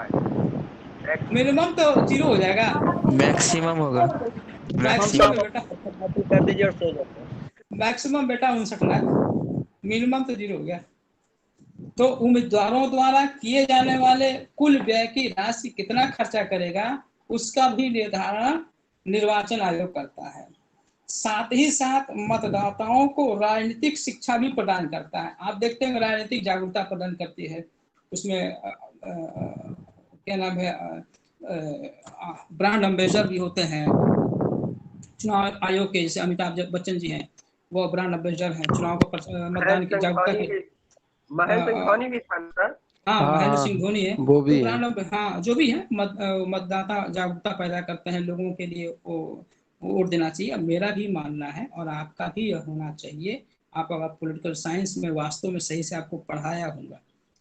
मिनिमम तो 0 हो जाएगा, मैक्सिमम होगा। मैक्सिमम बेटा कर दीजिए और सो जाते। मैक्सिमम बेटा 59 लाख, मिनिमम तो 0 हो गया। तो उम्मीदवारों द्वारा किए जाने वाले कुल व्यय की राशि कितना खर्चा करेगा, उसका भी निर्धारण निर्वाचन आयोग करता है। साथ ही साथ मतदाताओं को राजनीतिक शिक्षा भी प्रदान करता है। आप देखते हैं राजनीतिक जागरूकता प्रदान करती है, उसमें क्या नाम है, ब्रांड एम्बेसडर भी होते हैं चुनाव आयोग के, जैसे अमिताभ बच्चन जी हैं, वो ब्रांड एम्बेसडर हैं चुनाव को मतदान की जागरूकता के। महेंद्र सिंह धोनी भी था सर। हाँ महेंद्र सिंह धोनी है, वो भी तो हाँ जो भी है मतदाता जागरूकता पैदा करते हैं लोगों के लिए, वो वोट देना चाहिए। अब मेरा भी मानना है और आपका भी होना चाहिए। आप अगर पॉलिटिकल साइंस में वास्तव में सही से आपको पढ़ाया होगा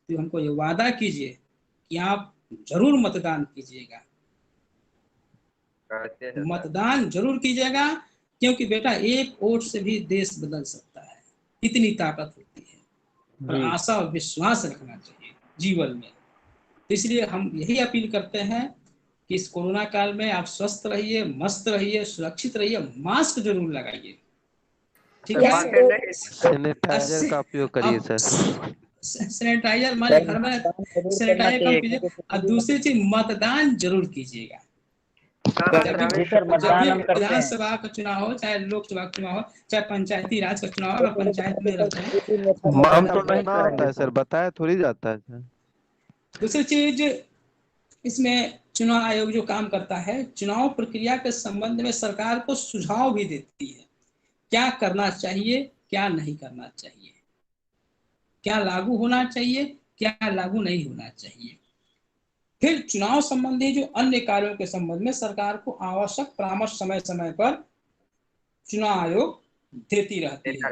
तो हमको ये वादा कीजिए कि आप जरूर मतदान कीजिएगा, मतदान जरूर कीजिएगा, क्योंकि बेटा एक वोट से भी देश बदल सकता है, इतनी ताकत होती है। और आशा और विश्वास रखना चाहिए जीवन में। तो इसलिए हम यही अपील करते हैं कि इस कोरोना काल में आप स्वस्थ रहिए, मस्त रहिए, सुरक्षित रहिए, मास्क जरूर लगाइए, ठीक है। सैनिटाइजर का उपयोग करिए सर। सैनिटाइजर मान घर में सैनिटाइजर कम कीजिए। और दूसरी चीज मतदान जरूर कीजिएगा। जब भी विधानसभा का चुनाव हो, चाहे लोकसभा का चुनाव हो, चाहे पंचायती राज का चुनाव हो, अगर पंचायत में रहते हैं हम तो नहीं होता है सर, बताया थोड़ी जाता है सर। दूसरी चीज इसमें चुनाव आयोग जो काम करता है, चुनाव प्रक्रिया के संबंध में सरकार को सुझाव भी देती है, क्या करना चाहिए क्या नहीं करना चाहिए, क्या लागू होना चाहिए क्या लागू नहीं होना चाहिए। फिर चुनाव संबंधी जो अन्य कार्यों के संबंध में सरकार को आवश्यक परामर्श समय समय पर चुनाव आयोग देती रहती है।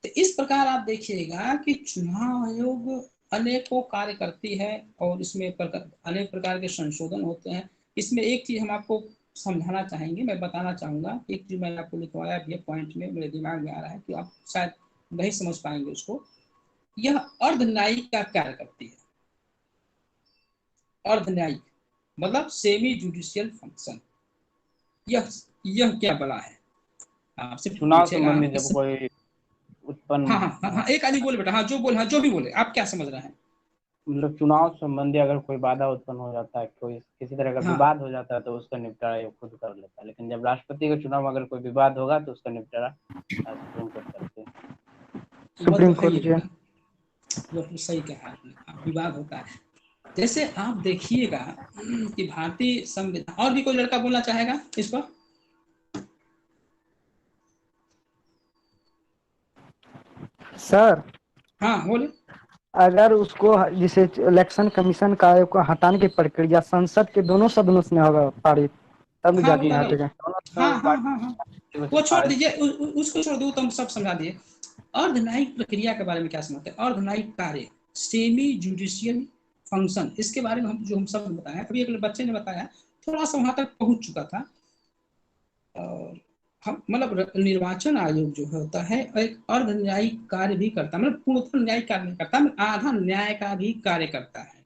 तो इस प्रकार आप देखिएगा कि चुनाव आयोग अनेकों कार्य करती है और इसमें अनेक प्रकार के संशोधन होते हैं। इसमें एक चीज हम आपको समझाना चाहेंगे, मैं बताना चाहूंगा, एक चीज मैंने आपको लिखवाया भी पॉइंट में, मेरे दिमाग में आ रहा है कि आप शायद नहीं समझ पाएंगे उसको। यह अर्धन्यायिक का कार्य करती है। अर्धन्यायिक मतलब सेमी जुडिशियल फंक्शन। यह क्या बड़ा है आपसे चुनाव संबंधी जब कोई उत्पन्न, हाँ एक आदमी बोले बेटा, हाँ जो बोले, हाँ जो भी बोले, आप क्या समझ रहे हैं? मतलब चुनाव संबंधी अगर कोई बाधा उत्पन्न हो जाता है, कोई किसी तरह का विवाद हो जाता है तो उसका निपटारा ये खुद कर लेता है। लेकिन जब राष्ट्रपति का चुनाव अगर कोई विवाद होगा तो उसका निपटारा सुप्रीम कोर्ट करते हैं। सुप्रीम कोर्ट जो सही कहा, विवाद होता है। जैसे आप देखिएगा कि भारतीय संविधान, और भी कोई लड़का बोलना चाहेगा इस पर? सर हाँ बोले। अगर उसको जिसे इलेक्शन कमीशन का आयोग को हटाने की प्रक्रिया संसद के दोनों सदनों से होगा पारित, तब जाके हटेगा। हाँ वो छोड़ दीजिए, उसको छोड़ दो, तो हम सब समझा दिए। अर्धन्यायिक प्रक्रिया के बारे में क्या समझते हैं? अर्धन्यायिक कार्य, सेमी जुडिशियल फंक्शन, इसके बारे में हम सब बताया। अभी एक बच्चे ने बताया, थोड़ा सा वहां तक पहुंच चुका था। और हम मतलब निर्वाचन आयोग जो होता है एक अर्ध न्यायिक कार्य भी करता है, मतलब पूर्णतः न्यायिक कार्य नहीं करता, आधा न्याय का भी कार्य करता है।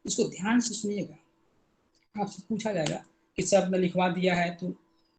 इसको ध्यान से सुनिएगा। आपसे पूछा जाएगा कि सर ने लिखवा दिया है तो